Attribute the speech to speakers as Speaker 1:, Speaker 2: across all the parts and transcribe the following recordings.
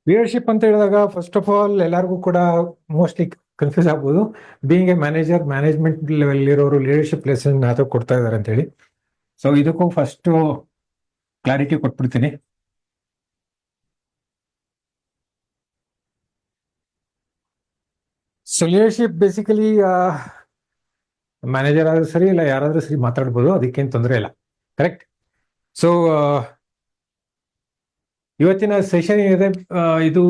Speaker 1: Leadership ಅಂತ ಹೇಳಿದಾಗ first of all ಎಲ್ಲರಿಗೂ ಕೂಡ ಮೋಸ್ಟ್ಲಿ ಕನ್ಫ್ಯೂಸ್ ಆಗ್ಬೋದು. Being a manager, management level ಇರೋರು ಲೀಡರ್ಶಿಪ್ ಲೆಸನ್ ಅಥವಾ ಕೊಡ್ತಾ ಇದಾರೆ ಅಂತ ಹೇಳಿ. ಸೊ ಇದಕ್ಕೂ ಫಸ್ಟ್ ಕ್ಲಾರಿಟಿ ಕೊಟ್ಬಿಡ್ತೀನಿ. ಸೊ ಲೀಡರ್ಶಿಪ್ ಬೇಸಿಕಲಿ ಮ್ಯಾನೇಜರ್ ಆದ್ರೂ ಸರಿ ಇಲ್ಲ ಯಾರಾದ್ರೂ ಸರಿ ಮಾತಾಡ್ಬೋದು, ಅದಕ್ಕೇನು ತೊಂದರೆ ಇಲ್ಲ. ಕರೆಕ್ಟ್. ಸೊ ಇವತ್ತಿನ ಸೆಷನ್ ಏನಿದೆ, ಇದು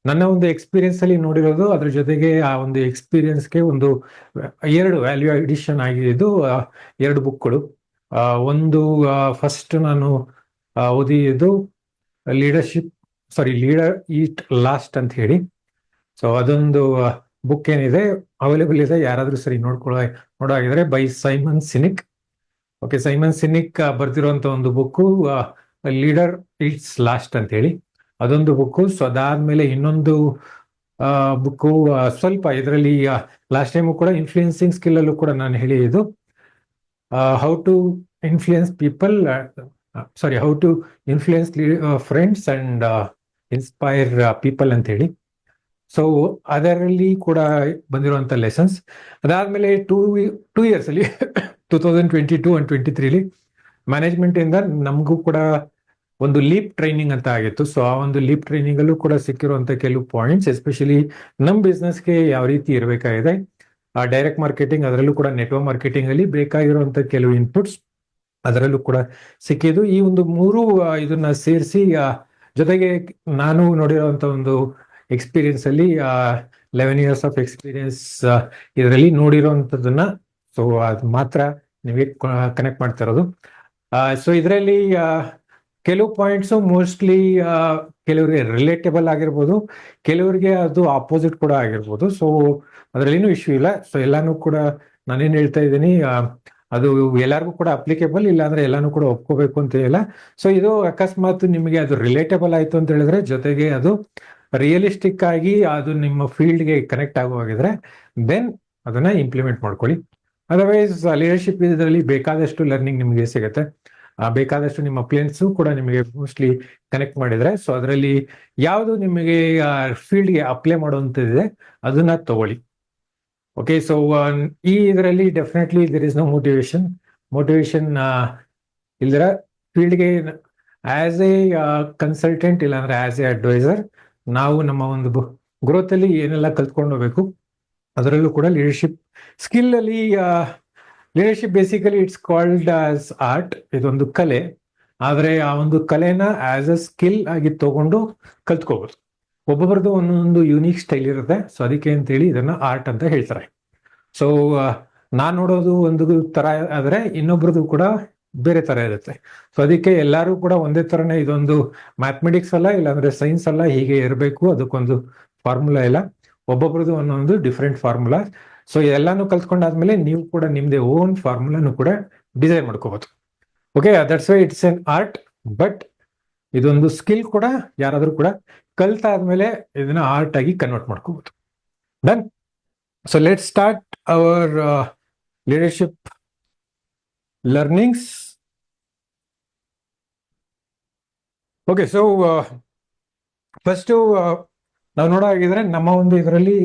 Speaker 1: ನನ್ನ ಒಂದು ಎಕ್ಸ್ಪೀರಿಯನ್ಸ್ ಅಲ್ಲಿ ನೋಡಿರೋದು. ಅದ್ರ ಜೊತೆಗೆ ಆ ಒಂದು ಎಕ್ಸ್ಪೀರಿಯನ್ಸ್ಗೆ ಒಂದು ಎರಡು ವ್ಯಾಲ್ಯೂ ಅಡಿಷನ್ ಆಗಿದ್ದು ಎರಡು ಬುಕ್ಗಳು. ಒಂದು ಫಸ್ಟ್ ನಾನು ಓದಿದ್ದು ಲೀಡರ್ಶಿಪ್ ಲೀಡರ್ ಈಟ್ ಲಾಸ್ಟ್ ಅಂತ ಹೇಳಿ. ಸೊ ಅದೊಂದು ಬುಕ್ ಏನಿದೆ ಅವೈಲೇಬಲ್ ಇದೆ, ಯಾರಾದ್ರೂ ಸರಿ ನೋಡಾಗಿದ್ರೆ by Simon Sinek. Okay, Simon Sinek ಬರ್ದಿರುವಂತ ಒಂದು ಬುಕ್ಕು ಲೀಡರ್ ಈಟ್ಸ್ ಲಾಸ್ಟ್ ಅಂತ ಹೇಳಿ, ಅದೊಂದು ಬುಕ್ಕು. ಸೊ ಅದಾದ್ಮೇಲೆ ಇನ್ನೊಂದು ಬುಕ್ಕು ಸ್ವಲ್ಪ ಇದರಲ್ಲಿ ಲಾಸ್ಟ್ ಟೈಮು ಕೂಡ ಇನ್ಫ್ಲೂಯೆನ್ಸಿಂಗ್ ಸ್ಕಿಲ್ ಅಲ್ಲೂ ಕೂಡ ನಾನು ಹೇಳಿದ್ದು how to influence people, how to influence friends and inspire people ಅಂತ ಹೇಳಿ. ಸೊ ಅದರಲ್ಲಿ ಕೂಡ ಬಂದಿರುವಂತ ಲೆಸನ್ಸ್. ಅದಾದ್ಮೇಲೆ ಟೂ ಇಯರ್ಸ್ ಅಲ್ಲಿ 2022 ಅಂಡ್ 23 ಮ್ಯಾನೇಜ್ಮೆಂಟ್ ಇಂದ ನಮಗೂ ಕೂಡ ಒಂದು ಲೀಪ್ ಟ್ರೈನಿಂಗ್ ಅಂತ ಆಗಿತ್ತು. ಸೊ ಆ ಒಂದು ಲೀಪ್ ಟ್ರೈನಿಂಗ್ ಅಲ್ಲೂ ಕೂಡ ಸಿಕ್ಕಿರುವಂತ ಕೆಲವು ಪಾಯಿಂಟ್ಸ್, ಎಸ್ಪೆಷಲಿ ನಮ್ಮ ಬಿಸ್ನೆಸ್ಗೆ ಯಾವ ರೀತಿ ಇರಬೇಕಾಗಿದೆ, ಆ ಡೈರೆಕ್ಟ್ ಮಾರ್ಕೆಟಿಂಗ್, ಅದರಲ್ಲೂ ಕೂಡ ನೆಟ್ವರ್ಕ್ ಮಾರ್ಕೆಟಿಂಗ್ ಅಲ್ಲಿ ಬೇಕಾಗಿರುವಂತ ಕೆಲವು ಇನ್ಪುಟ್ಸ್ ಅದರಲ್ಲೂ ಕೂಡ ಸಿಕ್ಕಿದ್ದು. ಈ ಒಂದು ಮೂರು ಇದನ್ನ ಸೇರಿಸಿ ಜೊತೆಗೆ ನಾನು ನೋಡಿರುವಂತ ಒಂದು ಎಕ್ಸ್ಪೀರಿಯನ್ಸ್ ಅಲ್ಲಿ 11 ಇಯರ್ಸ್ ಆಫ್ ಎಕ್ಸ್ಪೀರಿಯನ್ಸ್ ಇದರಲ್ಲಿ ನೋಡಿರುವಂತದನ್ನ, ಸೊ ಅದು ಮಾತ್ರ ನಿಮಗೆ ಕನೆಕ್ಟ್ ಮಾಡ್ತಾ ಇರೋದು. ಸೊ ಇದರಲ್ಲಿ ಕೆಲವು ಪಾಯಿಂಟ್ಸ್ ಮೋಸ್ಟ್ಲಿ ಕೆಲವರಿಗೆ ರಿಲೇಟೇಬಲ್ ಆಗಿರ್ಬೋದು, ಕೆಲವರಿಗೆ ಅದು ಆಪೋಸಿಟ್ ಕೂಡ ಆಗಿರ್ಬೋದು. ಸೊ ಅದರಲ್ಲೇನು ಇಶ್ಯೂ ಇಲ್ಲ. ಸೊ ಎಲ್ಲಾನು ಕೂಡ ನಾನೇನ್ ಹೇಳ್ತಾ ಇದ್ದೀನಿ, ಅದು ಎಲ್ಲರಿಗೂ ಕೂಡ ಅಪ್ಲಿಕೇಬಲ್, ಇಲ್ಲ ಅಂದ್ರೆ ಎಲ್ಲಾನು ಕೂಡ ಒಪ್ಕೋಬೇಕು ಅಂತ ಇಲ್ಲ. ಸೊ ಇದು ಅಕಸ್ಮಾತ್ ನಿಮಗೆ ಅದು ರಿಲೇಟೇಬಲ್ ಆಯ್ತು ಅಂತ ಹೇಳಿದ್ರೆ, ಜೊತೆಗೆ ಅದು ರಿಯಲಿಸ್ಟಿಕ್ ಆಗಿ ಅದು ನಿಮ್ಮ ಫೀಲ್ಡ್ಗೆ ಕನೆಕ್ಟ್ ಆಗುವಾಗಿದ್ರೆ ದೆನ್ ಅದನ್ನ ಇಂಪ್ಲಿಮೆಂಟ್ ಮಾಡ್ಕೊಳ್ಳಿ. ಅದರ್ವೈಸ್ ಲೀಡರ್ಶಿಪ್ ಇದರಲ್ಲಿ ಬೇಕಾದಷ್ಟು ಲರ್ನಿಂಗ್ ನಿಮಗೆ ಸಿಗುತ್ತೆ, ಬೇಕಾದಷ್ಟು ನಿಮ್ಮ ಪ್ಲೇನ್ಸು ಕೂಡ ನಿಮಗೆ ಮೋಸ್ಟ್ಲಿ ಕನೆಕ್ಟ್ ಮಾಡಿದ್ರೆ. ಸೊ ಅದರಲ್ಲಿ ಯಾವುದು ನಿಮಗೆ ಫೀಲ್ಡ್ಗೆ ಅಪ್ಲೈ ಮಾಡುವಂಥದ್ದಿದೆ ಅದನ್ನ ತಗೊಳ್ಳಿ. ಓಕೆ, ಸೊ ಈ ಇದರಲ್ಲಿ definitely there is no motivation ಇಲ್ದಿರ ಫೀಲ್ಡ್ಗೆ ಆಸ್ ಎ ಕನ್ಸಲ್ಟೆಂಟ್, ಇಲ್ಲಾಂದ್ರೆ ಆಸ್ ಎ ಅಡ್ವೈಸರ್ ನಾವು ನಮ್ಮ ಒಂದು ಗ್ರೋತ್ ಅಲ್ಲಿ ಏನೆಲ್ಲ ಕಲ್ತ್ಕೊಂಡು ಹೋಗ್ಬೇಕು, ಅದರಲ್ಲೂ ಕೂಡ ಲೀಡರ್ಶಿಪ್ ಸ್ಕಿಲ್ ಅಲ್ಲಿ leadership basically it's called as art. ಇದೊಂದು ಕಲೆ, ಆದ್ರೆ ಆ ಒಂದು ಕಲೆನ ಆಸ್ ಅ ಸ್ಕಿಲ್ ಆಗಿ ತಗೊಂಡು ಕಲ್ತ್ಕೋಬಹುದು. ಒಬ್ಬೊಬ್ರದ್ದು ಒಂದೊಂದು ಯುನೀಕ್ ಸ್ಟೈಲ್ ಇರುತ್ತೆ. ಸೊ ಅದಕ್ಕೆ ಅಂತೇಳಿ ಇದನ್ನ ಆರ್ಟ್ ಅಂತ ಹೇಳ್ತಾರೆ. ಸೊ ನಾನ್ ನೋಡೋದು ಒಂದು ತರ ಆದ್ರೆ ಇನ್ನೊಬ್ರದ್ದು ಕೂಡ ಬೇರೆ ತರ ಇರುತ್ತೆ. ಸೊ ಅದಕ್ಕೆ ಎಲ್ಲರೂ ಕೂಡ ಒಂದೇ ತರನೇ, ಇದೊಂದು ಮ್ಯಾಥಮೆಟಿಕ್ಸ್ ಅಲ್ಲ, ಇಲ್ಲಾಂದ್ರೆ ಸೈನ್ಸ್ ಅಲ್ಲ, ಹೀಗೆ ಇರಬೇಕು, ಅದಕ್ಕೊಂದು ಫಾರ್ಮುಲಾ ಇಲ್ಲ. ಒಬ್ಬೊಬ್ರದ್ದು ಒಂದೊಂದು ಡಿಫ್ರೆಂಟ್ ಫಾರ್ಮುಲಾ. ಸೊ ಎಲ್ಲಾನು ಕಲ್ತ್ಕೊಂಡಾದ್ಮೇಲೆ ನೀವು ಕೂಡ ನಿಮ್ದೇ ಓನ್ ಫಾರ್ಮುಲಾನು ಕೂಡ ಡಿಸೈನ್ ಮಾಡ್ಕೋಬಹುದು. Okay, that's why it's an art. But ಇದೊಂದು ಸ್ಕಿಲ್ ಕೂಡ ಯಾರಾದ್ರೂ ಕೂಡ ಕಲ್ತಾದ್ಮೇಲೆ ಇದನ್ನ ಆರ್ಟ್ ಆಗಿ ಕನ್ವರ್ಟ್ ಮಾಡ್ಕೋಬಹುದು. Done. So let start hour leadership learnings. Okay, so first ನಾವು ನೋಡೋದಾಗಿದ್ರೆ ನಮ್ಮ ಒಂದು ಇದರಲ್ಲಿ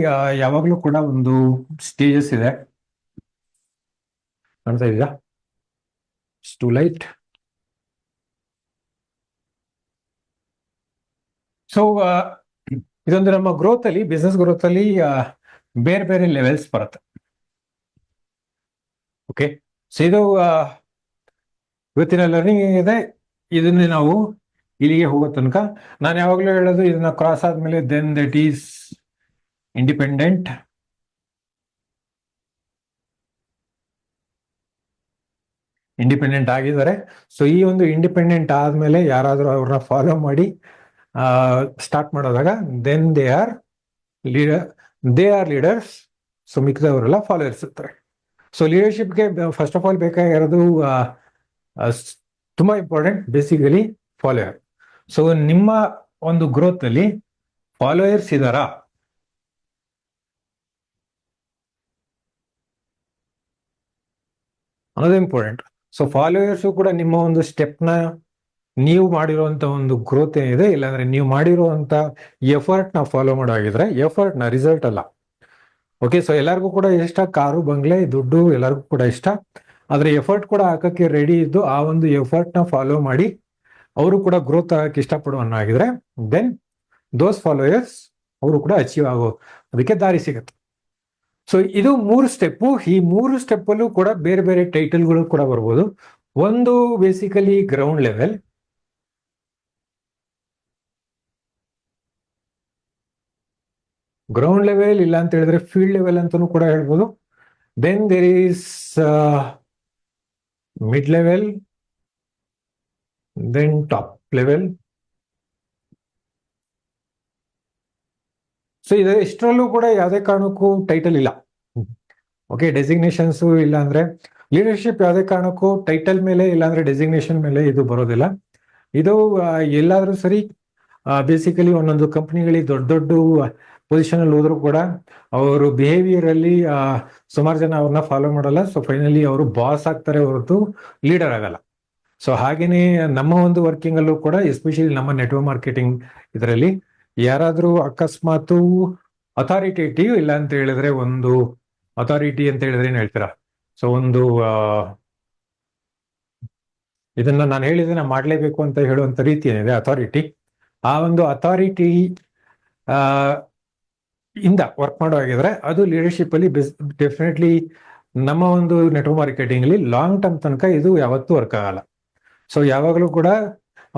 Speaker 1: ಯಾವಾಗ್ಲೂ ಕೂಡ ಒಂದು ಸ್ಟೇಜಸ್ ಇದೆ. ಕಾಣ್ತಾ ಇದೆಯಾ? To light. ಸೊ ಇದೊಂದು ನಮ್ಮ ಗ್ರೋತ್ ಅಲ್ಲಿ, ಬಿಸ್ನೆಸ್ ಗ್ರೋತ್ ಅಲ್ಲಿ ಬೇರೆ ಬೇರೆ ಲೆವೆಲ್ಸ್ ಬರುತ್ತೆ. ಓಕೆ, ಸೊ ಇದು ಇವತ್ತಿನ ಲರ್ನಿಂಗ್ ಏನಿದೆ, ಇದನ್ನ ನಾವು ಇಲ್ಲಿಗೆ ಹೋಗೋ ತನಕ ನಾನು ಯಾವಾಗಲೂ ಹೇಳೋದು, ಇದನ್ನ ಕ್ರಾಸ್ ಆದ್ಮೇಲೆ ದೆನ್ ದಟ್ ಈಸ್ ಇಂಡಿಪೆಂಡೆಂಟ್. ಆಗಿದ್ದಾರೆ. ಸೊ ಈ ಒಂದು ಇಂಡಿಪೆಂಡೆಂಟ್ ಆದ್ಮೇಲೆ ಯಾರಾದ್ರೂ ಅವ್ರನ್ನ ಫಾಲೋ ಮಾಡಿ ಸ್ಟಾರ್ಟ್ ಮಾಡೋದಾಗ then they are leaders. So ಮಿಕ್ಕಿದವರೆಲ್ಲ ಫಾಲೋವರ್ಸ್ ಇರ್ತಾರೆ. ಸೊ ಲೀಡರ್ಶಿಪ್ಗೆ ಫಸ್ಟ್ ಆಫ್ ಆಲ್ ಬೇಕಾಗಿರೋದು ತುಂಬಾ ಇಂಪಾರ್ಟೆಂಟ್, ಬೇಸಿಕಲಿ ಫಾಲೋವರ್. ಸೊ ನಿಮ್ಮ ಒಂದು ಗ್ರೋತ್ ಅಲ್ಲಿ ಫಾಲೋವರ್ಸ್ ಇದಾರಾ? ಅನ್ನೋದು ಇಂಪಾರ್ಟೆಂಟ್. ಸೊ ಫಾಲೋವರ್ಸ್ ಕೂಡ ನಿಮ್ಮ ಒಂದು ಸ್ಟೆಪ್ ನ ನೀವು ಮಾಡಿರುವಂತ ಒಂದು ಗ್ರೋತ್ ಏನಿದೆ, ಇಲ್ಲಾಂದ್ರೆ ನೀವು ಮಾಡಿರುವಂತ ಎಫರ್ಟ್ ನ ಫಾಲೋ ಮಾಡೋಗಿದ್ರೆ, ಎಫರ್ಟ್ ನ ರಿಸಲ್ಟ್ ಅಲ್ಲ. ಓಕೆ, ಸೊ ಎಲ್ಲರಿಗೂ ಕೂಡ ಇಷ್ಟ ಕಾರು, ಬಂಗ್ಲೆ, ದುಡ್ಡು ಎಲ್ಲರಿಗೂ ಕೂಡ ಇಷ್ಟ. ಆದ್ರೆ ಎಫರ್ಟ್ ಕೂಡ ಹಾಕಕ್ಕೆ ರೆಡಿ ಇದ್ದು ಆ ಒಂದು ಎಫರ್ಟ್ ನ ಫಾಲೋ ಮಾಡಿ ಅವರು ಕೂಡ ಗ್ರೋತ್ ಆಗಕ್ಕೆ ಇಷ್ಟಪಡುವನ್ನಾಗಿದ್ರೆ, ದೆನ್ ದೋಸ್ ಫಾಲೋಯರ್ಸ್ ಅವರು ಕೂಡ ಅಚೀವ್ ಆಗೋ ಅದಕ್ಕೆ ದಾರಿ ಸಿಗುತ್ತೆ. ಸೊ ಇದು 3 ಸ್ಟೆಪ್. ಈ 3 ಸ್ಟೆಪ್ ಅಲ್ಲೂ ಕೂಡ ಬೇರೆ ಬೇರೆ ಟೈಟಲ್ಗಳು ಕೂಡ ಬರ್ಬೋದು. ಒಂದು ಬೇಸಿಕಲಿ ಗ್ರೌಂಡ್ ಲೆವೆಲ್, ಇಲ್ಲ ಅಂತ ಹೇಳಿದ್ರೆ ಫೀಲ್ಡ್ ಲೆವೆಲ್ ಅಂತಾನೂ ಕೂಡ ಹೇಳ್ಬೋದು. Then there is mid level, then top level. So ಇದು ಇಷ್ಟರಲ್ಲೂ ಕೂಡ ಯಾವುದೇ ಕಾರಣಕ್ಕೂ ಟೈಟಲ್ ಇಲ್ಲ. ಓಕೆ, ಡೆಸಿಗ್ನೇಷನ್ಸ್ ಇಲ್ಲ ಅಂದ್ರೆ ಲೀಡರ್ಶಿಪ್ ಯಾವುದೇ ಕಾರಣಕ್ಕೂ ಟೈಟಲ್ ಮೇಲೆ ಇಲ್ಲಾಂದ್ರೆ ಡೆಸಿಗ್ನೇಷನ್ ಮೇಲೆ ಇದು ಬರೋದಿಲ್ಲ. ಇದು ಎಲ್ಲಾದ್ರೂ ಸರಿ, ಬೇಸಿಕಲಿ ಒಂದೊಂದು ಕಂಪ್ನಿಗಳಿಗೆ ದೊಡ್ಡ ದೊಡ್ಡ ಪೊಸಿಷನ್ ಅಲ್ಲಿ ಹೋದ್ರು ಕೂಡ ಅವರು ಬಿಹೇವಿಯರ್ ಅಲ್ಲಿ ಸುಮಾರು ಜನ ಅವ್ರನ್ನ ಫಾಲೋ ಮಾಡಲ್ಲ. ಸೊ ಫೈನಲಿ ಅವರು ಬಾಸ್ ಆಗ್ತಾರೆ ಹೊರತು ಲೀಡರ್ ಆಗಲ್ಲ. ಸೊ ಹಾಗೇನೆ ನಮ್ಮ ಒಂದು ವರ್ಕಿಂಗ್ ಅಲ್ಲೂ ಕೂಡ, ಎಸ್ಪೆಷಲಿ ನಮ್ಮ ನೆಟ್ವರ್ಕ್ ಮಾರ್ಕೆಟಿಂಗ್ ಇದರಲ್ಲಿ ಯಾರಾದ್ರೂ ಅಕಸ್ಮಾತ್ ಅಥಾರಿಟೇಟಿವ್ ಇಲ್ಲ ಅಂತ ಹೇಳಿದ್ರೆ, ಒಂದು ಅಥಾರಿಟಿ ಅಂತ ಹೇಳಿದ್ರೆ ಏನ್ ಹೇಳ್ತೀರಾ, ಸೊ ಒಂದು ಇದನ್ನ ನಾನು ಹೇಳಿದ್ರೆ ಮಾಡ್ಲೇಬೇಕು ಅಂತ ಹೇಳುವಂತ ರೀತಿ ಏನಿದೆ ಅಥಾರಿಟಿ, ಆ ಒಂದು ಅಥಾರಿಟಿ ಇಂದ ವರ್ಕ್ ಮಾಡೋ ಆಗಿದ್ರೆ ಅದು ಲೀಡರ್ಶಿಪ್ ಅಲ್ಲಿ ಡೆಫಿನೆಟ್ಲಿ ನಮ್ಮ ಒಂದು ನೆಟ್ವರ್ಕ್ ಮಾರ್ಕೆಟಿಂಗ್ ಅಲ್ಲಿ ಲಾಂಗ್ ಟರ್ಮ್ ತನಕ ಇದು ಯಾವತ್ತೂ ವರ್ಕ್ ಆಗಲ್ಲ. ಸೊ ಯಾವಾಗಲೂ ಕೂಡ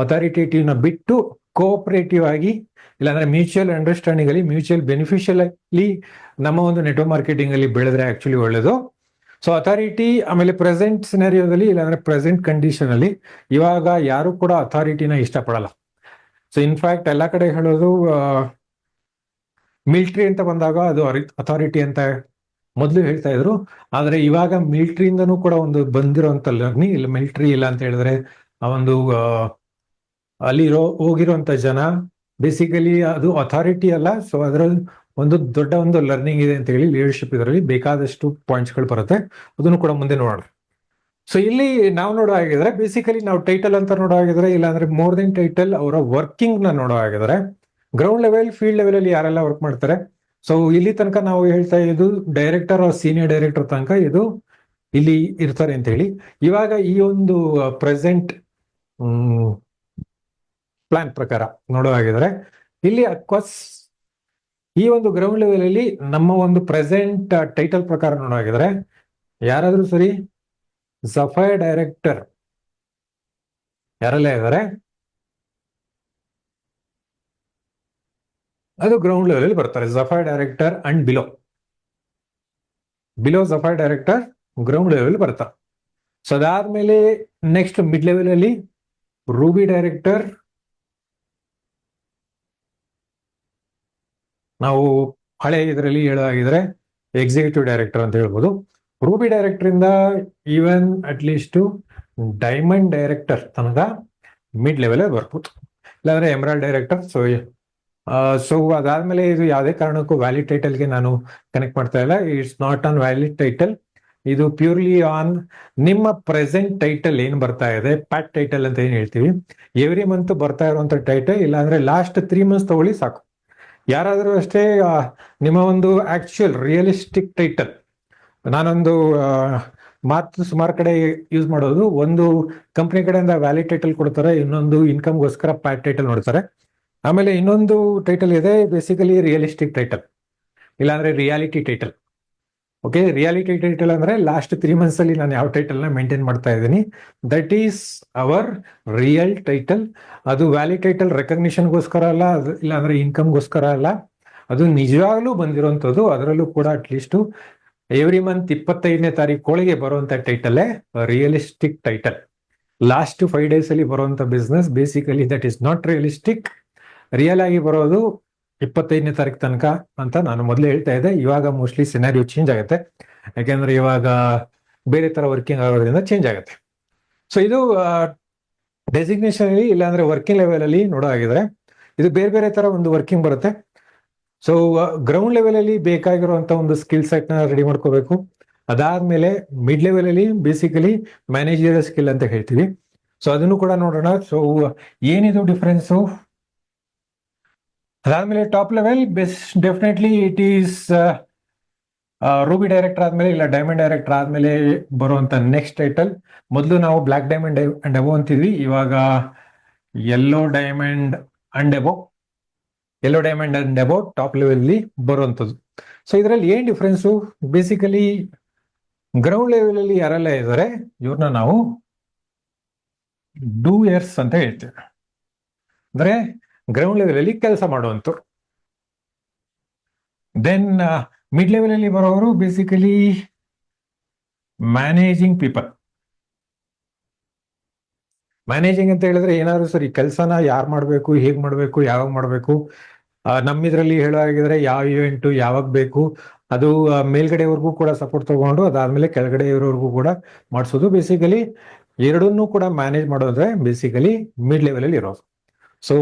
Speaker 1: ಅಥಾರಿಟೇಟಿವ್ ನ ಬಿಟ್ಟು ಕೋಆಪರೇಟಿವ್ ಆಗಿ, ಇಲ್ಲಾಂದ್ರೆ ಮ್ಯೂಚುವಲ್ ಅಂಡರ್ಸ್ಟ್ಯಾಂಡಿಂಗ್ ಅಲ್ಲಿ, ಮ್ಯೂಚುವಲ್ ಬೆನಿಫಿಷಿಯಲ್ ಅಲ್ಲಿ ನಮ್ಮ ಒಂದು ನೆಟ್ವರ್ಕ್ ಮಾರ್ಕೆಟಿಂಗ್ ಅಲ್ಲಿ ಬೆಳೆದ್ರೆ ಆಕ್ಚುಲಿ ಒಳ್ಳೇದು. ಸೊ ಅಥಾರಿಟಿ, ಆಮೇಲೆ ಪ್ರೆಸೆಂಟ್ ಸಿನಾರಿಯೋದಲ್ಲಿ ಇಲ್ಲಾಂದ್ರೆ ಪ್ರೆಸೆಂಟ್ ಕಂಡೀಷನ್ ಅಲ್ಲಿ ಇವಾಗ ಯಾರು ಕೂಡ ಅಥಾರಿಟಿನ ಇಷ್ಟಪಡಲ್ಲ. ಸೊ ಇನ್ಫ್ಯಾಕ್ಟ್ ಎಲ್ಲ ಕಡೆ ಹೇಳೋದು, ಮಿಲಿಟರಿ ಅಂತ ಬಂದಾಗ ಅದು ಅಥಾರಿಟಿ ಅಂತ ಮೊದಲು ಹೇಳ್ತಾ ಇದ್ರು. ಆದ್ರೆ ಇವಾಗ ಮಿಲಿಟರಿಯಿಂದನೂ ಕೂಡ ಒಂದು ಬಂದಿರುವಂತ ಲರ್ನಿಂಗ್, ಇಲ್ಲ ಮಿಲಿಟರಿ ಇಲ್ಲ ಅಂತ ಹೇಳಿದ್ರೆ ಆ ಒಂದು ಅಲ್ಲಿ ಹೋಗಿರುವಂತ ಜನ ಬೇಸಿಕಲಿ ಅದು ಅಥಾರಿಟಿ ಅಲ್ಲ. ಸೊ ಅದರ ಒಂದು ದೊಡ್ಡ ಒಂದು ಲರ್ನಿಂಗ್ ಇದೆ ಅಂತ ಹೇಳಿ ಲೀಡರ್ಶಿಪ್ ಇದರಲ್ಲಿ ಬೇಕಾದಷ್ಟು ಪಾಯಿಂಟ್ಸ್ಗಳು ಬರುತ್ತೆ. ಅದನ್ನು ಕೂಡ ಮುಂದೆ ನೋಡೋಣ. ಸೊ ಇಲ್ಲಿ ನಾವು ನೋಡೋ ಹಾಗಿದ್ರೆ, ಬೇಸಿಕಲಿ ನಾವು ಟೈಟಲ್ ಅಂತ ನೋಡೋ ಹಾಗಿದ್ರೆ, ಇಲ್ಲಾಂದ್ರೆ ಮೋರ್ ದೆನ್ ಟೈಟಲ್ ಅವರ ವರ್ಕಿಂಗ್ ನ ನೋಡೋ ಹಾಗಿದ್ರೆ, ಗ್ರೌಂಡ್ ಲೆವೆಲ್, ಫೀಲ್ಡ್ ಲೆವೆಲ್ ಅಲ್ಲಿ ಯಾರೆಲ್ಲ ವರ್ಕ್ ಮಾಡ್ತಾರೆ. ಸೊ ಇಲ್ಲಿ ತನಕ ನಾವು ಹೇಳ್ತಾ ಇದ್ದು ಡೈರೆಕ್ಟರ್ ಆರ್ ಸೀನಿಯರ್ ಡೈರೆಕ್ಟರ್ ತನಕ ಇದು ಇಲ್ಲಿ ಇರ್ತಾರೆ ಅಂತ ಹೇಳಿ. ಇವಾಗ ಈ ಒಂದು ಪ್ರೆಸೆಂಟ್ ಪ್ಲಾನ್ ಪ್ರಕಾರ ನೋಡೋ ಹಾಗಿದ್ರೆ, ಇಲ್ಲಿ ಅಕ್ವಾಸ್ ಈ ಒಂದು ಗ್ರೌಂಡ್ ಲೆವೆಲ್ ಅಲ್ಲಿ ನಮ್ಮ ಒಂದು ಪ್ರೆಸೆಂಟ್ ಟೈಟಲ್ ಪ್ರಕಾರ ನೋಡೋ ಹಾಗಿದ್ರೆ, ಯಾರಾದ್ರೂ ಸರಿ ಸಫೈರ್ ಡೈರೆಕ್ಟರ್ ಯಾರೆಲ್ಲ ಇದ್ದಾರೆ ಅದು ಗ್ರೌಂಡ್ ಲೆವೆಲ್ ಅಲ್ಲಿ ಬರ್ತಾರೆ. Sapphire director and below sapphire director ground level ಬರ್ತಾರೆ. ಸೊ ಅದಾದ್ಮೇಲೆ ನೆಕ್ಸ್ಟ್ ಮಿಡ್ ಲೆವೆಲ್ ಅಲ್ಲಿ ರೂಬಿ ಡೈರೆಕ್ಟರ್, ನಾವು ಹಳೆ ಇದರಲ್ಲಿ ಹೇಳೋದಾಗಿದ್ರೆ ಎಕ್ಸಿಕ್ಯೂಟಿವ್ ಡೈರೆಕ್ಟರ್ ಅಂತ ಹೇಳ್ಬೋದು. ರೂಬಿ ಡೈರೆಕ್ಟರ್ ಇಂದ ಈವನ್ ಅಟ್ಲೀಸ್ಟ್ ಡೈಮಂಡ್ ಡೈರೆಕ್ಟರ್ ತನಕ ಮಿಡ್ ಲೆವೆಲ್ ಬರ್ಬೋದು, ಇಲ್ಲಾಂದ್ರೆ ಎಮರಾಲ್ಡ್ ಡೈರೆಕ್ಟರ್. ಸೊ ಅದಾದ್ಮೇಲೆ ಇದು ಯಾವುದೇ ಕಾರಣಕ್ಕೂ ವ್ಯಾಲಿಡ್ ಟೈಟಲ್ಗೆ ನಾನು ಕನೆಕ್ಟ್ ಮಾಡ್ತಾ ಇಲ್ಲ. It's not on valid title, ಇದು ಪ್ಯೂರ್ಲಿ ಆನ್ ನಿಮ್ಮ ಪ್ರೆಸೆಂಟ್ ಟೈಟಲ್ ಏನ್ ಬರ್ತಾ ಇದೆ, ಪ್ಯಾಟ್ ಟೈಟಲ್ ಅಂತ ಏನ್ ಹೇಳ್ತೀವಿ, ಎವ್ರಿ ಮಂತ್ ಬರ್ತಾ ಇರುವಂತ ಟೈಟಲ್. ಇಲ್ಲಾಂದ್ರೆ ಲಾಸ್ಟ್ 3 months ತಗೊಳ್ಳಿ ಸಾಕು. ಯಾರಾದರೂ ಅಷ್ಟೇ ನಿಮ್ಮ ಒಂದು ಆಕ್ಚುಯಲ್ ರಿಯಲಿಸ್ಟಿಕ್ ಟೈಟಲ್, ನಾನೊಂದು ಮಾತು ಸುಮಾರು ಕಡೆ ಯೂಸ್ ಮಾಡೋದು, ಒಂದು ಕಂಪ್ನಿ ಕಡೆಯಿಂದ ವ್ಯಾಲಿಡ್ ಟೈಟಲ್ ಕೊಡ್ತಾರೆ, ಇನ್ನೊಂದು ಇನ್ಕಮ್ಗೋಸ್ಕರ ಪ್ಯಾಟ್ ಟೈಟಲ್ ನೋಡ್ತಾರೆ. ಆಮೇಲೆ ಇನ್ನೊಂದು ಟೈಟಲ್ ಇದೆ ಬೇಸಿಕಲಿ ರಿಯಲಿಸ್ಟಿಕ್ ಟೈಟಲ್, ಇಲ್ಲಾಂದ್ರೆ reality title. Okay, reality title ಅಂದ್ರೆ ಲಾಸ್ಟ್ 3 months ಅಲ್ಲಿ ನಾನು ಯಾವ ಟೈಟಲ್ ನ ಮೇಂಟೈನ್ ಮಾಡ್ತಾ ಇದ್ದೀನಿ, that is our real title. ಅದು ವ್ಯಾಲಿಡ್ ಟೈಟಲ್ ರೆಕಗ್ನಿಷನ್ಗೋಸ್ಕರ ಅಲ್ಲ, ಇಲ್ಲಾಂದ್ರೆ ಇನ್ಕಮ್ಗೋಸ್ಕರ ಅಲ್ಲ, ಅದು ನಿಜವಾಗ್ಲೂ ಬಂದಿರುವಂತದ್ದು. ಅದರಲ್ಲೂ ಕೂಡ ಅಟ್ಲೀಸ್ಟ್ ಎವ್ರಿ ಮಂತ್ 25ನೇ ತಾರೀಕು ಬರುವಂತ title realistic title. Last 5 days ಅಲ್ಲಿ ಬರುವಂತ business basically that is not realistic. Real ಆಗಿ ಬರೋದು 25ನೇ ತಾರೀಕು ತನಕ ಅಂತ ನಾನು ಮೊದಲೇ ಹೇಳ್ತಾ ಇದ್ದೆ. ಇವಾಗ ಮೋಸ್ಟ್ಲಿ ಸಿನಾರಿಯೋ ಚೇಂಜ್ ಆಗುತ್ತೆ, ಯಾಕೆಂದ್ರೆ ಇವಾಗ ಬೇರೆ ತರ ವರ್ಕಿಂಗ್ ಆಗೋದ್ರಿಂದ ಚೇಂಜ್ ಆಗುತ್ತೆ. ಸೊ ಇದು ಡೆಸಿಗ್ನೇಷನ್ ಅಲ್ಲಿ ಇಲ್ಲಾಂದ್ರೆ ವರ್ಕಿಂಗ್ ಲೆವೆಲ್ ಅಲ್ಲಿ ನೋಡೋ ಆಗಿದ್ರೆ ಇದು ಬೇರೆ ಬೇರೆ ತರ ಒಂದು ವರ್ಕಿಂಗ್ ಬರುತ್ತೆ. ಸೊ ಗ್ರೌಂಡ್ ಲೆವೆಲ್ ಅಲ್ಲಿ ಬೇಕಾಗಿರುವಂತ ಒಂದು ಸ್ಕಿಲ್ ಸೆಟ್ ನ ರೆಡಿ ಮಾಡ್ಕೋಬೇಕು. ಅದಾದ್ಮೇಲೆ ಮಿಡ್ ಲೆವೆಲ್ ಅಲ್ಲಿ ಬೇಸಿಕಲಿ ಮ್ಯಾನೇಜರಿಯಲ್ ಸ್ಕಿಲ್ ಅಂತ ಹೇಳ್ತೀವಿ. ಸೊ ಅದನ್ನು ಕೂಡ ನೋಡೋಣ. ಸೊ ಏನಿದು ಡಿಫ್ರೆನ್ಸು? ಅದಾದ್ಮೇಲೆ top level definitely it is Ruby director ಆದ್ಮೇಲೆ ಇಲ್ಲ ಡೈಮಂಡ್ ಡೈರೆಕ್ಟರ್ ಆದ್ಮೇಲೆ ಬರುವಂತ ನೆಕ್ಸ್ಟ್ ಟೈಟಲ್. ಮೊದಲು ನಾವು ಬ್ಲಾಕ್ ಡೈಮಂಡ್ ಅಂಡ್ ಅಬೋ ಅಂತಿದ್ವಿ, ಇವಾಗ yellow diamond and above. Yellow diamond and above top level ಬರುವಂತದ್ದು. ಸೊ ಇದರಲ್ಲಿ ಏನ್ ಡಿಫ್ರೆನ್ಸು? ಬೇಸಿಕಲಿ ಗ್ರೌಂಡ್ ಲೆವೆಲ್ ಅಲ್ಲಿ ಯಾರೆಲ್ಲ ಇದ್ದಾರೆ ಇವ್ರನ್ನ ನಾವು ಡೂಯರ್ಸ್ ಅಂತ ಹೇಳ್ತೇವೆ. ಅಂದ್ರೆ ಗ್ರೌಂಡ್ ಲೆವೆಲ್ ಅಲ್ಲಿ ಕೆಲಸ ಮಾಡುವಂತ. ದೆನ್ ಮಿಡ್ ಲೆವೆಲ್ ಅಲ್ಲಿ ಬರೋರು ಬೇಸಿಕಲಿ ಮ್ಯಾನೇಜಿಂಗ್ ಪೀಪಲ್. ಮ್ಯಾನೇಜಿಂಗ್ ಅಂತ ಹೇಳಿದ್ರೆ ಏನಾದ್ರು ಸರಿ ಕೆಲಸನ ಯಾರು ಮಾಡಬೇಕು, ಹೇಗ್ ಮಾಡಬೇಕು, ಯಾವಾಗ ಮಾಡಬೇಕು, ನಮ್ಮಿದ್ರಲ್ಲಿ ಹೇಳೋ ಹಾಗಿದ್ರೆ ಯಾವ ಇವೆಂಟು ಯಾವಾಗ ಬೇಕು ಅದು ಮೇಲ್ಗಡೆವರೆಗೂ ಕೂಡ ಸಪೋರ್ಟ್ ತಗೊಂಡು ಅದಾದ್ಮೇಲೆ ಕೆಳಗಡೆ ಇರೋರ್ಗೂ ಕೂಡ ಮಾಡಿಸೋದು. ಬೇಸಿಕಲಿ ಎರಡನ್ನೂ ಕೂಡ ಮ್ಯಾನೇಜ್ ಮಾಡೋದ್ರೆ ಬೇಸಿಕಲಿ ಮಿಡ್ ಲೆವೆಲ್ ಅಲ್ಲಿ ಇರೋದು. ಸೊ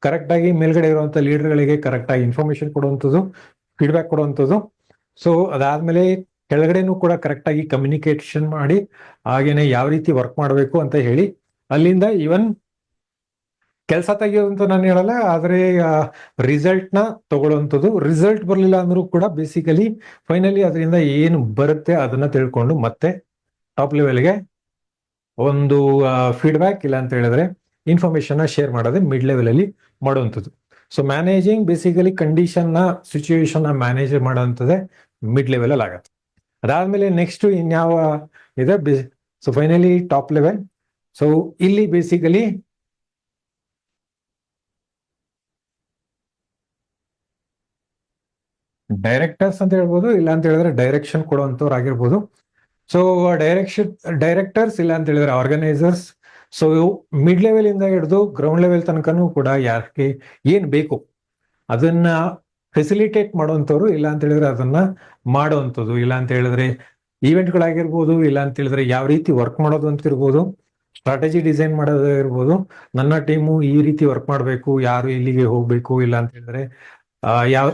Speaker 1: ಕರೆಕ್ಟ್ ಆಗಿ ಮೇಲ್ಗಡೆ ಇರುವಂತ ಲೀಡರ್ಗಳಿಗೆ ಕರೆಕ್ಟ್ ಆಗಿ ಇನ್ಫಾರ್ಮೇಶನ್ ಕೊಡುವಂಥದ್ದು, ಫೀಡ್ಬ್ಯಾಕ್ ಕೊಡುವಂಥದ್ದು. ಸೊ ಅದಾದ್ಮೇಲೆ ಕೆಳಗಡೆನೂ ಕೂಡ ಕರೆಕ್ಟ್ ಆಗಿ ಕಮ್ಯುನಿಕೇಶನ್ ಮಾಡಿ ಹಾಗೇನೆ ಯಾವ ರೀತಿ ವರ್ಕ್ ಮಾಡಬೇಕು ಅಂತ ಹೇಳಿ ಅಲ್ಲಿಂದ ಇವನ್ ಕೆಲಸ ತೆಗೆಯೋದಂತ ನಾನು ಹೇಳಲ್ಲ, ಆದ್ರೆ ರಿಸಲ್ಟ್ ನ ತಗೊಳ್ಳುವಂಥದ್ದು. ರಿಸಲ್ಟ್ ಬರಲಿಲ್ಲ ಅಂದ್ರೂ ಕೂಡ ಬೇಸಿಕಲಿ ಫೈನಲಿ ಅದರಿಂದ ಏನು ಬರುತ್ತೆ ಅದನ್ನ ತಿಳ್ಕೊಂಡು ಮತ್ತೆ ಟಾಪ್ ಲೆವೆಲ್ಗೆ ಒಂದು ಫೀಡ್ಬ್ಯಾಕ್ ಇಲ್ಲ ಅಂತ ಹೇಳಿದ್ರೆ ಇನ್ಫಾರ್ಮೇಶನ್ ನ ಶೇರ್ ಮಾಡೋದೇ ಮಿಡ್ ಲೆವೆಲ್ ಅಲ್ಲಿ ಮಾಡುವಂಥದ್ದು. ಸೊ ಮ್ಯಾನೇಜಿಂಗ್ ಬೇಸಿಕಲಿ ಕಂಡೀಷನ್ ನ ಸಿಚುವೇಶನ್ ನ ಮ್ಯಾನೇಜ್ ಮಾಡುವಂಥದ್ದೇ ಮಿಡ್ ಲೆವೆಲ್ ಅಲ್ಲಿ ಆಗತ್ತೆ. ಅದಾದ್ಮೇಲೆ ನೆಕ್ಸ್ಟ್ ಇನ್ಯಾವ ಇದೆ? So finally top level. So ಇಲ್ಲಿ ಬೇಸಿಕಲಿ ಡೈರೆಕ್ಟರ್ಸ್ ಅಂತ ಹೇಳ್ಬೋದು, ಇಲ್ಲ ಅಂತ ಹೇಳಿದ್ರೆ ಡೈರೆಕ್ಷನ್ ಕೊಡುವಂತವ್ರು ಆಗಿರ್ಬೋದು. ಸೊ ಡೈರೆಕ್ಟರ್ಸ್ ಇಲ್ಲ ಅಂತ ಹೇಳಿದ್ರೆ ಆರ್ಗನೈಸರ್ಸ್. ಸೊ ಮಿಡ್ ಲೆವೆಲ್ ಇಂದ ಹಿಡಿದು ಗ್ರೌಂಡ್ ಲೆವೆಲ್ ತನಕನೂ ಕೂಡ ಯಾರಿಗೆ ಏನ್ ಬೇಕು ಅದನ್ನ ಫೆಸಿಲಿಟೇಟ್ ಮಾಡುವಂಥವ್ರು, ಇಲ್ಲ ಅಂತ ಹೇಳಿದ್ರೆ ಅದನ್ನ ಮಾಡುವಂಥದ್ದು, ಇಲ್ಲ ಅಂತ ಹೇಳಿದ್ರೆ ಈವೆಂಟ್ಗಳಾಗಿರ್ಬೋದು, ಇಲ್ಲ ಅಂತ ಹೇಳಿದ್ರೆ ಯಾವ ರೀತಿ ವರ್ಕ್ ಮಾಡೋದು ಅಂತ ಇರ್ಬೋದು, ಸ್ಟ್ರಾಟಜಿ ಡಿಸೈನ್ ಮಾಡೋದು ಇರ್ಬೋದು. ನನ್ನ ಟೀಮು ಈ ರೀತಿ ವರ್ಕ್ ಮಾಡಬೇಕು, ಯಾರು ಇಲ್ಲಿಗೆ ಹೋಗ್ಬೇಕು, ಇಲ್ಲ ಅಂತ ಹೇಳಿದ್ರೆ ಯಾವ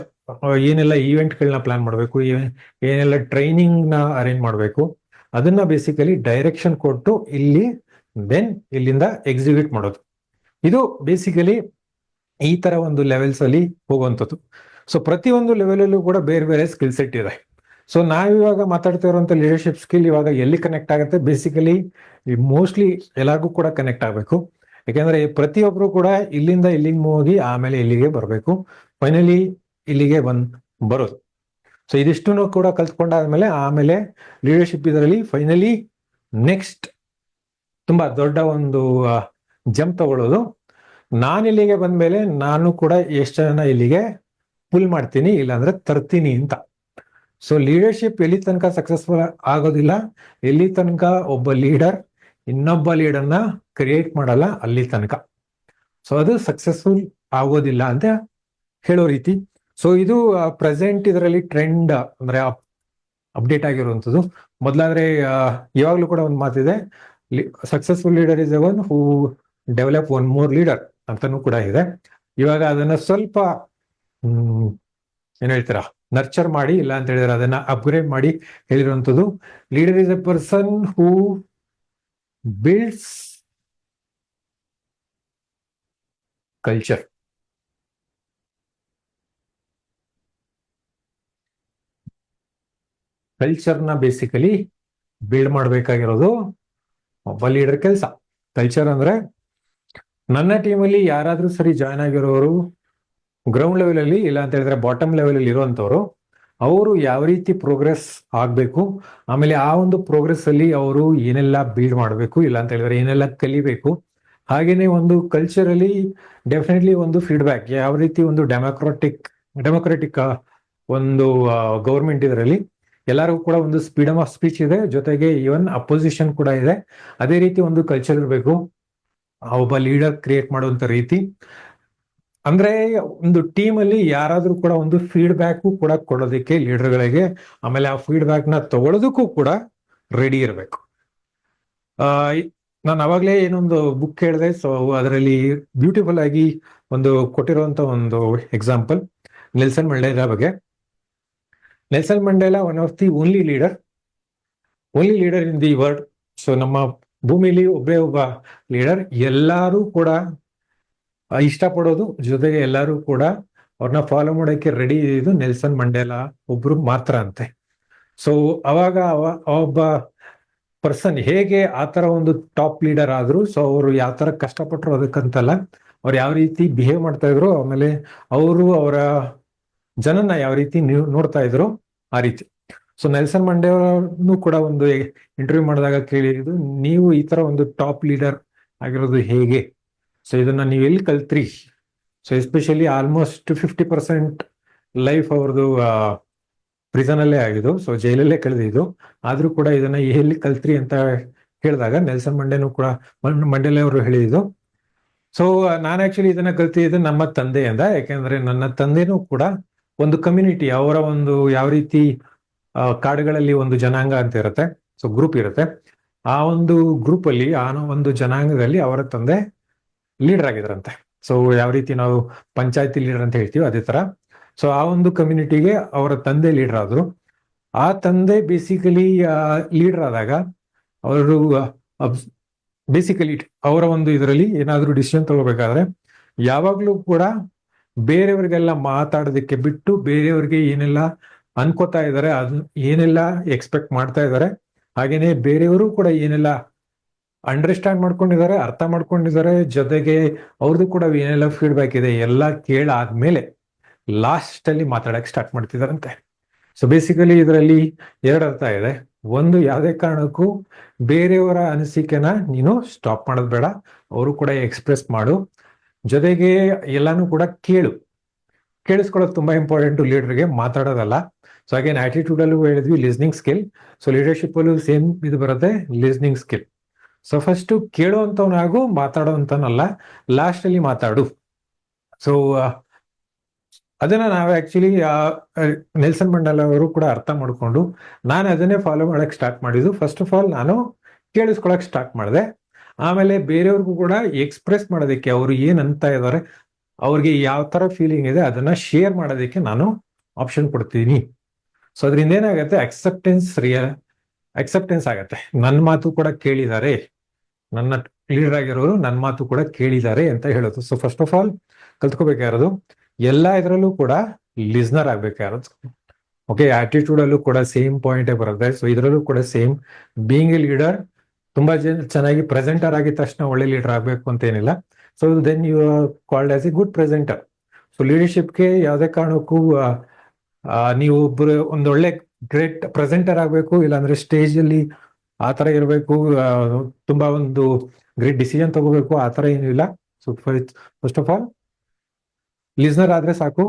Speaker 1: ಏನೆಲ್ಲ ಈವೆಂಟ್ಗಳನ್ನ ಪ್ಲಾನ್ ಮಾಡಬೇಕು, ಏನೆಲ್ಲ ಟ್ರೈನಿಂಗ್ ನ ಅರೇಂಜ್ ಮಾಡಬೇಕು, ಅದನ್ನ ಬೇಸಿಕಲಿ ಡೈರೆಕ್ಷನ್ ಕೊಟ್ಟು ಇಲ್ಲಿ ದೆನ್ ಇಲ್ಲಿಂದ ಎಕ್ಸಿಕ್ಯೂಟ್ ಮಾಡೋದು. ಇದು ಬೇಸಿಕಲಿ ಈ ತರ ಒಂದು ಲೆವೆಲ್ಸ್ ಅಲ್ಲಿ ಹೋಗುವಂಥದ್ದು. ಸೊ ಪ್ರತಿಯೊಂದು ಲೆವೆಲ್ ಅಲ್ಲೂ ಕೂಡ ಬೇರೆ ಬೇರೆ ಸ್ಕಿಲ್ ಸೆಟ್ ಇದೆ. ಸೊ ನಾವಿವಾಗ ಮಾತಾಡ್ತಾ ಇರುವಂತ ಲೀಡರ್ಶಿಪ್ ಸ್ಕಿಲ್ ಇವಾಗ ಎಲ್ಲಿ ಕನೆಕ್ಟ್ ಆಗುತ್ತೆ? ಬೇಸಿಕಲಿ ಮೋಸ್ಟ್ಲಿ ಎಲ್ಲರಿಗೂ ಕೂಡ ಕನೆಕ್ಟ್ ಆಗಬೇಕು. ಯಾಕೆಂದ್ರೆ ಪ್ರತಿಯೊಬ್ರು ಕೂಡ ಇಲ್ಲಿಂದ ಇಲ್ಲಿಗೆ ಹೋಗಿ ಆಮೇಲೆ ಇಲ್ಲಿಗೆ ಬರಬೇಕು, ಫೈನಲಿ ಇಲ್ಲಿಗೆ ಬರೋದು. ಸೊ ಇದಿಷ್ಟು ಕೂಡ ಕಲ್ತ್ಕೊಂಡಾದ್ಮೇಲೆ ಆಮೇಲೆ ಲೀಡರ್ಶಿಪ್ ಇದರಲ್ಲಿ ಫೈನಲಿ ನೆಕ್ಸ್ಟ್ ತುಂಬಾ ದೊಡ್ಡ ಒಂದು ಜಂಪ್ ತಗೊಳ್ಳೋದು. ನಾನು ಇಲ್ಲಿಗೆ ಬಂದ್ಮೇಲೆ ನಾನು ಕೂಡ ಎಷ್ಟು ಜನ ಇಲ್ಲಿಗೆ ಪುಲ್ ಮಾಡ್ತೀನಿ, ಇಲ್ಲಾಂದ್ರೆ ತರ್ತೀನಿ ಅಂತ. ಸೊ ಲೀಡರ್ಶಿಪ್ ಎಲ್ಲಿ ತನಕ ಸಕ್ಸಸ್ಫುಲ್ ಆಗೋದಿಲ್ಲ, ಎಲ್ಲಿ ತನಕ ಒಬ್ಬ ಲೀಡರ್ ಇನ್ನೊಬ್ಬ ಲೀಡರ್ನ ಕ್ರಿಯೇಟ್ ಮಾಡಲ್ಲ ಅಲ್ಲಿ ತನಕ. ಸೊ ಅದು ಸಕ್ಸಸ್ಫುಲ್ ಆಗೋದಿಲ್ಲ ಅಂತ ಹೇಳೋ ರೀತಿ. ಸೊ ಇದು ಪ್ರೆಸೆಂಟ್ ಇದರಲ್ಲಿ ಟ್ರೆಂಡ್ ಅಂದ್ರೆ ಅಪ್ಡೇಟ್ ಆಗಿರುವಂಥದ್ದು. ಮೊದಲಾದ್ರೆ ಇವಾಗ್ಲೂ ಕೂಡ ಒಂದು ಮಾತಿದೆ, successful leader is one who develop one more leader ಅಂತಾನೂ ಕೂಡ ಇದೆ. ಇವಾಗ ಅದನ್ನ ಸ್ವಲ್ಪ ಏನ್ ಹೇಳ್ತೀರಾ ನರ್ಚರ್ ಮಾಡಿ, ಇಲ್ಲ ಅಂತ ಹೇಳಿದ್ರೆ ಅದನ್ನ ಅಪ್ಗ್ರೇಡ್ ಮಾಡಿ ಹೇಳಿರುವಂಥದ್ದು. Leader is a person who builds culture. ಕಲ್ಚರ್ನ ಬೇಸಿಕಲಿ ಬಿಲ್ಡ್ ಮಾಡಬೇಕಾಗಿರೋದು ಒಬ್ಬ ಲೀಡರ್ ಕೆಲಸ. ಕಲ್ಚರ್ ಅಂದ್ರೆ ನನ್ನ ಟೀಮಲ್ಲಿ ಯಾರಾದ್ರೂ ಸರಿ ಜಾಯ್ನ್ ಆಗಿರೋರು ಗ್ರೌಂಡ್ ಲೆವೆಲ್ ಅಲ್ಲಿ, ಇಲ್ಲ ಅಂತ ಹೇಳಿದ್ರೆ ಬಾಟಮ್ ಲೆವೆಲ್ ಅಲ್ಲಿ ಇರುವಂತವ್ರು, ಅವರು ಯಾವ ರೀತಿ ಪ್ರೋಗ್ರೆಸ್ ಆಗ್ಬೇಕು, ಆಮೇಲೆ ಆ ಒಂದು ಪ್ರೋಗ್ರೆಸ್ ಅಲ್ಲಿ ಅವರು ಏನೆಲ್ಲ ಬಿಲ್ಡ್ ಮಾಡಬೇಕು, ಇಲ್ಲ ಅಂತ ಹೇಳಿದ್ರೆ ಏನೆಲ್ಲ ಕಲಿಬೇಕು. ಹಾಗೇನೆ ಒಂದು ಕಲ್ಚರ್ ಅಲ್ಲಿ ಡೆಫಿನೆಟ್ಲಿ ಒಂದು ಫೀಡ್ಬ್ಯಾಕ್, ಯಾವ ರೀತಿ ಒಂದು ಡೆಮೊಕ್ರೆಟಿಕ್ ಒಂದು ಗೌರ್ಮೆಂಟ್ ಇದರಲ್ಲಿ ಎಲ್ಲರಿಗೂ ಕೂಡ ಒಂದು ಫ್ರೀಡಮ್ ಆಫ್ ಸ್ಪೀಚ್ ಇದೆ, ಜೊತೆಗೆ ಈವನ್ ಅಪೋಸಿಷನ್ ಕೂಡ ಇದೆ. ಅದೇ ರೀತಿ ಒಂದು ಕಲ್ಚರ್ ಇರಬೇಕು ಒಬ್ಬ ಲೀಡರ್ ಕ್ರಿಯೇಟ್ ಮಾಡುವಂತ ರೀತಿ. ಅಂದ್ರೆ ಒಂದು ಟೀಮ್ ಅಲ್ಲಿ ಯಾರಾದ್ರೂ ಕೂಡ ಒಂದು ಫೀಡ್ಬ್ಯಾಕ್ ಕೂಡ ಕೊಡೋದಕ್ಕೆ ಲೀಡರ್ಗಳಿಗೆ, ಆಮೇಲೆ ಆ ಫೀಡ್ಬ್ಯಾಕ್ ನ ತಗೊಳ್ಳೋದಕ್ಕೂ ಕೂಡ ರೆಡಿ ಇರಬೇಕು. ನಾನು ಅವಾಗಲೇ ಏನೊಂದು ಬುಕ್ ಹೇಳಿದೆ, ಸೊ ಅದರಲ್ಲಿ ಬ್ಯೂಟಿಫುಲ್ ಆಗಿ ಒಂದು ಕೊಟ್ಟಿರುವಂತ ಒಂದು ಎಕ್ಸಾಂಪಲ್ ನೆಲ್ಸನ್ ಮಂಡೇಲಾ ಬಗ್ಗೆ. Nelson Mandela one of the only leader in the world. So ನಮ್ಮ ಭೂಮಿಲಿ ಒಬ್ಬೇ ಒಬ್ಬ ಲೀಡರ್, ಎಲ್ಲರೂ ಕೂಡ ಇಷ್ಟಪಡೋದು, ಜೊತೆಗೆ ಎಲ್ಲರೂ ಕೂಡ ಅವ್ರನ್ನ ಫಾಲೋ ಮಾಡೋಕೆ ರೆಡಿ ಇದ್ದು ನೆಲ್ಸನ್ ಮಂಡೇಲಾ ಒಬ್ರು ಮಾತ್ರ ಅಂತೆ. ಸೊ ಅವಾಗ ಒಬ್ಬ ಪರ್ಸನ್ ಹೇಗೆ ಆತರ ಒಂದು ಟಾಪ್ ಲೀಡರ್ ಆದ್ರು, ಸೊ ಅವರು ಯಾವ ತರ ಕಷ್ಟಪಟ್ಟರು ಅದಕ್ಕಂತಲ್ಲ, ಅವ್ರು ಯಾವ ರೀತಿ ಬಿಹೇವ್ ಮಾಡ್ತಾ ಇದ್ರು, ಆಮೇಲೆ ಅವರು ಅವರ ಜನನ ಯಾವ ರೀತಿ ನೋಡ್ತಾ ಇದ್ರು ಆ ರೀತಿ. ಸೊ ನೆಲ್ಸನ್ ಮಂಡೇಲನು ಕೂಡ ಒಂದು ಇಂಟರ್ವ್ಯೂ ಮಾಡಿದಾಗ ಕೇಳಿದ್ದು, ನೀವು ಈ ತರ ಒಂದು ಟಾಪ್ ಲೀಡರ್ ಆಗಿರೋದು ಹೇಗೆ, ಸೊ ಇದನ್ನ ನೀವು ಎಲ್ಲಿ ಕಲ್ತ್ರಿ? ಸೊ ಎಸ್ಪೆಷಲಿ ಆಲ್ಮೋಸ್ಟ್ 50% ಲೈಫ್ ಅವ್ರದ್ದು ಪ್ರಿಸನ್ ಅಲ್ಲೇ ಆಗಿದ್ದು, ಸೊ ಜೈಲಲ್ಲೇ ಕಳೆದಿದ್ದು, ಆದ್ರೂ ಕೂಡ ಇದನ್ನ ಎಲ್ಲಿ ಕಲ್ತ್ರಿ ಅಂತ ಕೇಳಿದಾಗ ನೆಲ್ಸನ್ ಮಂಡೇಲಾ ಅವರು ಹೇಳಿದ್ದು, ಸೊ ನಾನು ಆಕ್ಚುಲಿ ಇದನ್ನ ಕಲ್ತಿದ್ದು ನಮ್ಮ ತಂದೆಯಿಂದ. ಯಾಕೆಂದ್ರೆ ನನ್ನ ತಂದೆನೂ ಕೂಡ ಒಂದು ಕಮ್ಯುನಿಟಿ, ಅವರ ಒಂದು ಯಾವ ರೀತಿ ಕಾಡುಗಳಲ್ಲಿ ಒಂದು ಜನಾಂಗ ಅಂತ ಇರುತ್ತೆ, ಸೊ ಗ್ರೂಪ್ ಇರುತ್ತೆ, ಆ ಒಂದು ಗ್ರೂಪ್ ಅಲ್ಲಿ ಆ ಒಂದು ಜನಾಂಗದಲ್ಲಿ ಅವರ ತಂದೆ ಲೀಡರ್ ಆಗಿದ್ರಂತೆ. ಸೊ ಯಾವ ರೀತಿ ನಾವು ಪಂಚಾಯತಿ ಲೀಡರ್ ಅಂತ ಹೇಳ್ತೀವಿ ಅದೇ ತರ. ಸೊ ಆ ಒಂದು ಕಮ್ಯುನಿಟಿಗೆ ಅವರ ತಂದೆ ಲೀಡರ್ ಆದ್ರು. ಆ ತಂದೆ ಬೇಸಿಕಲಿ ಲೀಡರ್ ಆದಾಗ ಅವರು ಬೇಸಿಕಲಿ ಅವರ ಒಂದು ಇದರಲ್ಲಿ ಏನಾದ್ರೂ ಡಿಸಿಷನ್ ತಗೋಬೇಕಾದ್ರೆ ಯಾವಾಗ್ಲೂ ಕೂಡ ಬೇರೆಯವ್ರಿಗೆಲ್ಲ ಮಾತಾಡೋದಕ್ಕೆ ಬಿಟ್ಟು, ಬೇರೆಯವ್ರಿಗೆ ಏನೆಲ್ಲ ಅನ್ಕೋತಾ ಇದ್ದಾರೆ, ಅದು ಏನೆಲ್ಲ ಎಕ್ಸ್ಪೆಕ್ಟ್ ಮಾಡ್ತಾ ಇದ್ದಾರೆ, ಹಾಗೇನೆ ಬೇರೆಯವರು ಕೂಡ ಏನೆಲ್ಲ ಅಂಡರ್ಸ್ಟ್ಯಾಂಡ್ ಮಾಡ್ಕೊಂಡಿದ್ದಾರೆ, ಅರ್ಥ ಮಾಡ್ಕೊಂಡಿದ್ದಾರೆ, ಜೊತೆಗೆ ಅವ್ರದ್ದು ಕೂಡ ಏನೆಲ್ಲ ಫೀಡ್ಬ್ಯಾಕ್ ಇದೆ ಎಲ್ಲ ಕೇಳಾದ್ಮೇಲೆ ಲಾಸ್ಟ್ ಅಲ್ಲಿ ಮಾತಾಡಕ್ ಸ್ಟಾರ್ಟ್ ಮಾಡ್ತಿದಾರಂತೆ. ಸೊ ಬೇಸಿಕಲಿ ಇದರಲ್ಲಿ ಎರಡು ಅರ್ಥ ಇದೆ. ಒಂದು, ಯಾವುದೇ ಕಾರಣಕ್ಕೂ ಬೇರೆಯವರ ಅನಿಸಿಕೆನ ನೀನು ಸ್ಟಾಪ್ ಮಾಡೋದು ಬೇಡ, ಅವರು ಕೂಡ ಎಕ್ಸ್ಪ್ರೆಸ್ ಮಾಡು, ಜೊತೆಗೆ ಎಲ್ಲಾನು ಕೂಡ ಕೇಳಿಸ್ಕೊಳ್ಳೋದು ತುಂಬಾ ಇಂಪಾರ್ಟೆಂಟ್ ಲೀಡರ್ಗೆ, ಮಾತಾಡೋದಲ್ಲ. ಸೊ ಹಾಗೇನ್ ಆಟಿಟ್ಯೂಡ್ ಅಲ್ಲೂ ಹೇಳಿದ್ವಿ ಲಿಸ್ನಿಂಗ್ ಸ್ಕಿಲ್. ಸೊ ಲೀಡರ್ಶಿಪ್ ಅಲ್ಲೂ ಸೇಮ್ ಇದು ಬರುತ್ತೆ, ಲಿಸ್ನಿಂಗ್ ಸ್ಕಿಲ್. ಸೊ ಫಸ್ಟ್ ಕೇಳುವಂತವನಾಗು, ಮಾತಾಡುವಂತನಲ್ಲ, ಲಾಸ್ಟ್ ಅಲ್ಲಿ ಮಾತಾಡು. ಸೊ ಅದನ್ನ ನಾವು ಆಕ್ಚುಲಿ ನೆಲ್ಸನ್ ಮಂಡೇಲಾ ಅವರು ಕೂಡ ಅರ್ಥ ಮಾಡ್ಕೊಂಡು ನಾನು ಅದನ್ನೇ ಫಾಲೋ ಮಾಡಕ್ ಸ್ಟಾರ್ಟ್ ಮಾಡಿದ್ದು. ಫಸ್ಟ್ ಆಫ್ ಆಲ್ ನಾನು ಕೇಳಿಸ್ಕೊಳಕ್ ಸ್ಟಾರ್ಟ್ ಮಾಡಿದೆ, ಆಮೇಲೆ ಬೇರೆಯವ್ರಿಗೂ ಕೂಡ ಎಕ್ಸ್ಪ್ರೆಸ್ ಮಾಡೋದಕ್ಕೆ, ಅವರು ಏನ್ ಅಂತ ಇದ್ದಾರೆ, ಅವ್ರಿಗೆ ಯಾವ ತರ ಫೀಲಿಂಗ್ ಇದೆ ಅದನ್ನ ಶೇರ್ ಮಾಡೋದಕ್ಕೆ ನಾನು ಆಪ್ಷನ್ ಕೊಡ್ತೀನಿ. ಸೊ ಅದರಿಂದ ಏನಾಗತ್ತೆ, ಅಕ್ಸೆಪ್ಟೆನ್ಸ್ ಆಗತ್ತೆ. ನನ್ನ ಮಾತು ಕೂಡ ಕೇಳಿದ್ದಾರೆ, ನನ್ನ ಲೀಡರ್ ಆಗಿರೋರು ನನ್ನ ಮಾತು ಕೂಡ ಕೇಳಿದ್ದಾರೆ ಅಂತ ಹೇಳೋದು. ಸೊ ಫಸ್ಟ್ ಆಫ್ ಆಲ್ ಕಲ್ತ್ಕೋಬೇಕಾಗಿರೋದು, ಎಲ್ಲ ಇದರಲ್ಲೂ ಕೂಡ ಲಿಸ್ನರ್ ಆಗ್ಬೇಕಾಗಿರೋದು. ಓಕೆ, ಆಟಿಟ್ಯೂಡ್ ಅಲ್ಲೂ ಕೂಡ ಸೇಮ್ ಪಾಯಿಂಟೇ ಬರುತ್ತೆ. ಸೊ ಇದರಲ್ಲೂ ಕೂಡ ಸೇಮ್, ಬೀಯಿಂಗ್ ಎ ಲೀಡರ್ ತುಂಬಾ ಚೆನ್ನಾಗಿ ಪ್ರೆಸೆಂಟರ್ ಆಗಿದ ತಕ್ಷಣ ಒಳ್ಳೆ ಲೀಡರ್ ಆಗ್ಬೇಕು ಅಂತ ಏನಿಲ್ಲ. So then you are called as a good presenter. So ಲೀಡರ್ಶಿಪ್ಗೆ ಯಾವುದೇ ಕಾರಣಕ್ಕೂ ನೀವು ಒಬ್ಬರು ಒಂದೊಳ್ಳೆ ಗ್ರೇಟ್ ಪ್ರೆಸೆಂಟರ್ ಆಗಬೇಕು, ಇಲ್ಲಾಂದ್ರೆ ಸ್ಟೇಜ್ ಅಲ್ಲಿ ಆತರ ಇರಬೇಕು, ತುಂಬಾ ಒಂದು ಗ್ರೇಟ್ ಡಿಸಿಷನ್ ತಗೋಬೇಕು, ಆತರ ಏನಿಲ್ಲ. So first of all listener ಆದ್ರೆ ಸಾಕು.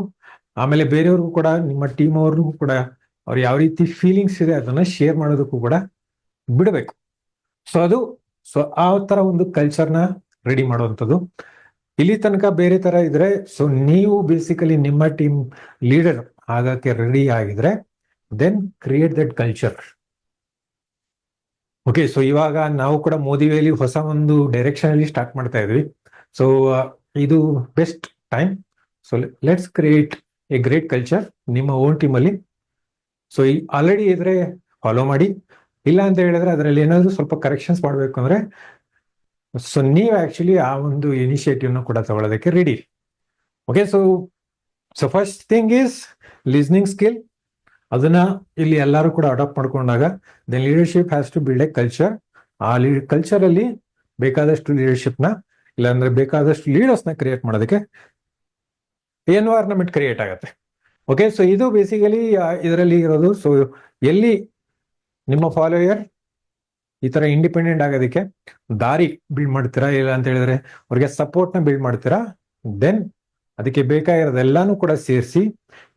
Speaker 1: ಆಮೇಲೆ ಬೇರೆಯವ್ರಿಗೂ ಕೂಡ, ನಿಮ್ಮ ಟೀಮ್ ಅವ್ರಿಗೂ ಕೂಡ ಅವ್ರು ಯಾವ ರೀತಿ ಫೀಲಿಂಗ್ಸ್ ಇದೆ ಅದನ್ನ ಶೇರ್ ಮಾಡೋದಕ್ಕೂ ಕೂಡ ಬಿಡಬೇಕು. ಸೊ ಆ ತರ ಒಂದು ಕಲ್ಚರ್ನ ರೆಡಿ ಮಾಡುವಂಥದ್ದು. ಇಲ್ಲಿ ತನಕ ಬೇರೆ ತರ ಇದ್ರೆ, ಸೊ ನೀವು ಬೇಸಿಕಲಿ ನಿಮ್ಮ ಟೀಮ್ ಲೀಡರ್ ಆಗಕ್ಕೆ ರೆಡಿ ಆಗಿದ್ರೆ, then create that culture. Okay, so ಇವಾಗ ನಾವು ಕೂಡ ಮೋದಿವೇಲಿ ಹೊಸ ಒಂದು ಡೈರೆಕ್ಷನ್ ಅಲ್ಲಿ ಸ್ಟಾರ್ಟ್ ಮಾಡ್ತಾ ಇದ್ವಿ. ಸೊ ಇದು best time. So let's create A great culture ನಿಮ್ಮ ಓನ್ ಟೀಮ್ ಅಲ್ಲಿ. ಸೊ ಆಲ್ರೆಡಿ ಇದ್ರೆ ಫಾಲೋ ಮಾಡಿ, ಇಲ್ಲ ಅಂತ ಹೇಳಿದ್ರೆ ಅದರಲ್ಲಿ ಏನಾದ್ರು ಸ್ವಲ್ಪ ಕರೆಕ್ಷನ್ಸ್ ಮಾಡ್ಬೇಕು ಅಂದ್ರೆ, ಸೊ ನೀವು ಆಕ್ಚುಲಿ ಆ ಒಂದು ಇನಿಷಿಯೇಟಿವ್ ನ ಕೂಡ ತಗೊಳ್ಳೋದಕ್ಕೆ ready. Okay, so first thing is listening skill. ಅದನ್ನ ಇಲ್ಲಿ ಎಲ್ಲರೂ ಕೂಡ ಅಡಾಪ್ಟ್ ಮಾಡ್ಕೊಂಡಾಗ then leadership has to build a culture. ಆ ಕಲ್ಚರ್ ಅಲ್ಲಿ ಬೇಕಾದಷ್ಟು ಲೀಡರ್ಶಿಪ್ ನ, ಇಲ್ಲಾಂದ್ರೆ ಬೇಕಾದಷ್ಟು ಲೀಡರ್ಸ್ ನ ಕ್ರಿಯೇಟ್ ಮಾಡೋದಕ್ಕೆ ಎನ್ವೈರನ್ಮೆಂಟ್ ಕ್ರಿಯೇಟ್ ಆಗುತ್ತೆ. ಓಕೆ, ಸೊ ಇದು ಬೇಸಿಕಲಿ ಇದರಲ್ಲಿ ಇರೋದು. ಸೊ ಎಲ್ಲಿ ನಿಮ್ಮ ಫಾಲೋಯರ್ ಈ ತರ ಇಂಡಿಪೆಂಡೆಂಟ್ ಆಗೋದಕ್ಕೆ ದಾರಿ ಬಿಲ್ಡ್ ಮಾಡ್ತೀರಾ, ಇಲ್ಲ ಅಂತ ಹೇಳಿದ್ರೆ ಅವ್ರಿಗೆ ಸಪೋರ್ಟ್ ನ ಬಿಲ್ಡ್ ಮಾಡ್ತೀರಾ, ದೆನ್ ಅದಕ್ಕೆ ಬೇಕಾಗಿರೋದೆಲ್ಲಾನು ಕೂಡ ಸೇರಿಸಿ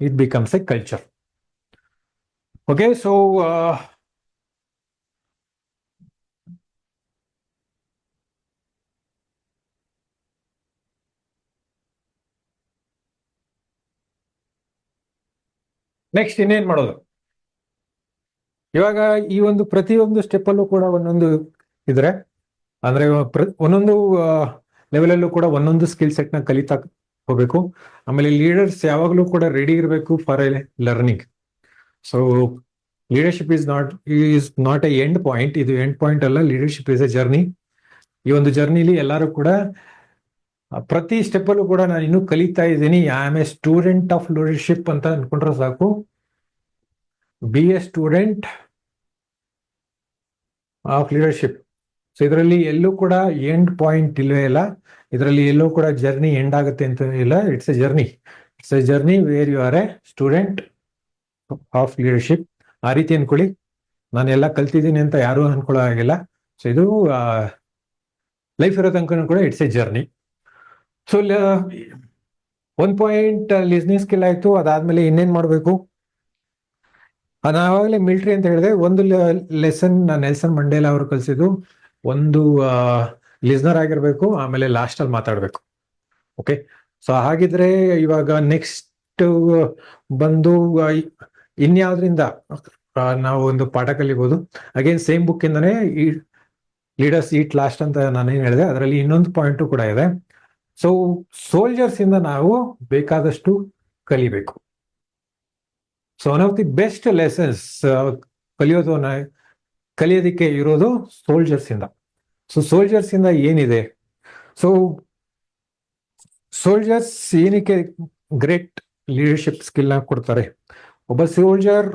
Speaker 1: it becomes A culture. Okay, so next ಇನ್ನೇನ್ ಮಾಡೋದು? ಇವಾಗ ಈ ಒಂದು ಪ್ರತಿಯೊಂದು ಸ್ಟೆಪ್ ಅಲ್ಲೂ ಕೂಡ ಒಂದೊಂದು ಇದ್ರೆ, ಅಂದ್ರೆ ಒಂದೊಂದು ಲೆವೆಲ್ ಅಲ್ಲೂ ಕೂಡ ಒಂದೊಂದು ಸ್ಕಿಲ್ ಸೆಟ್ ನ ಕಲಿತಾ ಹೋಗ್ಬೇಕು. ಆಮೇಲೆ ಲೀಡರ್ಸ್ ಯಾವಾಗಲೂ ಕೂಡ ರೆಡಿ ಇರಬೇಕು for A learning. So leadership is not A end point. ಇದು ಎಂಡ್ ಪಾಯಿಂಟ್ ಅಲ್ಲ, ಲೀಡರ್ಶಿಪ್ ಇಸ್ ಎ ಜರ್ನಿ. ಈ ಒಂದು ಜರ್ನಿಲಿ ಎಲ್ಲರೂ ಕೂಡ ಪ್ರತಿ ಸ್ಟೆಪ್ ಅಲ್ಲೂ ಕೂಡ ನಾನು ಇನ್ನೂ ಕಲಿತಾ ಇದ್ದೀನಿ. I am A student of leadership ಅಂತ ಅನ್ಕೊಂಡ್ರೆ ಸಾಕು. B A student of leadership. So ಇದರಲ್ಲಿ ಎಲ್ಲೂ ಕೂಡ ಎಂಡ್ ಪಾಯಿಂಟ್ ಇಲ್ಲವೇ ಇಲ್ಲ. ಇದರಲ್ಲಿ ಎಲ್ಲೂ ಕೂಡ ಜರ್ನಿ ಎಂಡ್ ಆಗುತ್ತೆ ಅಂತ ಇಲ್ಲ. It's a journey. It's a journey where you are a student of leadership. ಆ ರೀತಿ ಅನ್ಕೊಳ್ಳಿ. ನಾನು ಎಲ್ಲ ಕಲ್ತಿದ್ದೀನಿ ಅಂತ ಯಾರು ಅನ್ಕೊಳ್ಳೋ ಹಾಗಿಲ್ಲ. ಸೊ ಇದು ಲೈಫ್ ಇರೋ ತನಕ ಕೂಡ it's a journey. So 1 point listening skill ಆಯ್ತು. ಅದಾದ್ಮೇಲೆ ಇನ್ನೇನ್ ಮಾಡ್ಬೇಕು? ನಾವಾಗಲೇ ಮಿಲಿಟರಿ ಅಂತ ಹೇಳಿದೆ. ಒಂದು ಲೆಸನ್ ನೆಲ್ಸನ್ ಮಂಡೇಲಾ ಅವರು ಕಲಿಸಿದ್ದು, ಒಂದು ಲಿಸ್ನರ್ ಆಗಿರ್ಬೇಕು, ಆಮೇಲೆ ಲಾಸ್ಟ್ ಅಲ್ಲಿ ಮಾತಾಡ್ಬೇಕು. ಓಕೆ, ಸೊ ಹಾಗಿದ್ರೆ ಇವಾಗ ನೆಕ್ಸ್ಟ್ ಬಂದು ಇನ್ಯಾವ್ದ್ರಿಂದ ನಾವು ಒಂದು ಪಾಠ ಕಲಿಬಹುದು? ಅಗೇನ್ ಸೇಮ್ ಬುಕ್ ಇಂದಾನೆ ಲೀಡರ್ಸ್ ಈಟ್ ಲಾಸ್ಟ್ ಅಂತ ನಾನೇನ್ ಹೇಳಿದೆ, ಅದರಲ್ಲಿ ಇನ್ನೊಂದು ಪಾಯಿಂಟ್ ಕೂಡ ಇದೆ. ಸೊ ಸೋಲ್ಜರ್ಸ್ ಇಂದ ನಾವು ಬೇಕಾದಷ್ಟು ಕಲಿಬೇಕು. So one of the best lessons ಕಲಿಯೋದಕ್ಕೆ ಇರೋದು ಸೋಲ್ಜರ್ಸ್ ಇಂದ. ಸೊ ಸೋಲ್ಜರ್ಸ್ ಇಂದ ಏನಿದೆ? ಸೊ ಸೋಲ್ಜರ್ಸ್ ಏನಕ್ಕೆ ಗ್ರೇಟ್ ಲೀಡರ್ಶಿಪ್ ಸ್ಕಿಲ್ ನ ಕೊಡ್ತಾರೆ? ಒಬ್ಬ ಸೋಲ್ಜರ್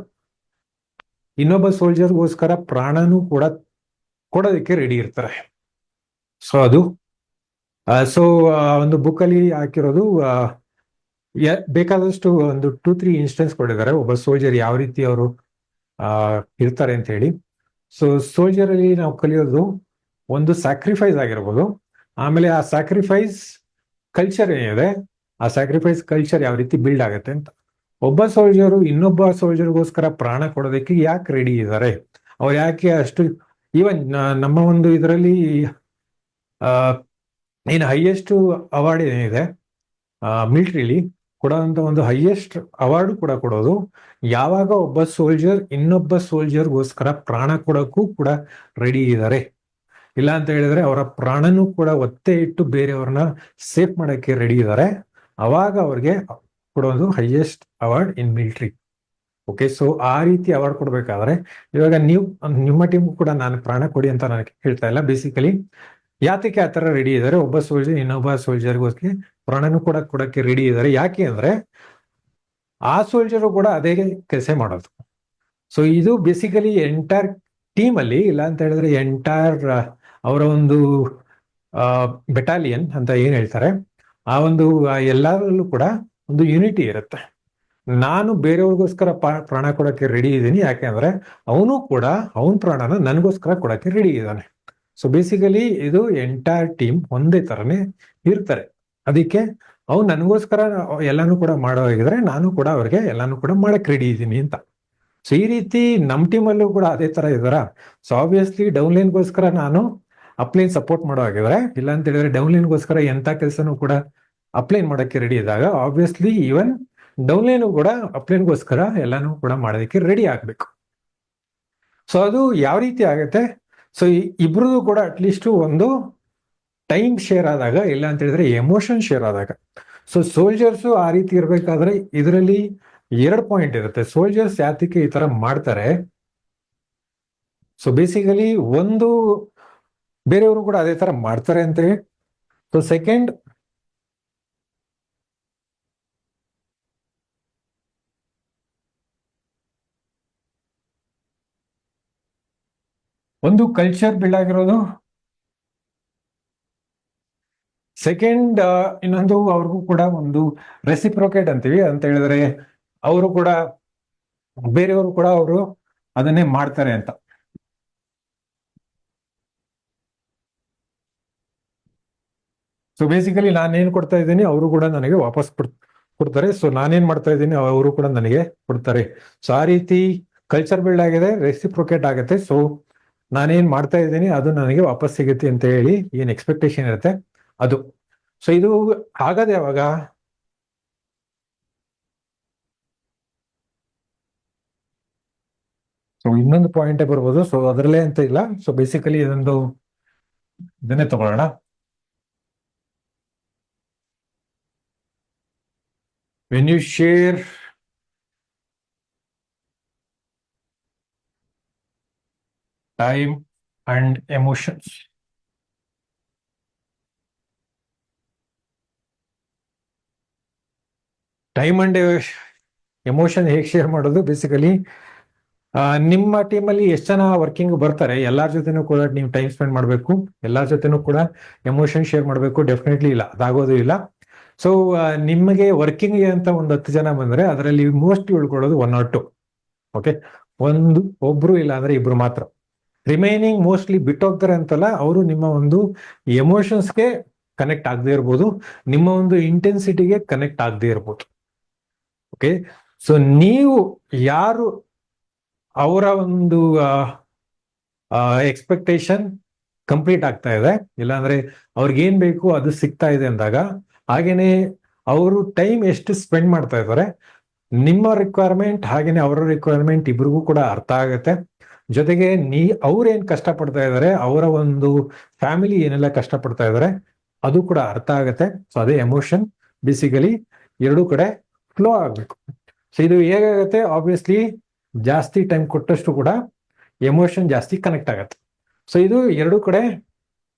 Speaker 1: ಇನ್ನೊಬ್ಬ ಸೋಲ್ಜರ್ಗೋಸ್ಕರ ಪ್ರಾಣನೂ ಕೂಡ ಕೊಡೋದಕ್ಕೆ ರೆಡಿ ಇರ್ತಾರೆ. ಸೊ ಅದು ಒಂದು ಬುಕ್ ಅಲ್ಲಿ ಹಾಕಿರೋದು, ಬೇಕಾದಷ್ಟು ಒಂದು 2-3 ಇನ್ಸ್ಟೆನ್ಸ್ ಕೊಟ್ಟಿದ್ದಾರೆ ಒಬ್ಬ ಸೋಲ್ಜರ್ ಯಾವ ರೀತಿ ಅವರು ಇರ್ತಾರೆ ಅಂತ ಹೇಳಿ. ಸೊ ಸೋಲ್ಜರ್ ಅಲ್ಲಿ ನಾವು ಕಲಿಯೋದು ಒಂದು ಸ್ಯಾಕ್ರಿಫೈಸ್ ಆಗಿರ್ಬೋದು. ಆಮೇಲೆ ಆ ಸ್ಯಾಕ್ರಿಫೈಸ್ ಕಲ್ಚರ್ ಏನಿದೆ, ಆ ಸ್ಯಾಕ್ರಿಫೈಸ್ ಕಲ್ಚರ್ ಯಾವ ರೀತಿ ಬಿಲ್ಡ್ ಆಗುತ್ತೆ ಅಂತ. ಒಬ್ಬ ಸೋಲ್ಜರು ಇನ್ನೊಬ್ಬ ಸೋಲ್ಜರ್ಗೋಸ್ಕರ ಪ್ರಾಣ ಕೊಡೋದಕ್ಕೆ ಯಾಕೆ ರೆಡಿ ಇದ್ದಾರೆ? ಅವ್ರು ಯಾಕೆ ಅಷ್ಟು? ಈವನ್ ನಮ್ಮ ಒಂದು ಇದರಲ್ಲಿ ಏನು ಹೈಯೆಸ್ಟ್ ಅವಾರ್ಡ್ ಏನಿದೆ ಮಿಲಿಟರಿಲಿ ಕೊಡೋಂಥ ಒಂದು ಹೈಯೆಸ್ಟ್ ಅವಾರ್ಡ್ ಕೂಡ ಕೊಡೋದು ಯಾವಾಗ ಒಬ್ಬ ಸೋಲ್ಜರ್ ಇನ್ನೊಬ್ಬ ಸೋಲ್ಜರ್ಗೋಸ್ಕರ ಪ್ರಾಣ ಕೊಡೋಕ್ಕೂ ಕೂಡ ರೆಡಿ ಇದ್ದಾರೆ. ಇಲ್ಲ ಅಂತ ಹೇಳಿದ್ರೆ ಅವರ ಪ್ರಾಣನೂ ಕೂಡ ಒತ್ತೆ ಇಟ್ಟು ಬೇರೆಯವ್ರನ್ನ ಸೇಫ್ ಮಾಡೋಕ್ಕೆ ರೆಡಿ ಇದ್ದಾರೆ. ಅವಾಗ ಅವ್ರಿಗೆ ಕೊಡೋದು highest award in military. Okay, so ಆ ರೀತಿ ಅವಾರ್ಡ್ ಕೊಡ್ಬೇಕಾದ್ರೆ ಇವಾಗ ನಿಮ್ಮ ಟೀಮ್ ಕೂಡ ನಾನು ಪ್ರಾಣ ಕೊಡಿ ಅಂತ ನಾನು ಹೇಳ್ತಾ ಇಲ್ಲ. ಬೇಸಿಕಲಿ ಯಾತಕ್ಕೆ ಆ ಥರ ರೆಡಿ ಇದ್ದಾರೆ? ಒಬ್ಬ ಸೋಲ್ಜರ್ ಇನ್ನೊಬ್ಬ ಸೋಲ್ಜರ್ಗೋಸ್ಕರ ಪ್ರಾಣನೂ ಕೂಡ ಕೊಡಕ್ಕೆ ರೆಡಿ ಇದ್ದಾರೆ. ಯಾಕೆ ಅಂದ್ರೆ ಆ ಸೋಲ್ಜರು ಕೂಡ ಅದೇ ಕೆಲಸ ಮಾಡೋದು. ಸೊ ಇದು ಬೇಸಿಕಲಿ ಎಂಟೈರ್ ಟೀಮ್ ಅಲ್ಲಿ, ಇಲ್ಲ ಅಂತ ಹೇಳಿದ್ರೆ ಎಂಟೈರ್ ಅವರ ಒಂದು ಬೆಟಾಲಿಯನ್ ಅಂತ ಏನ್ ಹೇಳ್ತಾರೆ, ಆ ಒಂದು ಎಲ್ಲರಲ್ಲೂ ಕೂಡ ಒಂದು ಯೂನಿಟಿ ಇರುತ್ತೆ. ನಾನು ಬೇರೆಯವ್ರಿಗೋಸ್ಕರ ಪ್ರಾಣ ಕೊಡಕ್ಕೆ ರೆಡಿ ಇದ್ದೀನಿ, ಯಾಕೆಂದ್ರೆ ಅವನು ಕೂಡ ಅವನ ಪ್ರಾಣನ ನನಗೋಸ್ಕರ ಕೊಡಕ್ಕೆ ರೆಡಿ ಇದ್ದಾನೆ. ಸೊ ಬೇಸಿಕಲಿ ಇದು ಎಂಟೈರ್ ಟೀಮ್ ಒಂದೇ ತರನೇ ಇರ್ತಾರೆ. ಅದಕ್ಕೆ ಅವ್ನು ನನಗೋಸ್ಕರ ಎಲ್ಲಾನು ಕೂಡ ಮಾಡೋಗಿದ್ರೆ ನಾನು ಕೂಡ ಅವ್ರಿಗೆ ಎಲ್ಲಾನು ಕೂಡ ಮಾಡಕ್ ರೆಡಿ ಇದ್ದೀನಿ ಅಂತ. ಸೊ ಈ ರೀತಿ ನಮ್ಮ ಟೀಮಲ್ಲೂ ಕೂಡ ಅದೇ ತರ ಇದಾರ. ಸೊ ಆಬ್ವಿಯಸ್ಲಿ ಡೌನ್ಲೈನ್ಗೋಸ್ಕರ ನಾನು ಅಪ್ಲೈನ್ ಸಪೋರ್ಟ್ ಮಾಡೋ ಆಗಿದ್ರೆ, ಇಲ್ಲ ಅಂತ ಹೇಳಿದ್ರೆ ಡೌನ್ಲೈನ್ಗೋಸ್ಕರ ಎಂತ ಕೆಲಸನೂ ಕೂಡ ಅಪ್ಲೈನ್ ಮಾಡಕ್ಕೆ ರೆಡಿ ಇದ್ದಾಗ ಆಬ್ವಿಯಸ್ಲಿ ಈವನ್ ಡೌನ್ಲೈನ್ ಕೂಡ ಅಪ್ಲೈನ್ಗೋಸ್ಕರ ಎಲ್ಲಾನು ಕೂಡ ಮಾಡೋದಕ್ಕೆ ರೆಡಿ ಆಗ್ಬೇಕು. ಸೊ ಅದು ಯಾವ ರೀತಿ ಆಗುತ್ತೆ? ಸೊ ಇಬ್ರದ್ದು ಕೂಡ ಅಟ್ಲೀಸ್ಟ್ ಒಂದು ಟೈಮ್ ಶೇರ್ ಆದಾಗ, ಇಲ್ಲ ಅಂತ ಹೇಳಿದ್ರೆ ಎಮೋಷನ್ ಶೇರ್ ಆದಾಗ. ಸೊ ಸೋಲ್ಜರ್ಸ್ ಆ ರೀತಿ ಇರ್ಬೇಕಾದ್ರೆ ಇದರಲ್ಲಿ 2 ಪಾಯಿಂಟ್ ಇರುತ್ತೆ. ಸೋಲ್ಜರ್ಸ್ ಯಾತಕ್ಕೆ ಈ ತರ ಮಾಡ್ತಾರೆ? ಸೊ ಬೇಸಿಕಲಿ ಒಂದು ಬೇರೆಯವರು ಕೂಡ ಅದೇ ತರ ಮಾಡ್ತಾರೆ ಅಂತ. ಸೊ ಸೆಕೆಂಡ್, ಒಂದು ಕಲ್ಚರ್ ಬಿಲ್ಡ್ ಆಗಿರೋದು. ಸೆಕೆಂಡ್, ಇನ್ನೊಂದು ಅವ್ರಿಗೂ ಕೂಡ ಒಂದು ರೆಸಿಪ್ರೋಕೇಟ್ ಅಂತೀವಿ ಅಂತ ಹೇಳಿದ್ರೆ ಅವರು ಕೂಡ ಬೇರೆಯವರು ಕೂಡ ಅವರು ಅದನ್ನೇ ಮಾಡ್ತಾರೆ ಅಂತ. ಸೊ ಬೇಸಿಕಲಿ ನಾನೇನ್ ಕೊಡ್ತಾ ಇದ್ದೀನಿ ಅವರು ಕೂಡ ನನಗೆ ವಾಪಸ್ ಕೊಡ್ತಾರೆ. ಸೊ ನಾನೇನ್ ಮಾಡ್ತಾ ಇದ್ದೀನಿ ಅವರು ಕೂಡ ನನಗೆ ಕೊಡ್ತಾರೆ. ಸೊ ಆ ರೀತಿ ಕಲ್ಚರ್ ಬಿಲ್ಡ್ ಆಗಿದೆ, ರೆಸಿಪ್ರೋಕೇಟ್ ಆಗುತ್ತೆ. ಸೊ ನಾನೇನ್ ಮಾಡ್ತಾ ಇದ್ದೀನಿ ಅದು ನನಗೆ ವಾಪಸ್ ಸಿಗುತ್ತೆ ಅಂತ ಹೇಳಿ ಏನ್ ಎಕ್ಸ್ಪೆಕ್ಟೇಷನ್ ಇರುತ್ತೆ ಅದು. ಸೊ ಇದು ಆಗದೆ ಯಾವಾಗ? ಸೊ ಇನ್ನೊಂದು ಪಾಯಿಂಟೇ ಬರ್ಬೋದು. ಸೊ ಅದರಲ್ಲೇ ಅಂತ ಇಲ್ಲ. ಸೊ ಬೇಸಿಕಲಿ ಇದನ್ನೇ ತಗೊಳ್ಳೋಣ. When you share time and emotions. Time and emotion ಹೇಗೆ ಶೇರ್ ಮಾಡೋದು? ಬೇಸಿಕಲಿ ನಿಮ್ಮ ಟೀಮಲ್ಲಿ ಎಷ್ಟು ಜನ ವರ್ಕಿಂಗ್ ಬರ್ತಾರೆ, ಎಲ್ಲಾರ ಜೊತೆನೂ ಕೂಡ ನೀವು ಟೈಮ್ ಸ್ಪೆಂಡ್ ಮಾಡಬೇಕು, ಎಲ್ಲಾರ ಜೊತೆನೂ ಕೂಡ ಎಮೋಷನ್ ಶೇರ್ ಮಾಡಬೇಕು. ಡೆಫಿನೆಟ್ಲಿ ಇಲ್ಲ, ಅದಾಗೋದು ಇಲ್ಲ. ಸೊ ನಿಮಗೆ ವರ್ಕಿಂಗ್ ಅಂತ ಒಂದು 10 ಜನ ಬಂದ್ರೆ ಅದರಲ್ಲಿ ಮೋಸ್ಟ್ಲಿ ಉಳ್ಕೊಳ್ಳೋದು 1 or 2. ಓಕೆ, ಒಬ್ರು ಇಲ್ಲ ಅಂದ್ರೆ ಇಬ್ರು ಮಾತ್ರ. ರಿಮೈನಿಂಗ್ ಮೋಸ್ಟ್ಲಿ ಬಿಟ್ಟೋಗ್ತಾರೆ ಅಂತಲ್ಲ, ಅವರು ನಿಮ್ಮ ಒಂದು ಎಮೋಷನ್ಸ್ಗೆ ಕನೆಕ್ಟ್ ಆಗದೆ ಇರ್ಬೋದು, ನಿಮ್ಮ ಒಂದು ಇಂಟೆನ್ಸಿಟಿಗೆ ಕನೆಕ್ಟ್ ಆಗದೆ ಇರ್ಬೋದು. ಓಕೆ, ಸೊ ನೀವು ಯಾರು ಅವರ ಒಂದು ಎಕ್ಸ್ಪೆಕ್ಟೇಷನ್ ಕಂಪ್ಲೀಟ್ ಆಗ್ತಾ ಇದೆ, ಇಲ್ಲಾಂದ್ರೆ ಅವ್ರಿಗೆ ಏನ್ ಬೇಕು ಅದು ಸಿಗ್ತಾ ಇದೆ ಅಂದಾಗ, ಹಾಗೇನೆ ಅವರು ಟೈಮ್ ಎಷ್ಟು ಸ್ಪೆಂಡ್ ಮಾಡ್ತಾ ಇದ್ದಾರೆ, ನಿಮ್ಮ ರಿಕ್ವೈರ್ಮೆಂಟ್ ಹಾಗೇನೆ ಅವರ ರಿಕ್ವೈರ್ಮೆಂಟ್ ಇಬ್ರಿಗೂ ಕೂಡ ಅರ್ಥ ಆಗುತ್ತೆ. ಜೊತೆಗೆ ಅವ್ರೇನ್ ಕಷ್ಟ ಪಡ್ತಾ ಇದ್ದಾರೆ, ಅವರ ಒಂದು ಫ್ಯಾಮಿಲಿ ಏನೆಲ್ಲ ಕಷ್ಟ ಪಡ್ತಾ ಇದ್ದಾರೆ ಅದು ಕೂಡ ಅರ್ಥ ಆಗುತ್ತೆ. ಸೊ ಅದೇ ಎಮೋಷನ್ ಬೇಸಿಕಲಿ ಎರಡೂ ಕಡೆ ಫ್ಲೋ ಆಗ್ಬೇಕು. ಸೊ ಇದು ಹೇಗಾಗತ್ತೆ, ಆಬ್ವಿಯಸ್ಲಿ ಜಾಸ್ತಿ ಟೈಮ್ ಕೊಟ್ಟಷ್ಟು ಕೂಡ ಎಮೋಷನ್ ಜಾಸ್ತಿ ಕನೆಕ್ಟ್ ಆಗತ್ತೆ. ಸೊ ಇದು ಎರಡೂ ಕಡೆ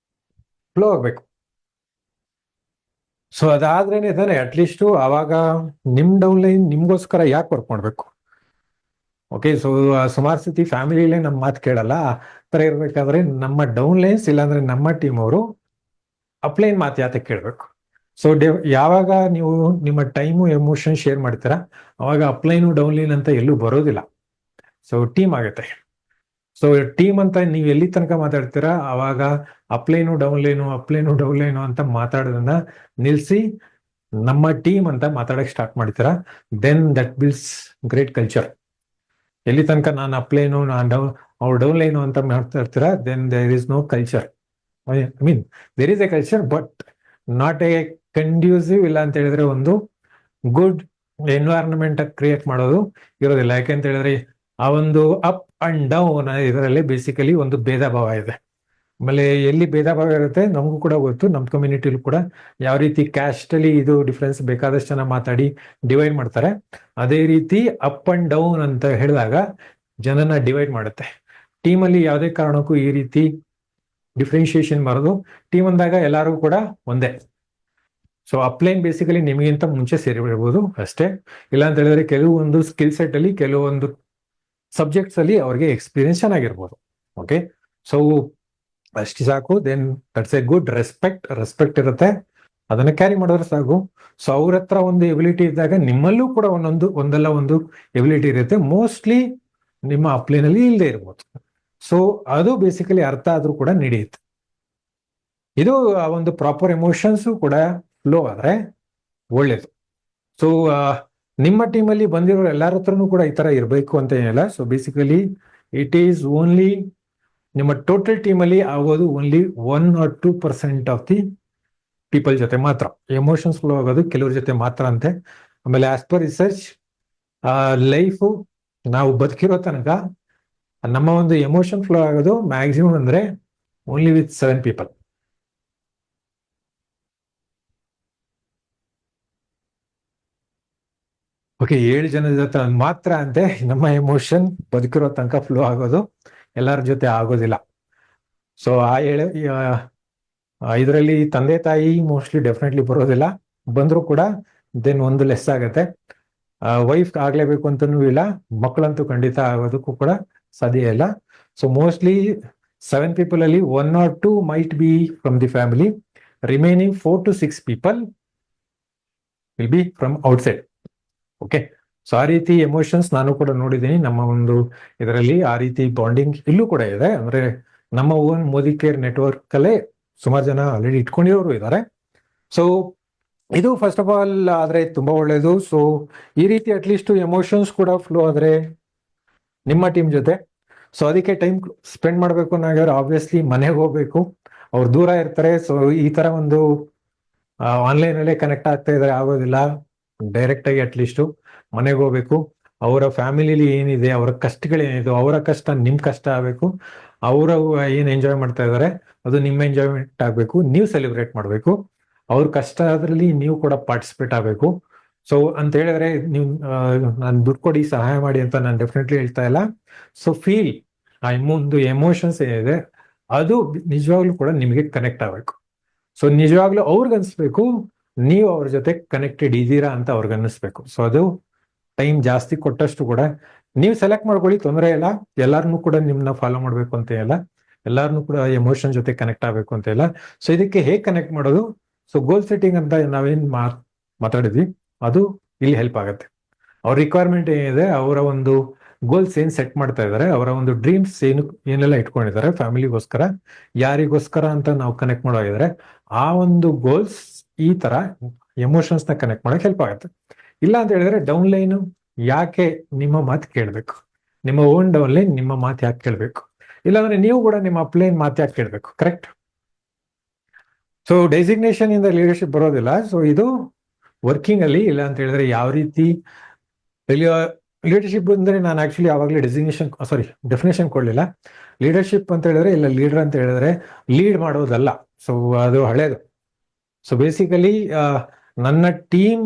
Speaker 1: ಫ್ಲೋ ಆಗ್ಬೇಕು. ಸೊ ಅದಾದ್ರೇನೆ ತಾನೆ ಅಟ್ಲೀಸ್ಟ್ ಆವಾಗ ನಿಮ್ ಡೌನ್ ಲೈನ್ ನಿಮ್ಗೋಸ್ಕರ ಯಾಕೆ ವರ್ಕ್ ಮಾಡ್ಬೇಕು? ಓಕೆ, ಸೊ ಸುಮಾರು ಸತಿ ಫ್ಯಾಮಿಲಿಲೇ ನಮ್ಮ ಮಾತು ಕೇಳಲ್ಲ. ಆ ಥರ ಇರ್ಬೇಕಾದ್ರೆ ನಮ್ಮ ಡೌನ್ ಲೈನ್ಸ್ ಇಲ್ಲಾಂದ್ರೆ ನಮ್ಮ ಟೀಮ್ ಅವರು ಅಪ್ಲೈನ್ ಮಾತು ಯಾತಕ್ಕೆ ಕೇಳಬೇಕು? ಸೊ ಯಾವಾಗ ನೀವು ನಿಮ್ಮ ಟೈಮು ಎಮೋಷನ್ ಶೇರ್ ಮಾಡ್ತೀರಾ ಅವಾಗ ಅಪ್ಲೈನು ಡೌನ್ ಲೈನ್ ಅಂತ ಎಲ್ಲೂ ಬರೋದಿಲ್ಲ. ಸೊ ಟೀಮ್ ಆಗುತ್ತೆ. ಸೊ ಟೀಮ್ ಅಂತ ನೀವು ಎಲ್ಲಿ ತನಕ ಮಾತಾಡ್ತೀರಾ ಅವಾಗ ಅಪ್ಲೈನು ಡೌನ್ ಲೈನು ಅಂತ ಮಾತಾಡೋದನ್ನ ನಿಲ್ಸಿ ನಮ್ಮ ಟೀಮ್ ಅಂತ ಮಾತಾಡಕ್ ಸ್ಟಾರ್ಟ್ ಮಾಡ್ತೀರಾ. Then that builds great culture. ಎಲ್ಲಿ ತನಕ ನಾನು ಅಪ್ಲೈನು ಅವ್ರು ಡೌನ್ ಲೈನು ಅಂತ ಮಾತಾಡ್ತೀರಾ, then there is no culture. I mean there is a culture but not a conducive, ಇಲ್ಲ ಅಂತ ಹೇಳಿದ್ರೆ ಒಂದು ಗುಡ್ ಎನ್ವೈರನ್ಮೆಂಟ್ ಕ್ರಿಯೇಟ್ ಮಾಡೋದು ಇರೋದಿಲ್ಲ. ಯಾಕೆಂತ ಹೇಳಿದ್ರೆ ಆ ಒಂದು ಅಪ್ ಅಂಡ್ ಡೌನ್ ಇದರಲ್ಲಿ ಬೇಸಿಕಲಿ ಒಂದು ಭೇದ ಭಾವ ಇದೆ. ಆಮೇಲೆ ಎಲ್ಲಿ ಭೇದ ಭಾವ ಇರುತ್ತೆ ನಮಗೂ ಕೂಡ ಗೊತ್ತು, ನಮ್ಮ ಕಮ್ಯುನಿಟಿಲಿ ಕೂಡ ಯಾವ ರೀತಿ ಕ್ಯಾಸ್ಟ್ ಅಲ್ಲಿ ಇದು ಡಿಫ್ರೆನ್ಸ್ ಬೇಕಾದಷ್ಟು ಜನ ಮಾತಾಡಿ ಡಿವೈಡ್ ಮಾಡ್ತಾರೆ. ಅದೇ ರೀತಿ ಅಪ್ ಅಂಡ್ ಡೌನ್ ಅಂತ ಹೇಳಿದಾಗ ಜನನ ಡಿವೈಡ್ ಮಾಡುತ್ತೆ. ಟೀಮಲ್ಲಿ ಯಾವುದೇ ಕಾರಣಕ್ಕೂ ಈ ರೀತಿ ಡಿಫ್ರೆನ್ಶಿಯೇಷನ್ ಮಾಡೋದು. ಟೀಮ್ ಅಂದಾಗ ಎಲ್ಲರೂ ಕೂಡ ಒಂದೇ. ಸೊ ಅಪ್ಲೈನ್ ಬೇಸಿಕಲಿ ನಿಮಗಿಂತ ಮುಂಚೆ ಸೇರಿಬಿಡ್ಬೋದು ಅಷ್ಟೇ. ಇಲ್ಲ ಅಂತ ಹೇಳಿದ್ರೆ ಕೆಲವೊಂದು ಸ್ಕಿಲ್ ಸೆಟ್ ಅಲ್ಲಿ ಕೆಲವೊಂದು ಸಬ್ಜೆಕ್ಟ್ಸ್ ಅಲ್ಲಿ ಅವ್ರಿಗೆ ಎಕ್ಸ್ಪೀರಿಯನ್ಸ್ ಚೆನ್ನಾಗಿರ್ಬೋದು. ಓಕೆ, ಸೊ ಅಷ್ಟು ಸಾಕು. Then that's a good respect ಇರುತ್ತೆ, ಅದನ್ನ ಕ್ಯಾರಿ ಮಾಡಿದ್ರೆ ಸಾಕು. ಸೊ ಅವ್ರ ಹತ್ರ ಒಂದು ಎಬಿಲಿಟಿ ಇದ್ದಾಗ ನಿಮ್ಮಲ್ಲೂ ಕೂಡ ಒಂದಲ್ಲ ಒಂದು ಎಬಿಲಿಟಿ ಇರುತ್ತೆ. ಮೋಸ್ಟ್ಲಿ ನಿಮ್ಮ ಅಪ್ಲೈನ್ ಅಲ್ಲಿ ಇಲ್ಲದೆ ಇರ್ಬೋದು. ಸೊ ಅದು ಬೇಸಿಕಲಿ ಅರ್ಥ ಆದ್ರೂ ಕೂಡ ನಡೆಯುತ್ತೆ. ಇದು ಆ ಒಂದು ಪ್ರಾಪರ್ ಎಮೋಷನ್ಸ್ ಕೂಡ ಫ್ಲೋ ಆದ್ರೆ ಒಳ್ಳೇದು. ಸೊ ನಿಮ್ಮ ಟೀಮಲ್ಲಿ ಬಂದಿರೋ ಎಲ್ಲರ ಹತ್ರನೂ ಕೂಡ ಈ ತರ ಇರಬೇಕು ಅಂತ ಏನಿಲ್ಲ. So basically it is only ನಿಮ್ಮ ಟೋಟಲ್ ಟೀಮಲ್ಲಿ ಆಗೋದು only 1 or 2% of the people ಜೊತೆ ಮಾತ್ರ ಎಮೋಷನ್ಸ್ ಫ್ಲೋ ಆಗೋದು ಕೆಲವ್ರ ಜೊತೆ ಮಾತ್ರ ಅಂತೆ. ಆಮೇಲೆ ಆಸ್ ಪರ್ ರಿಸರ್ಚ್ ಲೈಫು ನಾವು ಬದುಕಿರೋ ತನಕ ನಮ್ಮ ಒಂದು ಎಮೋಷನ್ ಫ್ಲೋ ಆಗೋದು ಮ್ಯಾಕ್ಸಿಮಮ್ ಅಂದ್ರೆ ಓನ್ಲಿ ವಿತ್ 7 people. ಓಕೆ, 7 ಜನದ ಜೊತೆ ಮಾತ್ರ ಅಂತೆ ನಮ್ಮ ಎಮೋಷನ್ ಬದುಕಿರೋ ತನಕ ಫ್ಲೋ ಆಗೋದು, ಎಲ್ಲರ ಜೊತೆ ಆಗೋದಿಲ್ಲ. ಸೊ ಇದರಲ್ಲಿ ತಂದೆ ತಾಯಿ ಮೋಸ್ಟ್ಲಿ ಡೆಫಿನೆಟ್ಲಿ ಬರೋದಿಲ್ಲ, ಬಂದ್ರು ಕೂಡ ದೆನ್ ಒಂದು ಲೆಸ್ ಆಗತ್ತೆ. ವೈಫ್ ಆಗ್ಲೇಬೇಕು ಅಂತನೂ ಇಲ್ಲ, ಮಕ್ಕಳಂತೂ ಖಂಡಿತ ಆಗೋದಕ್ಕೂ ಕೂಡ ಸಾಧ್ಯ ಇಲ್ಲ. ಸೊ ಮೋಸ್ಟ್ಲಿ 7 people ಅಲ್ಲಿ 1 or 2 might be from the family. Remaining 4 to 6 people will be from outside. Okay, so ಆ ರೀತಿ ಎಮೋಷನ್ಸ್ ನಾನು ಕೂಡ ನೋಡಿದ್ದೀನಿ ನಮ್ಮ ಒಂದು ಇದರಲ್ಲಿ. ಆ ರೀತಿ ಬಾಂಡಿಂಗ್ ಇಲ್ಲೂ ಕೂಡ ಇದೆ. ಅಂದ್ರೆ ನಮ್ಮ ಓನ್ ಮೋದಿ ಕೇರ್ ನೆಟ್ವರ್ಕ್ ಅಲ್ಲೇ ಸುಮಾರು ಜನ ಆಲ್ರೆಡಿ ಇಟ್ಕೊಂಡಿರೋರು ಇದ್ದಾರೆ. ಸೊ ಇದು ಫಸ್ಟ್ ಆಫ್ ಆಲ್ ಆದ್ರೆ ತುಂಬಾ ಒಳ್ಳೇದು. ಸೊ ಈ ರೀತಿ ಅಟ್ಲೀಸ್ಟ್ ಎಮೋಷನ್ಸ್ ಕೂಡ ಫ್ಲೋ ಆದ್ರೆ ನಿಮ್ಮ ಟೀಮ್ ಜೊತೆ. ಸೊ ಅದಕ್ಕೆ ಟೈಮ್ ಸ್ಪೆಂಡ್ ಮಾಡ್ಬೇಕು ಅನ್ನೋರು ಆಬ್ವಿಯಸ್ಲಿ ಮನೆಗೆ ಹೋಗ್ಬೇಕು. ಅವ್ರು ದೂರ ಇರ್ತಾರೆ. ಸೊ ಈ ತರ ಒಂದು ಆನ್ಲೈನ್ ಅಲ್ಲೇ ಕನೆಕ್ಟ್ ಆಗ್ತಾ ಇದ್ರೆ ಆಗೋದಿಲ್ಲ. ಡೈರೆಕ್ಟ್ ಆಗಿ ಅಟ್ಲೀಸ್ಟ್ ಮನೆಗೆ ಹೋಗ್ಬೇಕು. ಅವರ ಫ್ಯಾಮಿಲಿಲಿ ಏನಿದೆ, ಅವರ ಕಷ್ಟಗಳೇನಿದೆ, ಅವರ ಕಷ್ಟ ನಿಮ್ ಕಷ್ಟ ಆಗ್ಬೇಕು. ಅವರ ಏನ್ ಎಂಜಾಯ್ ಮಾಡ್ತಾ ಇದಾರೆ ಅದು ನಿಮ್ಮ ಎಂಜಾಯ್ಮೆಂಟ್ ಆಗ್ಬೇಕು. ನೀವು ಸೆಲೆಬ್ರೇಟ್ ಮಾಡ್ಬೇಕು. ಅವ್ರ ಕಷ್ಟ ಅದರಲ್ಲಿ ನೀವು ಕೂಡ ಪಾರ್ಟಿಸಿಪೇಟ್ ಆಗ್ಬೇಕು. ಸೊ ಅಂತ ಹೇಳಿದ್ರೆ ನೀವು ನಾನು ದುಡ್ಡು ಕೊಡಿ ಸಹಾಯ ಮಾಡಿ ಅಂತ ನಾನು ಡೆಫಿನೆಟ್ಲಿ ಹೇಳ್ತಾ ಇಲ್ಲ. ಸೊ ಫೀಲ್ ಆ ಒಂದು ಎಮೋಷನ್ಸ್ ಏನಿದೆ ಅದು ನಿಜವಾಗ್ಲೂ ಕೂಡ ನಿಮಗೆ ಕನೆಕ್ಟ್ ಆಗಬೇಕು. ಸೊ ನಿಜವಾಗ್ಲೂ ಅವ್ರಿಗೆ ಅನ್ಸ್ಬೇಕು ನೀವು ಅವ್ರ ಜೊತೆ ಕನೆಕ್ಟೆಡ್ ಇದ್ದೀರಾ ಅಂತ ಅವ್ರಿಗೆ ಅನ್ನಿಸ್ಬೇಕು. ಸೊ ಅದು ಟೈಮ್ ಜಾಸ್ತಿ ಕೊಟ್ಟಷ್ಟು ಕೂಡ ನೀವು ಸೆಲೆಕ್ಟ್ ಮಾಡ್ಕೊಳ್ಳಿ, ತೊಂದರೆ ಇಲ್ಲ. ಎಲ್ಲಾರನ್ನೂ ಕೂಡ ನಿಮ್ನ ಫಾಲೋ ಮಾಡ್ಬೇಕು ಅಂತ ಇಲ್ಲ, ಎಲ್ಲಾರನ್ನೂ ಕೂಡ ಎಮೋಷನ್ ಜೊತೆ ಕನೆಕ್ಟ್ ಆಗ್ಬೇಕು ಅಂತ ಇಲ್ಲ. ಸೊ ಇದಕ್ಕೆ ಹೇಗೆ ಕನೆಕ್ಟ್ ಮಾಡೋದು? ಸೊ ಗೋಲ್ ಸೆಟ್ಟಿಂಗ್ ಅಂತ ನಾವೇನ್ ಮಾತಾಡಿದ್ವಿ ಅದು ಇಲ್ಲಿ ಹೆಲ್ಪ್ ಆಗುತ್ತೆ. ಅವ್ರ ರಿಕ್ವೈರ್ಮೆಂಟ್ ಏನಿದೆ, ಅವರ ಒಂದು ಗೋಲ್ಸ್ ಏನ್ ಸೆಟ್ ಮಾಡ್ತಾ ಇದ್ದಾರೆ, ಅವರ ಒಂದು ಡ್ರೀಮ್ಸ್ ಏನೆಲ್ಲ ಇಟ್ಕೊಂಡಿದ್ದಾರೆ ಫ್ಯಾಮಿಲಿಗೋಸ್ಕರ, ಯಾರಿಗೋಸ್ಕರ ಅಂತ ನಾವು ಕನೆಕ್ಟ್ ಮಾಡೋಗಿದ್ರೆ ಆ ಒಂದು ಗೋಲ್ಸ್ ಈ ತರ ಎಮೋಷನ್ಸ್ ನ ಕನೆಕ್ಟ್ ಮಾಡಕ್ ಹೆಲ್ಪ್ ಆಗುತ್ತೆ. ಇಲ್ಲ ಅಂತ ಹೇಳಿದ್ರೆ ಡೌನ್ ಲೈನ್ ಯಾಕೆ ನಿಮ್ಮ ಮಾತು ಕೇಳಬೇಕು, ನಿಮ್ಮ ಓನ್ ಡೌನ್ ಲೈನ್ ನಿಮ್ಮ ಮಾತು ಯಾಕೆ ಕೇಳಬೇಕು, ಇಲ್ಲಾಂದ್ರೆ ನೀವು ಕೂಡ ನಿಮ್ಮ ಅಪ್ಲೈನ್ ಮಾತು ಯಾಕೆ ಕೇಳಬೇಕು. ಕರೆಕ್ಟ್. ಸೊ ಡೆಸಿಗ್ನೇಷನ್ ಇಂದ ಲೀಡರ್ಶಿಪ್ ಬರೋದಿಲ್ಲ. ಸೊ ಇದು ವರ್ಕಿಂಗ್ ಅಲ್ಲಿ ಇಲ್ಲ ಅಂತ ಹೇಳಿದ್ರೆ ಯಾವ ರೀತಿ ಲೀಡರ್ಶಿಪ್ ಅಂದ್ರೆ ನಾನು ಆಕ್ಚುಲಿ ಯಾವಾಗಲೇ ಡೆಫಿನೇಷನ್ ಕೊಡ್ಲಿಲ್ಲ. ಲೀಡರ್ಶಿಪ್ ಅಂತ ಹೇಳಿದ್ರೆ ಇಲ್ಲ ಲೀಡರ್ ಅಂತ ಹೇಳಿದ್ರೆ ಲೀಡ್ ಮಾಡೋದಲ್ಲ. ಸೊ ಅದು ಹಳೇದು. ಸೊ ಬೇಸಿಕಲಿ ನನ್ನ ಟೀಮ್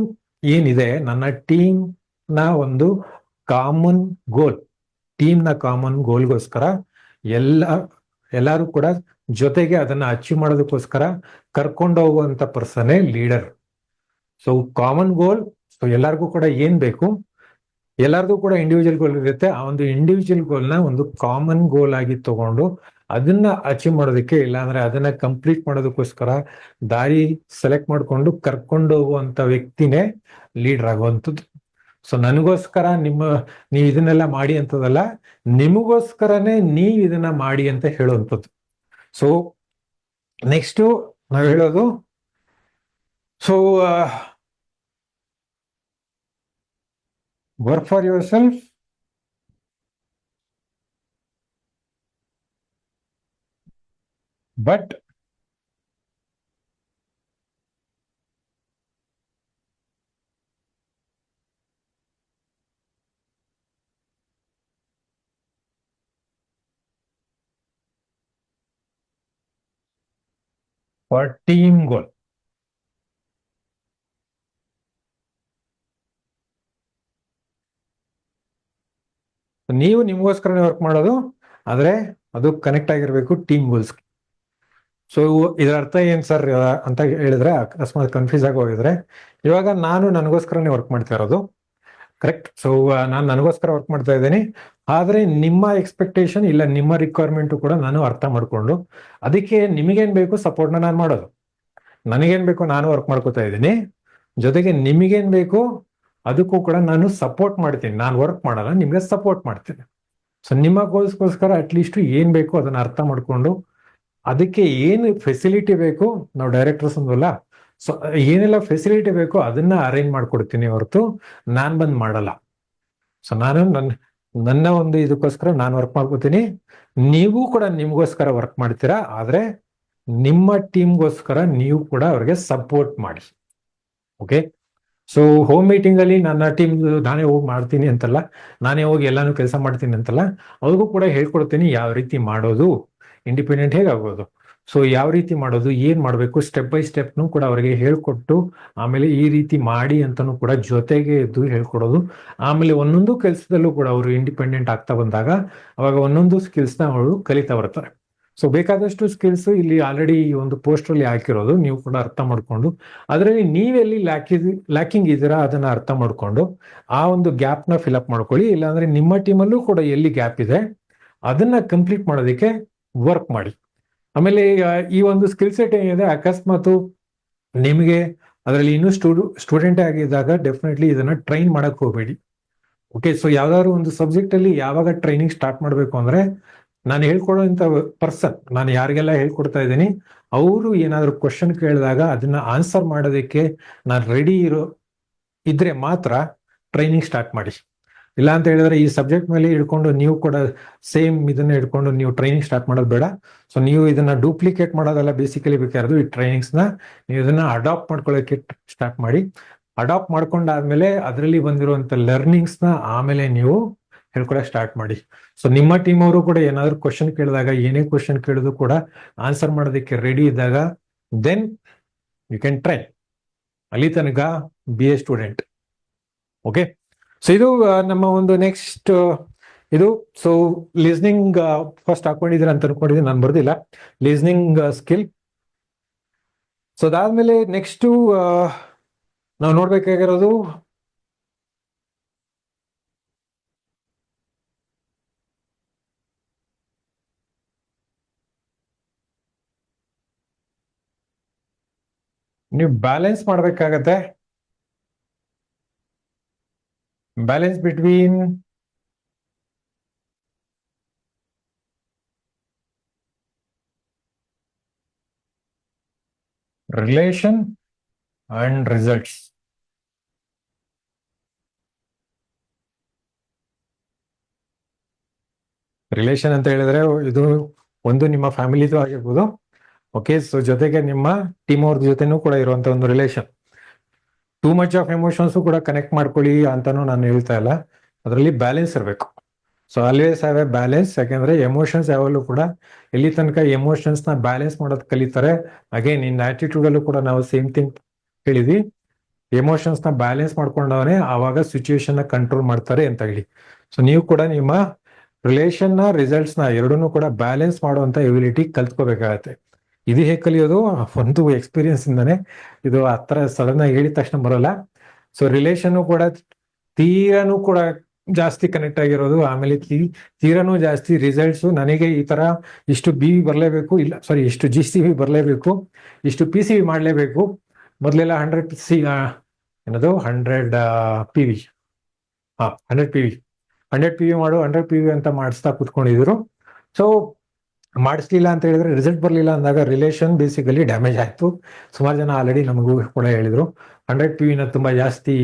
Speaker 1: ಏನಿದೆ, ನನ್ನ ಟೀಮ್ ನ ಒಂದು ಕಾಮನ್ ಗೋಲ್, ಟೀಮ್ ನ ಕಾಮನ್ ಗೋಲ್ಗೋಸ್ಕರ ಎಲ್ಲರೂ ಕೂಡ ಜೊತೆಗೆ ಅದನ್ನ ಅಚೀವ್ ಮಾಡೋದಕ್ಕೋಸ್ಕರ ಕರ್ಕೊಂಡು ಹೋಗುವಂತ ಪರ್ಸನೇ ಲೀಡರ್. ಸೊ ಕಾಮನ್ ಗೋಲ್, ಸೊ ಎಲ್ಲರಿಗೂ ಕೂಡ ಏನ್ ಬೇಕು, ಎಲ್ಲರಿಗೂ ಕೂಡ ಇಂಡಿವಿಜುವಲ್ ಗೋಲ್ ಇರುತ್ತೆ. ಆ ಒಂದು ಇಂಡಿವಿಜುವಲ್ ಗೋಲ್ನ ಒಂದು ಕಾಮನ್ ಗೋಲ್ ಆಗಿ ತಗೊಂಡು ಅದನ್ನ ಅಚೀವ್ ಮಾಡೋದಕ್ಕೆ, ಇಲ್ಲಾಂದ್ರೆ ಅದನ್ನ ಕಂಪ್ಲೀಟ್ ಮಾಡೋದಕ್ಕೋಸ್ಕರ ದಾರಿ ಸೆಲೆಕ್ಟ್ ಮಾಡ್ಕೊಂಡು ಕರ್ಕೊಂಡು ಹೋಗುವಂತ ವ್ಯಕ್ತಿನೇ ಲೀಡರ್ ಆಗುವಂಥದ್ದು. ಸೊ ನನಗೋಸ್ಕರ ನೀವು ಇದನ್ನೆಲ್ಲ ಮಾಡಿ ಅಂತದಲ್ಲ, ನಿಮಗೋಸ್ಕರನೇ ನೀವು ಇದನ್ನ ಮಾಡಿ ಅಂತ ಹೇಳುವಂಥದ್ದು. ಸೊ ನೆಕ್ಸ್ಟ್ ನಾವು ಹೇಳೋದು, so work for yourself, but for team goal. ನೀವು ನಿಮಗೋಸ್ಕರನೇ ವರ್ಕ್ ಮಾಡೋದು, ಆದ್ರೆ ಅದು ಕನೆಕ್ಟ್ ಆಗಿರ್ಬೇಕು ಟೀಮ್ ಗೋಲ್ಸ್. ಸೊ ಇದರ ಅರ್ಥ ಏನ್ ಸರ್ ಅಂತ ಹೇಳಿದ್ರೆ ಅಕಸ್ಮಾತ್ ಕನ್ಫ್ಯೂಸ್ ಆಗಿ ಹೋಗಿದ್ರೆ, ಇವಾಗ ನಾನು ನನಗೋಸ್ಕರನೇ ವರ್ಕ್ ಮಾಡ್ತಾ ಇರೋದು, ಕರೆಕ್ಟ್. ಸೊ ನಾನು ನನಗೋಸ್ಕರ ವರ್ಕ್ ಮಾಡ್ತಾ ಇದ್ದೀನಿ, ಆದ್ರೆ ನಿಮ್ಮ ಎಕ್ಸ್ಪೆಕ್ಟೇಷನ್ ಇಲ್ಲ ನಿಮ್ಮ ರಿಕ್ವೈರ್ಮೆಂಟ್ ಕೂಡ ನಾನು ಅರ್ಥ ಮಾಡ್ಕೊಂಡು ಅದಕ್ಕೆ ನಿಮಗೇನ್ ಬೇಕು ಸಪೋರ್ಟ್ನ ನಾನು ಮಾಡೋದು. ನನಗೇನ್ ಬೇಕು ನಾನು ವರ್ಕ್ ಮಾಡ್ಕೋತಾ ಇದ್ದೀನಿ, ಜೊತೆಗೆ ನಿಮಗೇನ್ ಬೇಕು ಅದಕ್ಕೂ ಕೂಡ ನಾನು ಸಪೋರ್ಟ್ ಮಾಡ್ತೀನಿ. ನಾನು ವರ್ಕ್ ಮಾಡಲ್ಲ, ನಿಮ್ಗೆ ಸಪೋರ್ಟ್ ಮಾಡ್ತೀನಿ. ಸೊ ನಿಮ್ಮ ಗೋಲ್ಸ್ಗೋಸ್ಕರ ಅಟ್ಲೀಸ್ಟ್ ಏನ್ ಬೇಕು ಅದನ್ನ ಅರ್ಥ ಮಾಡ್ಕೊಂಡು ಅದಕ್ಕೆ ಏನು ಫೆಸಿಲಿಟಿ ಬೇಕು, ನಾವು ಡೈರೆಕ್ಟರ್ಸ್ ಅಂದಲ್ಲ, ಸೊ ಏನೆಲ್ಲ ಫೆಸಿಲಿಟಿ ಬೇಕು ಅದನ್ನ ಅರೇಂಜ್ ಮಾಡ್ಕೊಡ್ತೀನಿ ಹೊರತು ನಾನ್ ಬಂದ್ ಮಾಡಲ್ಲ. ಸೊ ನಾನು ನನ್ನ ಒಂದು ಇದಕ್ಕೋಸ್ಕರ ನಾನು ವರ್ಕ್ ಮಾಡ್ಕೋತೀನಿ, ನೀವು ಕೂಡ ನಿಮ್ಗೋಸ್ಕರ ವರ್ಕ್ ಮಾಡ್ತೀರಾ, ಆದ್ರೆ ನಿಮ್ಮ ಟೀಮ್ಗೋಸ್ಕರ ನೀವು ಕೂಡ ಅವ್ರಿಗೆ ಸಪೋರ್ಟ್ ಮಾಡಿ. ಓಕೆ. ಸೊ ಹೋಮ್ ಮೀಟಿಂಗ್ ಅಲ್ಲಿ ನನ್ನ ಟೀಮ್ ನಾನೇ ಹೋಗಿ ಮಾಡ್ತೀನಿ ಅಂತಲ್ಲ, ನಾನೇ ಹೋಗಿ ಎಲ್ಲಾನು ಕೆಲಸ ಮಾಡ್ತೀನಿ ಅಂತಲ್ಲ, ಅವ್ರಿಗೂ ಕೂಡ ಹೇಳ್ಕೊಡ್ತೀನಿ ಯಾವ ರೀತಿ ಮಾಡೋದು, ಇಂಡಿಪೆಂಡೆಂಟ್ ಹೇಗಾಗೋದು, ಸೊ ಯಾವ ರೀತಿ ಮಾಡೋದು, ಏನ್ ಮಾಡ್ಬೇಕು, ಸ್ಟೆಪ್ ಬೈ ಸ್ಟೆಪ್ನು ಕೂಡ ಅವರಿಗೆ ಹೇಳ್ಕೊಟ್ಟು ಆಮೇಲೆ ಈ ರೀತಿ ಮಾಡಿ ಅಂತಾನು ಕೂಡ ಜೊತೆಗೆ ಇದ್ದು ಹೇಳ್ಕೊಡೋದು. ಆಮೇಲೆ ಒಂದೊಂದು ಕೆಲಸದಲ್ಲೂ ಕೂಡ ಅವರು ಇಂಡಿಪೆಂಡೆಂಟ್ ಆಗ್ತಾ ಬಂದಾಗ ಅವಾಗ ಒಂದೊಂದು ಸ್ಕಿಲ್ಸ್ನ ಅವರು ಕಲಿತಾ ಬರ್ತಾರೆ. ಸೊ ಬೇಕಾದಷ್ಟು ಸ್ಕಿಲ್ಸ್ ಇಲ್ಲಿ ಆಲ್ರೆಡಿ ಈ ಒಂದು ಪೋಸ್ಟರ್ ಅಲ್ಲಿ ಹಾಕಿರೋದು, ನೀವು ಕೂಡ ಅರ್ಥ ಮಾಡ್ಕೊಂಡು ಅದರಲ್ಲಿ ನೀವೆಲ್ಲಿ ಲ್ಯಾಕಿಂಗ್ ಇದ್ದೀರಾ ಅದನ್ನ ಅರ್ಥ ಮಾಡ್ಕೊಂಡು ಆ ಒಂದು ಗ್ಯಾಪ್ ನ ಫಿಲ್ಅಪ್ ಮಾಡ್ಕೊಳ್ಳಿ. ಇಲ್ಲಾಂದ್ರೆ ನಿಮ್ಮ ಟೀಮಲ್ಲೂ ಕೂಡ ಎಲ್ಲಿ ಗ್ಯಾಪ್ ಇದೆ ಅದನ್ನ ಕಂಪ್ಲೀಟ್ ಮಾಡೋದಕ್ಕೆ ವರ್ಕ್ ಮಾಡಿ. ಆಮೇಲೆ ಈ ಒಂದು ಸ್ಕಿಲ್ ಸೆಟ್ ಏನಿದೆ, ಅಕಸ್ಮಾತ್ ನಿಮಗೆ ಅದರಲ್ಲಿ ಇನ್ನೂ ಸ್ಟೂಡೆಂಟ್ ಆಗಿದ್ದಾಗ ಡೆಫಿನೆಟ್ಲಿ ಇದನ್ನ ಟ್ರೈನ್ ಮಾಡಕ್ ಹೋಗ್ಬೇಡಿ. ಓಕೆ. ಸೊ ಯಾವ್ದಾದ್ರು ಒಂದು ಸಬ್ಜೆಕ್ಟ್ ಅಲ್ಲಿ ಯಾವಾಗ ಟ್ರೈನಿಂಗ್ ಸ್ಟಾರ್ಟ್ ಮಾಡ್ಬೇಕು ಅಂದ್ರೆ, ನಾನು ಹೇಳ್ಕೊಡೋಂಥ ಪರ್ಸನ್, ನಾನು ಯಾರಿಗೆಲ್ಲ ಹೇಳ್ಕೊಡ್ತಾ ಇದ್ದೀನಿ ಅವರು ಏನಾದ್ರು ಕ್ವಶನ್ ಕೇಳಿದಾಗ ಅದನ್ನ ಆನ್ಸರ್ ಮಾಡೋದಕ್ಕೆ ನಾನು ರೆಡಿ ಇದ್ರೆ ಮಾತ್ರ ಟ್ರೈನಿಂಗ್ ಸ್ಟಾರ್ಟ್ ಮಾಡಿ. ಇಲ್ಲ ಅಂತ ಹೇಳಿದ್ರೆ ಈ ಸಬ್ಜೆಕ್ಟ್ ಮೇಲೆ ಇಟ್ಕೊಂಡು ನೀವು ಕೂಡ ಸೇಮ್ ಇದನ್ನ ಇಟ್ಕೊಂಡು ನೀವು ಟ್ರೈನಿಂಗ್ ಸ್ಟಾರ್ಟ್ ಮಾಡೋದು ಬೇಡ. ಸೊ ನೀವು ಇದನ್ನ ಡೂಪ್ಲಿಕೇಟ್ ಮಾಡೋದಲ್ಲ ಬೇಸಿಕಲಿ ಬೇಕಾದ್ರು, ಈ ಟ್ರೈನಿಂಗ್ಸ್ ನ ನೀವು ಇದನ್ನ ಅಡಾಪ್ಟ್ ಮಾಡ್ಕೊಳ್ಳೋಕೆ ಸ್ಟಾರ್ಟ್ ಮಾಡಿ. ಅಡಾಪ್ಟ್ ಮಾಡ್ಕೊಂಡಾದ್ಮೇಲೆ ಅದರಲ್ಲಿ ಬಂದಿರುವಂತ ಲರ್ನಿಂಗ್ಸ್ ನ ಆಮೇಲೆ ನೀವು ಹೇಳ್ಕೊಳಕ್ ಸ್ಟಾರ್ಟ್ ಮಾಡಿ. ಸೊ ನಿಮ್ಮ ಟೀಮ್ ಅವರು ಕೂಡ ಏನಾದ್ರು ಕ್ವಶನ್ ಕೇಳಿದಾಗ, ಏನೇ ಕ್ವಶನ್ ಕೇಳಿದ್ರು ಕೂಡ ಆನ್ಸರ್ ಮಾಡೋದಕ್ಕೆ ರೆಡಿ ಇದ್ದಾಗ ದೆನ್ ಯು ಕ್ಯಾನ್ ಟ್ರೈ. ಅಲ್ಲಿ ತನಕ B A student. Okay. So ಇದು ನಮ್ಮ ಒಂದು ನೆಕ್ಸ್ಟ್ ಇದು ಸೊ ಲಿಸ್ನಿಂಗ್ ಫಸ್ಟ್ ಹಾಕೊಂಡಿದ್ದೀರಾ ಅಂತ ಅನ್ಕೊಂಡಿದ್ದೀನಿ, ನಾನು ಬರ್ದಿಲ್ಲ. Listening skill. ಸೊ ಅದಾದ್ಮೇಲೆ ನೆಕ್ಸ್ಟು ನಾವು ನೋಡ್ಬೇಕಾಗಿರೋದು ನೀವು ಬ್ಯಾಲೆನ್ಸ್ ಮಾಡ್ಬೇಕಾಗತ್ತೆ. Balance between relation and results. Relation ಅಂತ ಹೇಳಿದ್ರೆ ಇದು ಒಂದು ನಿಮ್ಮ ಫ್ಯಾಮಿಲಿದು ಆಗಿರ್ಬೋದು. ಓಕೆ, ಸೊ ಜೊತೆಗೆ ನಿಮ್ಮ ಟೀಮ್ ಅವ್ರ ಜೊತೆನೂ ಕೂಡ ಇರುವಂತ ಒಂದು relation. Too much of emotions ಕೂಡ ಕನೆಕ್ಟ್ ಮಾಡ್ಕೊಳ್ಳಿ ಅಂತಾನು ನಾನು ಹೇಳ್ತಾ ಇಲ್ಲ, ಅದರಲ್ಲಿ ಬ್ಯಾಲೆನ್ಸ್ ಇರಬೇಕು. So always have A balance. ಯಾಕೆಂದ್ರೆ ಎಮೋಷನ್ಸ್ ಯಾವಾಗಲೂ ಕೂಡ ಎಲ್ಲಿ ತನಕ ಎಮೋಷನ್ಸ್ ನ ಬ್ಯಾಲೆನ್ಸ್ ಮಾಡೋದು ಕಲಿತಾರೆ. ಅಗೇನ್ ಇನ್ ಆಟಿಟ್ಯೂಡ್ ಅಲ್ಲೂ ಕೂಡ ನಾವು ಸೇಮ್ ಥಿಂಗ್ ಹೇಳಿದ್ವಿ, ಎಮೋಷನ್ಸ್ ನ ಬ್ಯಾಲೆನ್ಸ್ ಮಾಡ್ಕೊಂಡವನೇ ಆವಾಗ ಸಿಚುವೇಶನ್ ನ ಕಂಟ್ರೋಲ್ ಮಾಡ್ತಾರೆ ಅಂತ ಹೇಳಿ. ಸೊ ನೀವು ಕೂಡ ನಿಮ್ಮ ರಿಲೇಷನ್ ನ ರಿಸಲ್ಟ್ಸ್ ನ ಎರಡನ್ನೂ ಕೂಡ ಬ್ಯಾಲೆನ್ಸ್ ಮಾಡುವಂತ ಎಬಿಲಿಟಿ ಕಲ್ತ್ಕೋಬೇಕಾಗತ್ತೆ. ಇದು ಹೇಗೆ ಕಲಿಯೋದು? ಒಂದು ಎಕ್ಸ್ಪೀರಿಯನ್ಸ್ ಇಂದಾನೆ. ಇದು ಆ ಥರ ಸಡನ್ ಆಗಿ ಹೇಳಿದ ತಕ್ಷಣ ಬರೋಲ್ಲ. ಸೊ ರಿಲೇಷನ್ ಕೂಡ ತೀರನೂ ಕೂಡ ಜಾಸ್ತಿ ಕನೆಕ್ಟ್ ಆಗಿರೋದು, ಆಮೇಲೆ ತೀರನೂ ಜಾಸ್ತಿ ರಿಸಲ್ಟ್ಸ್. ನನಗೆ ಈ ತರ ಇಷ್ಟು ಬಿ ಬರಲೇಬೇಕು, ಇಲ್ಲ ಸಾರಿ ಇಷ್ಟು GCV ಬರಲೇಬೇಕು, ಇಷ್ಟು PCV ಮಾಡಲೇಬೇಕು. ಮೊದಲೆಲ್ಲ 100 ಏನದು 100 PV, 100 PV ಮಾಡು 100 PV ಅಂತ ಮಾಡಿಸ್ತಾ ಕುತ್ಕೊಂಡಿದ್ರು. ಸೊ ಮಾಡಿಸ್ಲಿಲ್ಲ ಅಂತ ಹೇಳಿದ್ರೆ, ರಿಸಲ್ಟ್ ಬರಲಿಲ್ಲ ಅಂದಾಗ ರಿಲೇಷನ್ ಬೇಸಿಕಲಿ ಡ್ಯಾಮೇಜ್ ಆಯ್ತು. ಸುಮಾರು ಜನ ಆಲ್ರೆಡಿ ನಮಗೂ ಕೂಡ ಹೇಳಿದ್ರು 100 PV ನ ತುಂಬಾ ಜಾಸ್ತಿ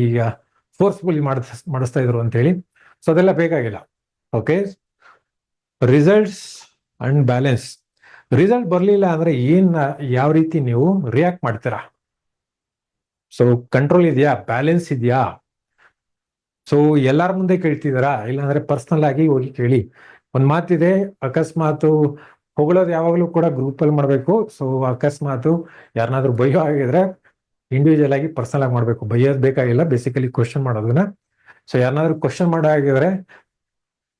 Speaker 1: ಫೋರ್ಸ್ಫುಲಿ ಮಾಡಿಸ್ತಾ ಇದ್ರು ಅಂತ ಹೇಳಿ. ಸೊ ಅದೆಲ್ಲ ಬೇಕಾಗಿಲ್ಲ. Okay, results and balance. Result ಬರಲಿಲ್ಲ ಅಂದ್ರೆ ಯಾವ ರೀತಿ ನೀವು ರಿಯಾಕ್ಟ್ ಮಾಡ್ತೀರಾ? ಸೊ ಕಂಟ್ರೋಲ್ ಇದೆಯಾ, ಬ್ಯಾಲೆನ್ಸ್ ಇದೆಯಾ? ಸೊ ಎಲ್ಲಾರ ಮುಂದೆ ಕೇಳ್ತಿದಾರಾ, ಇಲ್ಲಾಂದ್ರೆ ಪರ್ಸನಲ್ ಆಗಿ ಹೋಗಿ ಕೇಳಿ. ಒಂದ್ ಮಾತಿದೆ, ಅಕಸ್ಮಾತ್ ಹೊಗಳೋದು ಯಾವಾಗಲೂ ಕೂಡ ಗ್ರೂಪ್ ಅಲ್ಲಿ ಮಾಡ್ಬೇಕು. ಸೊ ಅಕಸ್ಮಾತ್ ಯಾರನ್ನಾದ್ರೂ ಬೈಯೋ ಆಗಿದ್ರೆ ಇಂಡಿವಿಜುವಲ್ ಆಗಿ ಪರ್ಸನಲ್ ಆಗಿ ಮಾಡ್ಬೇಕು. ಬೈಯೋದ್ ಬೇಕಾಗಿಲ್ಲ, ಬೇಸಿಕಲಿ ಕ್ವಶನ್ ಮಾಡೋದನ್ನ. ಸೊ ಯಾರನ್ನಾದ್ರೂ ಕ್ವಶನ್ ಮಾಡೋ ಆಗಿದ್ರೆ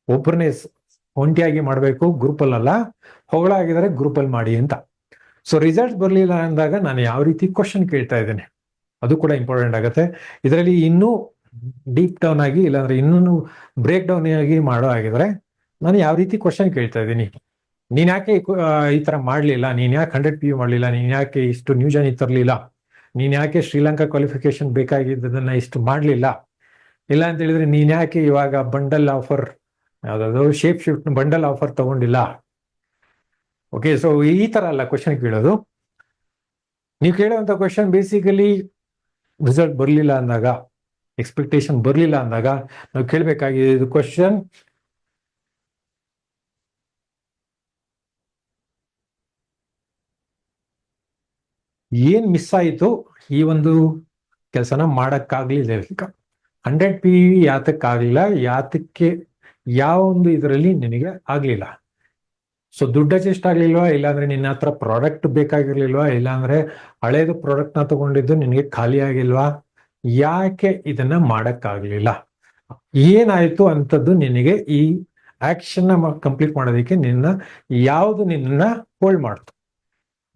Speaker 1: ಒಬ್ಬರನ್ನೇ ಒಂಟಿಯಾಗಿ ಮಾಡ್ಬೇಕು, ಗ್ರೂಪ್ ಅಲ್ಲ. ಹೊಗಳ ಆಗಿದ್ರೆ ಗ್ರೂಪ್ ಅಲ್ಲಿ ಮಾಡಿ ಅಂತ. ಸೊ ರಿಸಲ್ಟ್ ಬರ್ಲಿಲ್ಲ ಅಂದಾಗ ನಾನು ಯಾವ ರೀತಿ ಕ್ವಶನ್ ಕೇಳ್ತಾ ಇದ್ದೇನೆ, ಅದು ಕೂಡ ಇಂಪಾರ್ಟೆಂಟ್ ಆಗುತ್ತೆ. ಇದರಲ್ಲಿ ಇನ್ನೂ ಡೀಪ್ ಡೌನ್ ಆಗಿ, ಇಲ್ಲಾಂದ್ರೆ ಇನ್ನೂ ಬ್ರೇಕ್ ಡೌನ್ ಆಗಿ ಮಾಡೋ ಆಗಿದ್ರೆ ನಾನು ಯಾವ ರೀತಿ ಕ್ವಶನ್ ಕೇಳ್ತಾ ಇದ್ದೀನಿ. ನೀನ್ ಯಾಕೆ ಈ ತರ ಮಾಡ್ಲಿಲ್ಲ, ನೀನ್ ಯಾಕೆ 100 PV ಮಾಡ್ಲಿಲ್ಲ, ನೀನ್ ಯಾಕೆ ಇಷ್ಟು ನ್ಯೂ ಜರ್ನಿ ತರಲಿಲ್ಲ, ನೀನ್ ಯಾಕೆ ಶ್ರೀಲಂಕಾ ಕ್ವಾಲಿಫಿಕೇಶನ್ ಬೇಕಾಗಿದ್ದದನ್ನ ಇಷ್ಟು ಮಾಡ್ಲಿಲ್ಲ, ಇಲ್ಲ ಅಂತ ಹೇಳಿದ್ರೆ ನೀನ್ ಯಾಕೆ ಇವಾಗ ಬಂಡಲ್ ಆಫರ್, ಯಾವ್ದಾದ್ರು ಶೇಪ್ ಶಿಫ್ಟ್ ಬಂಡಲ್ ಆಫರ್ ತಗೊಂಡಿಲ್ಲ. ಓಕೆ, ಸೊ ಈ ತರ ಅಲ್ಲ ಕ್ವಶನ್ ಕೇಳೋದು. ನೀವು ಕೇಳುವಂತ ಕ್ವಶನ್ ಬೇಸಿಕಲಿ ರಿಸಲ್ಟ್ ಬರಲಿಲ್ಲ ಅಂದಾಗ, ಎಕ್ಸ್ಪೆಕ್ಟೇಷನ್ ಬರಲಿಲ್ಲ ಅಂದಾಗ ನಾವು ಕೇಳಬೇಕಾಗಿದ್ದು ಕ್ವಶನ್, ಏನ್ ಮಿಸ್ ಆಯಿತು ಈ ಒಂದು ಕೆಲಸನ ಮಾಡಕ್ಕಾಗ್ಲಿಲ್ಲ. 100 PV ಯಾತಕ್ಕಾಗ್ಲಿಲ್ಲ, ಯಾತಕ್ಕೆ, ಯಾವ ಒಂದು ಇದರಲ್ಲಿ ನಿನಗೆ ಆಗ್ಲಿಲ್ಲ. ಸೊ ದುಡ್ಡು ಅಡ್ಜಸ್ಟ್ ಆಗ್ಲಿಲ್ವಾ, ಇಲ್ಲಾಂದ್ರೆ ನಿನ್ನ ಹತ್ರ ಪ್ರಾಡಕ್ಟ್ ಬೇಕಾಗಿರ್ಲಿಲ್ವಾ, ಇಲ್ಲಾಂದ್ರೆ ಹಳೇದು ಪ್ರಾಡಕ್ಟ್ ನ ತಗೊಂಡಿದ್ದು ನಿನಗೆ ಖಾಲಿ ಆಗಿಲ್ವಾ, ಯಾಕೆ ಇದನ್ನ ಮಾಡಕ್ಕಾಗ್ಲಿಲ್ಲ, ಏನಾಯ್ತು ಅಂತದ್ದು ನಿನಗೆ ಈ ಆಕ್ಷನ್ ಕಂಪ್ಲೀಟ್ ಮಾಡೋದಕ್ಕೆ ಯಾವ್ದು ನಿನ್ನ ಹೋಲ್ಡ್ ಮಾಡ್ತು,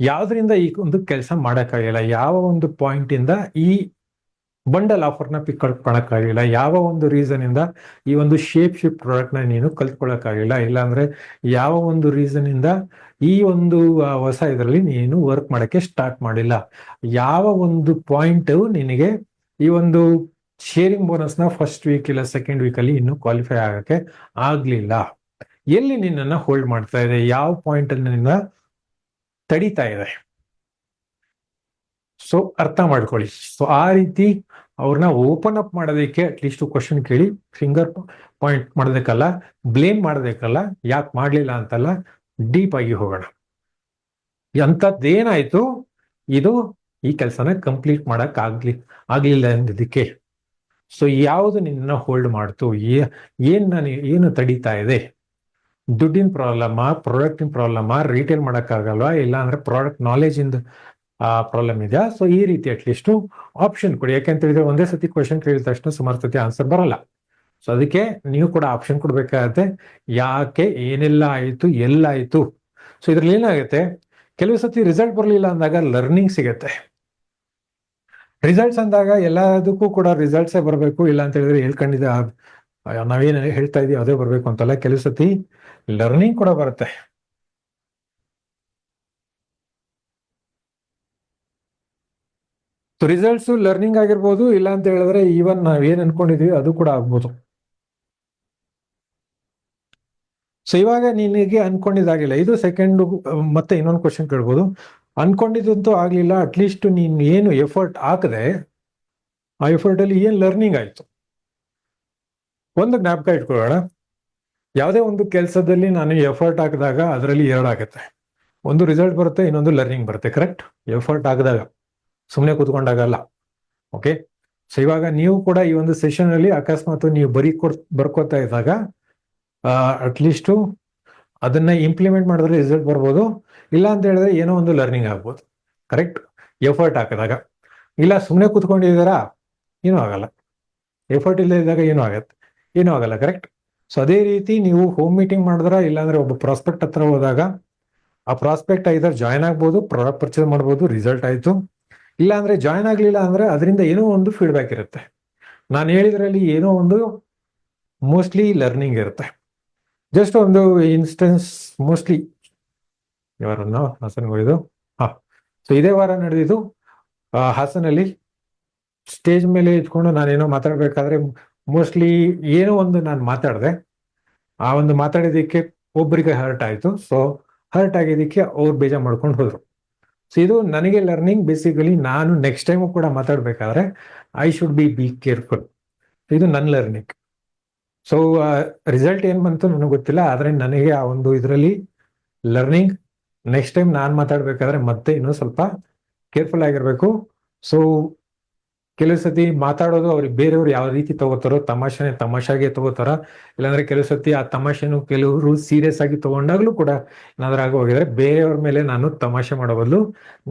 Speaker 1: ಯಾವ್ದ್ರಿಂದ ಈ ಒಂದು ಕೆಲಸ ಮಾಡಕ್ಕಾಗಿಲ್ಲ, ಯಾವ ಒಂದು ಪಾಯಿಂಟ್ ಇಂದ ಈ ಬಂಡಲ್ ಆಫರ್ನ ಪಿಕ್ ಮಾಡ್ಕೊಳಕ್ಕಾಗಿಲ್ಲ, ಯಾವ ಒಂದು ರೀಸನ್ ಇಂದ ಈ ಒಂದು ಶೇಪ್ ಶಿಫ್ಟ್ ಪ್ರಾಡಕ್ಟ್ ನ ನೀನು ಕಲ್ತ್ಕೊಳಕ್ಕಾಗಿಲ್ಲ, ಇಲ್ಲಾಂದ್ರೆ ಯಾವ ಒಂದು ರೀಸನ್ ಇಂದ ಈ ಒಂದು ಹೊಸ ಇದರಲ್ಲಿ ನೀನು ವರ್ಕ್ ಮಾಡಕ್ಕೆ ಸ್ಟಾರ್ಟ್ ಮಾಡಿಲ್ಲ, ಯಾವ ಒಂದು ಪಾಯಿಂಟ್ ನಿನಗೆ ಈ ಒಂದು ಶೇರಿಂಗ್ ಬೋನಸ್ ನ ಫಸ್ಟ್ ವೀಕ್ ಇಲ್ಲ ಸೆಕೆಂಡ್ ವೀಕ್ ಅಲ್ಲಿ ಇನ್ನು ಕ್ವಾಲಿಫೈ ಆಗಕ್ಕೆ ಆಗ್ಲಿಲ್ಲ, ಎಲ್ಲಿ ನಿನ್ನನ್ನ ಹೋಲ್ಡ್ ಮಾಡ್ತಾ ಇದೆ, ಯಾವ ಪಾಯಿಂಟ್ ಅಲ್ಲಿ ನಿನ್ನ ತಡೀತಾ ಇದೆ. ಸೊ ಅರ್ಥ ಮಾಡ್ಕೊಳ್ಳಿ. ಸೊ ಆ ರೀತಿ ಅವ್ರನ್ನ ಓಪನ್ ಅಪ್ ಮಾಡೋದಕ್ಕೆ ಅಟ್ಲೀಸ್ಟ್ ಕ್ವಶನ್ ಕೇಳಿ, ಫಿಂಗರ್ ಪಾಯಿಂಟ್ ಮಾಡೋದಕ್ಕಲ್ಲ, ಬ್ಲೇಮ್ ಮಾಡೋದಕ್ಕಲ್ಲ, ಯಾಕೆ ಮಾಡ್ಲಿಲ್ಲ ಅಂತಲ್ಲ, ಡೀಪ್ ಆಗಿ ಹೋಗೋಣ. ಅಂಥದ್ದೇನಾಯ್ತು ಇದು ಈ ಕೆಲಸನ ಕಂಪ್ಲೀಟ್ ಮಾಡಕ್ ಆಗ್ಲಿಲ್ಲ ಅಂದಿದ್ದಕ್ಕೆ. ಸೊ ಯಾವುದು ನಿನ್ನ ಹೋಲ್ಡ್ ಮಾಡ್ತು, ಏನು ತಡೀತಾ ಇದೆ, ದುಡ್ಡಿನ ಪ್ರಾಬ್ಲಮ್, ಪ್ರಾಡಕ್ಟಿನ ಪ್ರಾಬ್ಲಮ್, ರಿಟೇಲ್ ಮಾಡಕ್ಕಾಗಲ್ವಾ, ಇಲ್ಲ ಅಂದ್ರೆ ಪ್ರಾಡಕ್ಟ್ ನಾಲೆಜ್ ಇಂದ ಪ್ರಾಬ್ಲಮ್ ಇದೆಯಾ. ಸೊ ಈ ರೀತಿ ಅಟ್ಲೀಸ್ಟ್ ಆಪ್ಷನ್ ಕೊಡಿ. ಯಾಕೆಂತ ಹೇಳಿದ್ರೆ ಒಂದೇ ಸತಿ ಕ್ವಶನ್ ಕೇಳಿದ ತಕ್ಷಣ ಸುಮಾರು ಸತಿ ಆನ್ಸರ್ ಬರಲ್ಲ. ಸೊ ಅದಕ್ಕೆ ನೀವು ಕೂಡ ಆಪ್ಷನ್ ಕೊಡ್ಬೇಕಾಗತ್ತೆ, ಯಾಕೆ, ಏನೆಲ್ಲ ಆಯಿತು, ಎಲ್ಲಾಯಿತು. ಸೊ ಇದ್ರಲ್ಲಿ ಏನಾಗುತ್ತೆ, ಕೆಲವು ಸತಿ ರಿಸಲ್ಟ್ ಬರಲಿಲ್ಲ ಅಂದಾಗ ಲರ್ನಿಂಗ್ ಸಿಗತ್ತೆ. ರಿಸಲ್ಟ್ಸ್ ಅಂದಾಗ ಎಲ್ಲದಕ್ಕೂ ಕೂಡ ರಿಸಲ್ಟ್ಸೇ ಬರಬೇಕು, ಇಲ್ಲ ಅಂತ ಹೇಳಿದ್ರೆ ಹೇಳ್ಕೊಂಡಿದ್ದ ನಾವೇನು ಹೇಳ್ತಾ ಇದೀವಿ ಅದೇ ಬರಬೇಕು ಅಂತಲ್ಲ. ಕೆಲವು ಸತಿ ಲರ್ನಿಂಗ್ ಕೂಡ ಬರುತ್ತೆ. ಸೊ ರಿಸಲ್ಟ್ಸ್ ಲರ್ನಿಂಗ್ ಆಗಿರ್ಬೋದು, ಇಲ್ಲ ಅಂತ ಹೇಳಿದ್ರೆ ಈವನ್ ನಾವೇನ್ ಅನ್ಕೊಂಡಿದೀವಿ ಅದು ಕೂಡ ಆಗ್ಬೋದು. ಸೊ ಇವಾಗ ನಿನಗೆ ಅನ್ಕೊಂಡಿದ್ದಾಗಿಲ್ಲ, ಇದು ಸೆಕೆಂಡ್. ಮತ್ತೆ ಇನ್ನೊಂದು ಕ್ವಶನ್ ಕೇಳ್ಬೋದು, ಅನ್ಕೊಂಡಿದ್ದಂತೂ ಆಗ್ಲಿಲ್ಲ, ಅಟ್ಲೀಸ್ಟ್ ನೀನ್ ಏನು ಎಫರ್ಟ್ ಹಾಕದೆ ಆ ಎಫರ್ಟ್ ಅಲ್ಲಿ ಏನ್ ಲರ್ನಿಂಗ್ ಆಯ್ತು. ಒಂದು ಜ್ಞಾಪಕ ಇಟ್ಕೊಳ್ಳೋಣ, ಯಾವುದೇ ಒಂದು ಕೆಲಸದಲ್ಲಿ ನಾನು ಎಫರ್ಟ್ ಹಾಕಿದಾಗ ಅದರಲ್ಲಿ ಎರಡಾಗುತ್ತೆ, ಒಂದು ರಿಸಲ್ಟ್ ಬರುತ್ತೆ, ಇನ್ನೊಂದು ಲರ್ನಿಂಗ್ ಬರುತ್ತೆ. ಕರೆಕ್ಟ್? ಎಫರ್ಟ್ ಹಾಕಿದಾಗ, ಸುಮ್ಮನೆ ಕೂತ್ಕೊಂಡಾಗಲ್ಲ. ಓಕೆ. ಸೊ ಇವಾಗ ನೀವು ಕೂಡ ಈ ಒಂದು ಸೆಷನ್ ಅಲ್ಲಿ ಅಕಸ್ಮಾತ್ ನೀವು ಬರ್ಕೋತಾ ಇದ್ದಾಗ ಅಟ್ಲೀಸ್ಟ್ ಅದನ್ನ ಇಂಪ್ಲಿಮೆಂಟ್ ಮಾಡಿದ್ರೆ ರಿಸಲ್ಟ್ ಬರ್ಬೋದು, ಇಲ್ಲ ಅಂತ ಹೇಳಿದ್ರೆ ಏನೋ ಒಂದು ಲರ್ನಿಂಗ್ ಆಗ್ಬೋದು. ಕರೆಕ್ಟ್? ಎಫರ್ಟ್ ಹಾಕಿದಾಗ. ಇಲ್ಲ ಸುಮ್ಮನೆ ಕೂತ್ಕೊಂಡಿದ್ದಾರಾ, ಏನೂ ಆಗಲ್ಲ. ಎಫರ್ಟ್ ಇಲ್ಲದೆ ಇದ್ದಾಗ ಏನೂ ಆಗತ್ತೆ, ಏನೂ ಆಗಲ್ಲ. ಕರೆಕ್ಟ್? ಸೊ ಅದೇ ರೀತಿ ನೀವು ಹೋಮ್ ಮೀಟಿಂಗ್ ಮಾಡಿದ್ರ, ಇಲ್ಲಾಂದ್ರೆ ಒಬ್ಬ ಪ್ರಾಸ್ಪೆಕ್ಟ್ ಹತ್ರ ಹೋದಾಗ ಆ ಪ್ರಾಸ್ಪೆಕ್ಟ್ ಐದರ್ ಜಾಯ್ನ್ ಆಗ್ಬೋದು, ಪ್ರಾಡಕ್ಟ್ ಪರ್ಚೇಸ್ ಮಾಡ್ಬೋದು, ರಿಸಲ್ಟ್ ಆಯ್ತು. ಇಲ್ಲ ಅಂದ್ರೆ ಜಾಯ್ನ್ ಆಗ್ಲಿಲ್ಲ ಅಂದ್ರೆ ಅದರಿಂದ ಏನೋ ಒಂದು ಫೀಡ್ಬ್ಯಾಕ್ ಇರುತ್ತೆ. ನಾನು ಹೇಳಿದ್ರಲ್ಲಿ ಏನೋ ಒಂದು ಮೋಸ್ಟ್ಲಿ ಲರ್ನಿಂಗ್ ಇರುತ್ತೆ. ಜಸ್ಟ್ ಒಂದು ಇನ್ಸ್ಟೆನ್ಸ್, ಮೋಸ್ಟ್ಲಿ ಯಾರನ್ನ ಹಾಸನ್ಗೆ ಹೋಗಿದ್ದು, ಸೊ ಇದೇ ವಾರ ನಡೆದಿದ್ದು ಹಾಸನಲ್ಲಿ ಸ್ಟೇಜ್ ಮೇಲೆ ಇಟ್ಕೊಂಡು ನಾನೇನೋ ಮಾತಾಡ್ಬೇಕಾದ್ರೆ ಮೋಸ್ಟ್ಲಿ ಏನೋ ಒಂದು ನಾನು ಮಾತಾಡಿದೆ, ಆ ಒಂದು ಮಾತಾಡಿದಕ್ಕೆ ಒಬ್ಬರಿಗೆ ಹರ್ಟ್ ಆಯ್ತು. ಸೊ ಹರ್ಟ್ ಆಗಿದ್ದಕ್ಕೆ ಅವ್ರು ಬೇಜಾರು ಮಾಡ್ಕೊಂಡು ಹೋದ್ರು. ಸೊ ಇದು ನನಗೆ ಲರ್ನಿಂಗ್. ಬೇಸಿಕಲಿ ನಾನು ನೆಕ್ಸ್ಟ್ ಟೈಮು ಕೂಡ ಮಾತಾಡ್ಬೇಕಾದ್ರೆ ಐ ಶುಡ್ ಬಿ ಕೇರ್ಫುಲ್. ಇದು ನನ್ನ ಲರ್ನಿಂಗ್. ಸೊ ರಿಸಲ್ಟ್ ಏನ್ ಬಂತು ನನಗೆ ಗೊತ್ತಿಲ್ಲ, ಆದ್ರೆ ನನಗೆ ಆ ಒಂದು ಇದರಲ್ಲಿ ಲರ್ನಿಂಗ್. ನೆಕ್ಸ್ಟ್ ಟೈಮ್ ನಾನು ಮಾತಾಡ್ಬೇಕಾದ್ರೆ ಮತ್ತೆ ಇನ್ನೂ ಸ್ವಲ್ಪ ಕೇರ್ಫುಲ್ ಆಗಿರ್ಬೇಕು. ಸೊ ಕೆಲವು ಸತಿ ಮಾತಾಡೋದು ಅವ್ರಿಗೆ ಬೇರೆಯವ್ರು ಯಾವ ರೀತಿ ತಗೋತಾರೋ, ತಮಾಷೆಗೆ ತಗೋತಾರ, ಇಲ್ಲಾಂದ್ರೆ ಕೆಲವು ಸತಿ ಆ ತಮಾಷೆನು ಕೆಲವರು ಸೀರಿಯಸ್ ಆಗಿ ತಗೊಂಡಾಗ್ಲೂ ಕೂಡ ಏನಾದ್ರೂ ಆಗಿ ಹೋಗಿದ್ರೆ ಬೇರೆಯವ್ರ ಮೇಲೆ ನಾನು ತಮಾಷೆ ಮಾಡೋ ಬದಲು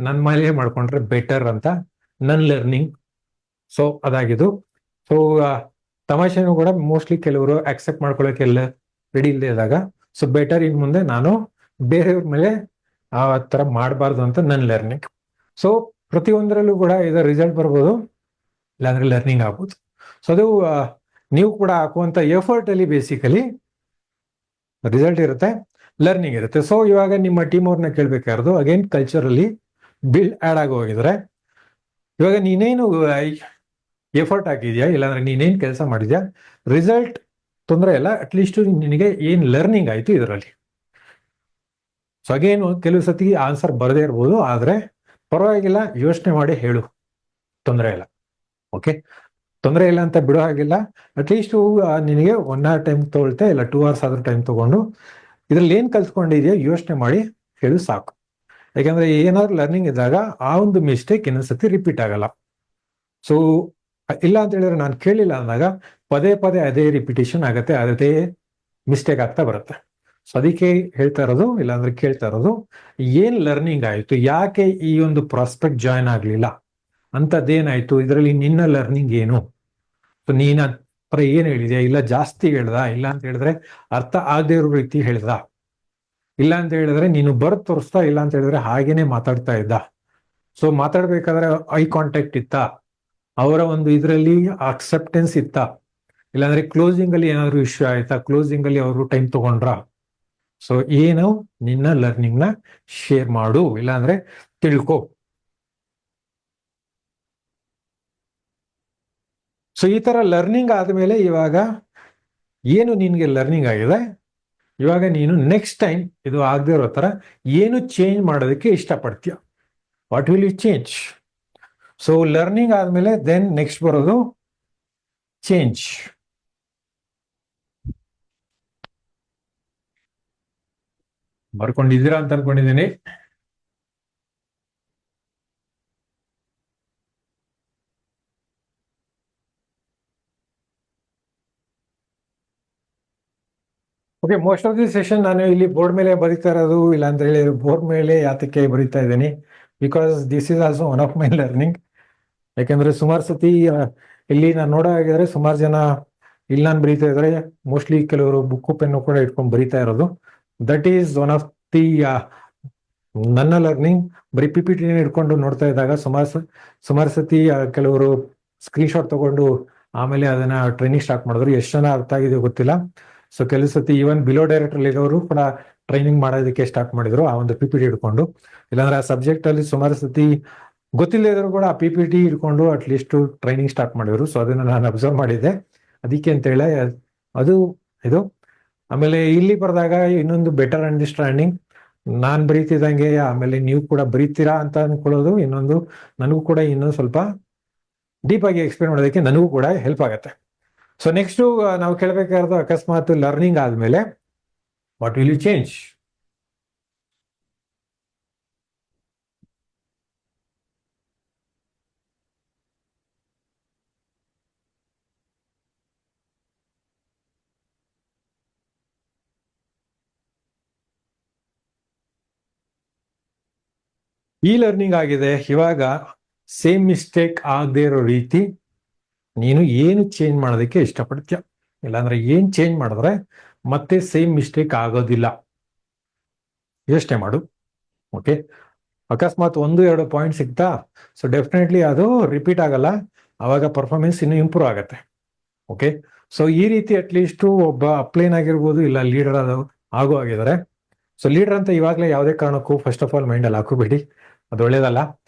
Speaker 1: ನನ್ನ ಮೇಲೆ ಮಾಡ್ಕೊಂಡ್ರೆ ಬೆಟರ್ ಅಂತ ನನ್ನ ಲರ್ನಿಂಗ್. ಸೊ ಅದಾಗಿದ್ದು. ಸೊ ತಮಾಷೆನೂ ಕೂಡ ಮೋಸ್ಟ್ಲಿ ಕೆಲವರು ಅಕ್ಸೆಪ್ಟ್ ಮಾಡ್ಕೊಳ್ಳೋಕೆಲ್ಲ ರೆಡಿ ಇಲ್ಲದೆ ಇದ್ದಾಗ, ಸೊ ಬೆಟರ್ ಇನ್ ಮುಂದೆ ನಾನು ಬೇರೆಯವ್ರ ಮೇಲೆ ಆ ತರ ಮಾಡಬಾರ್ದು ಅಂತ ನನ್ನ ಲರ್ನಿಂಗ್. ಸೊ ಪ್ರತಿಯೊಂದರಲ್ಲೂ ಕೂಡ ಇದರ ರಿಸಲ್ಟ್ ಬರ್ಬೋದು, ಇಲ್ಲಾಂದ್ರೆ ಲರ್ನಿಂಗ್ ಆಗ್ಬೋದು. ಸೊ ಅದು ನೀವು ಕೂಡ ಹಾಕುವಂತ ಎಫರ್ಟ್ ಅಲ್ಲಿ ಬೇಸಿಕಲಿ ರಿಸಲ್ಟ್ ಇರುತ್ತೆ, ಲರ್ನಿಂಗ್ ಇರುತ್ತೆ. ಸೊ ಇವಾಗ ನಿಮ್ಮ ಟೀಮ್ ಅವ್ರನ್ನ ಕೇಳ್ಬೇಕಾದ್ರು ಅಗೇನ್ ಕಲ್ಚರಲ್ಲಿ ಬಿಲ್ಡ್ ಆಡ್ ಆಗಿ ಹೋಗಿದ್ರೆ, ಇವಾಗ ನೀನೇನು ಎಫರ್ಟ್ ಹಾಕಿದ್ಯಾ, ಇಲ್ಲಾಂದ್ರೆ ನೀನೇನ್ ಕೆಲಸ ಮಾಡಿದ್ಯಾ, ರಿಸಲ್ಟ್ ತೊಂದರೆ ಇಲ್ಲ, ಅಟ್ಲೀಸ್ಟ್ ನಿನಗೆ ಏನ್ ಲರ್ನಿಂಗ್ ಆಯ್ತು ಇದರಲ್ಲಿ. ಸೊ ಅಗೇನ್ ಕೆಲವು ಸತಿ ಆನ್ಸರ್ ಬರದೇ ಇರ್ಬೋದು, ಆದ್ರೆ ಪರವಾಗಿಲ್ಲ, ಯೋಚನೆ ಮಾಡಿ ಹೇಳು, ತೊಂದರೆ ಇಲ್ಲ. ಓಕೆ, ತೊಂದರೆ ಇಲ್ಲ ಅಂತ ಬಿಡೋ ಹಾಗಿಲ್ಲ. ಅಟ್ಲೀಸ್ಟ್ ನಿನಗೆ 1 hour ಟೈಮ್ ತಗೊಳ್ತೆ, ಇಲ್ಲ 2 hours ಆದ್ರೂ ಟೈಮ್ ತಗೊಂಡು ಇದ್ರಲ್ಲಿ ಏನ್ ಕಲ್ತ್ಕೊಂಡಿದ್ಯಾ ಯೋಚನೆ ಮಾಡಿ ಹೇಳು ಸಾಕು. ಯಾಕಂದ್ರೆ ಏನಾದ್ರು ಲರ್ನಿಂಗ್ ಇದ್ದಾಗ ಆ ಒಂದು ಮಿಸ್ಟೇಕ್ ಇನ್ನೊಂದ್ಸತಿ ರಿಪೀಟ್ ಆಗಲ್ಲ. ಸೊ ಇಲ್ಲ ಅಂತ ಹೇಳಿದ್ರೆ ನಾನು ಕೇಳಿಲ್ಲ ಅಂದಾಗ ಪದೇ ಪದೇ ಅದೇ ರಿಪಿಟೇಷನ್ ಆಗತ್ತೆ, ಅದೇ ಮಿಸ್ಟೇಕ್ ಆಗ್ತಾ ಬರುತ್ತೆ. ಸೊ ಅದಕ್ಕೆ ಹೇಳ್ತಾ ಇರೋದು, ಇಲ್ಲಾಂದ್ರೆ ಕೇಳ್ತಾ ಇರೋದು, ಏನ್ ಲರ್ನಿಂಗ್ ಆಯ್ತು, ಯಾಕೆ ಈ ಒಂದು ಪ್ರಾಸ್ಪೆಕ್ಟ್ ಜಾಯ್ನ್ ಆಗ್ಲಿಲ್ಲ, ಅಂತದ್ದೇನಾಯ್ತು, ಇದರಲ್ಲಿ ನಿನ್ನ ಲರ್ನಿಂಗ್ ಏನು. ಸೊ ನೀನ ಏನ್ ಹೇಳಿದ್ಯಾ, ಇಲ್ಲ ಜಾಸ್ತಿ ಹೇಳ್ದ, ಇಲ್ಲ ಅಂತ ಹೇಳಿದ್ರೆ ಅರ್ಥ ಆಗದೆ ಇರೋ ರೀತಿ ಹೇಳ್ದ, ಇಲ್ಲ ಅಂತ ಹೇಳಿದ್ರೆ ನೀನು ಬರ್ದ್ ತೋರಿಸ್ತಾ, ಇಲ್ಲ ಅಂತ ಹೇಳಿದ್ರೆ ಹಾಗೇನೆ ಮಾತಾಡ್ತಾ ಇದ್ದ. ಸೊ ಮಾತಾಡ್ಬೇಕಾದ್ರೆ ಐ ಕಾಂಟ್ಯಾಕ್ಟ್ ಇತ್ತ, ಅವರ ಒಂದು ಇದರಲ್ಲಿ ಅಕ್ಸೆಪ್ಟೆನ್ಸ್ ಇತ್ತ, ಇಲ್ಲಾಂದ್ರೆ ಕ್ಲೋಸಿಂಗ್ ಅಲ್ಲಿ ಏನಾದ್ರು ಇಶ್ಯೂ ಆಯ್ತಾ, ಕ್ಲೋಸಿಂಗ್ ಅಲ್ಲಿ ಅವರು ಟೈಮ್ ತಗೊಂಡ್ರ. ಸೊ ಏನು ನಿನ್ನ ಲರ್ನಿಂಗ್ ನ ಶೇರ್ ಮಾಡು, ಇಲ್ಲಾಂದ್ರೆ ತಿಳ್ಕೊ. ಸೊ ಈ ತರ ಲರ್ನಿಂಗ್ ಆದ್ಮೇಲೆ ಇವಾಗ ಏನು ನಿನ್ಗೆ ಲರ್ನಿಂಗ್ ಆಗಿದೆ, ಇವಾಗ ನೀನು ನೆಕ್ಸ್ಟ್ ಟೈಮ್ ಇದು ಆಗದೆ ಇರೋ ತರ ಏನು ಚೇಂಜ್ ಮಾಡೋದಕ್ಕೆ ಇಷ್ಟಪಡ್ತೀಯ, what will you change. So learning ಆದ್ಮೇಲೆ ದೆನ್ ನೆಕ್ಸ್ಟ್ ಬರೋದು ಚೇಂಜ್. ಬರ್ಕೊಂಡಿದ್ದೀರಾ ಅಂತ ಅನ್ಕೊಂಡಿದ್ದೀನಿ. Okay, most of the session ನಾನು ಇಲ್ಲಿ ಬೋರ್ಡ್ ಮೇಲೆ ಬರೀತಾ ಇರೋದು, ಇಲ್ಲ ಅಂತ ಹೇಳಿ ಬೋರ್ಡ್ ಮೇಲೆ ಯಾತಕ್ಕೆ ಬರೀತಾ ಇದ್ದೀನಿ, because this is also one of my learning. ಯಾಕಂದ್ರೆ ಸುಮಾರು ಸತಿ ಇಲ್ಲಿ ನಾನು ನೋಡೋ ಹಾಗಿದ್ರೆ ಸುಮಾರು ಜನ ಇಲ್ಲಿ ನಾನು ಬರೀತಾ ಇದ್ರೆ ಮೋಸ್ಟ್ಲಿ ಕೆಲವರು ಬುಕ್ಕು ಪೆನ್ನು ಕೂಡ ಇಟ್ಕೊಂಡು ಬರೀತಾ ಇರೋದು. That is one of the ನನ್ನ ಲರ್ನಿಂಗ್. ಬರೀ ಪಿ ಪಿ ಟಿ ಇಟ್ಕೊಂಡು ನೋಡ್ತಾ ಇದ್ದಾಗ ಸುಮಾರು ಸತಿ ಕೆಲವರು ಸ್ಕ್ರೀನ್ ಶಾಟ್ ತಗೊಂಡು ಆಮೇಲೆ ಅದನ್ನ ಟ್ರೈನಿಂಗ್ ಸ್ಟಾರ್ಟ್ ಮಾಡಿದ್ರು. ಎಷ್ಟು ಜನ ಅರ್ಥ ಆಗಿದೆ ಗೊತ್ತಿಲ್ಲ. ಸೊ ಕೆಲವು ಸತಿ ಈವನ್ ಬಿಲೋ ಡೈರೆಕ್ಟರ್ ಇರೋರು ಕೂಡ ಟ್ರೈನಿಂಗ್ ಮಾಡೋದಕ್ಕೆ ಸ್ಟಾರ್ಟ್ ಮಾಡಿದ್ರು ಆ ಒಂದು ಪಿ ಪಿ ಟಿ ಇಟ್ಕೊಂಡು. ಇಲ್ಲಾಂದ್ರೆ ಆ ಸಬ್ಜೆಕ್ಟ್ ಅಲ್ಲಿ ಸುಮಾರು ಸತಿ ಗೊತ್ತಿಲ್ಲದೆ ಇದ್ರು ಕೂಡ ಆ ಪಿ ಪಿ ಟಿ ಇಟ್ಕೊಂಡು ಅಟ್ಲೀಸ್ಟ್ ಟ್ರೈನಿಂಗ್ ಸ್ಟಾರ್ಟ್ ಮಾಡಿದ್ರು. ಸೊ ಅದನ್ನ ನಾನು ಅಬ್ಸರ್ವ್ ಮಾಡಿದ್ದೆ. ಅದಕ್ಕೆ ಅಂತ ಹೇಳಿ ಅದು ಇದು. ಆಮೇಲೆ ಇಲ್ಲಿ ಬರೆದಾಗ ಇನ್ನೊಂದು ಬೆಟರ್ ಅಂಡರ್ಸ್ಟ್ಯಾಂಡಿಂಗ್, ನಾನ್ ಬರೀತಿದ್ದಂಗೆ ಆಮೇಲೆ ನೀವು ಕೂಡ ಬರೀತೀರಾ ಅಂತ ಅನ್ಕೊಳ್ಳೋದು ಇನ್ನೊಂದು, ನನಗೂ ಕೂಡ ಇನ್ನೊಂದು ಸ್ವಲ್ಪ ಡೀಪ್ ಆಗಿ ಎಕ್ಸ್ಪ್ಲೇನ್ ಮಾಡೋದಕ್ಕೆ ನನಗೂ ಕೂಡ ಹೆಲ್ಪ್ ಆಗುತ್ತೆ. ಸೊ ನೆಕ್ಸ್ಟ್ ನಾವು ಕೇಳಬೇಕಾದ ಅಕಸ್ಮಾತ್ ಲರ್ನಿಂಗ್ ಆದ್ಮೇಲೆ ವಾಟ್ ವಿಲ್ ಯು ಚೇಂಜ್? ಈ ಲರ್ನಿಂಗ್ ಆಗಿದೆ. ಇವಾಗ ಸೇಮ್ ಮಿಸ್ಟೇಕ್ ಆಗದೆ ಇರೋ ರೀತಿ ನೀನು ಏನು ಚೇಂಜ್ ಮಾಡೋದಕ್ಕೆ ಇಷ್ಟಪಡ್ತೀಯ, ಇಲ್ಲಾಂದ್ರೆ ಏನ್ ಚೇಂಜ್ ಮಾಡಿದ್ರೆ ಮತ್ತೆ ಸೇಮ್ ಮಿಸ್ಟೇಕ್ ಆಗೋದಿಲ್ಲ ಯೋಚನೆ ಮಾಡು. ಓಕೆ, ಅಕಸ್ಮಾತ್ 1-2 ಪಾಯಿಂಟ್ ಸಿಗ್ತಾ, ಸೊ ಡೆಫಿನೆಟ್ಲಿ ಅದು ರಿಪೀಟ್ ಆಗಲ್ಲ. ಅವಾಗ ಪರ್ಫಾರ್ಮೆನ್ಸ್ ಇನ್ನೂ ಇಂಪ್ರೂವ್ ಆಗುತ್ತೆ. ಓಕೆ, ಸೊ ಈ ರೀತಿ ಅಟ್ಲೀಸ್ಟ್ ಒಬ್ಬ ಅಪ್ಲೈನ್ ಆಗಿರ್ಬೋದು, ಇಲ್ಲ ಲೀಡರ್ ಆಗೋ ಆಗಿದ್ದಾರೆ. ಸೊ ಲೀಡರ್ ಅಂತ ಇವಾಗಲೇ ಯಾವುದೇ ಕಾರಣಕ್ಕೂ ಫಸ್ಟ್ ಆಫ್ ಆಲ್ ಮೈಂಡ್ ಅಲ್ಲಿ ಹಾಕೋಬೇಡಿ, ಅದು ಒಳ್ಳೇದಲ್ಲ.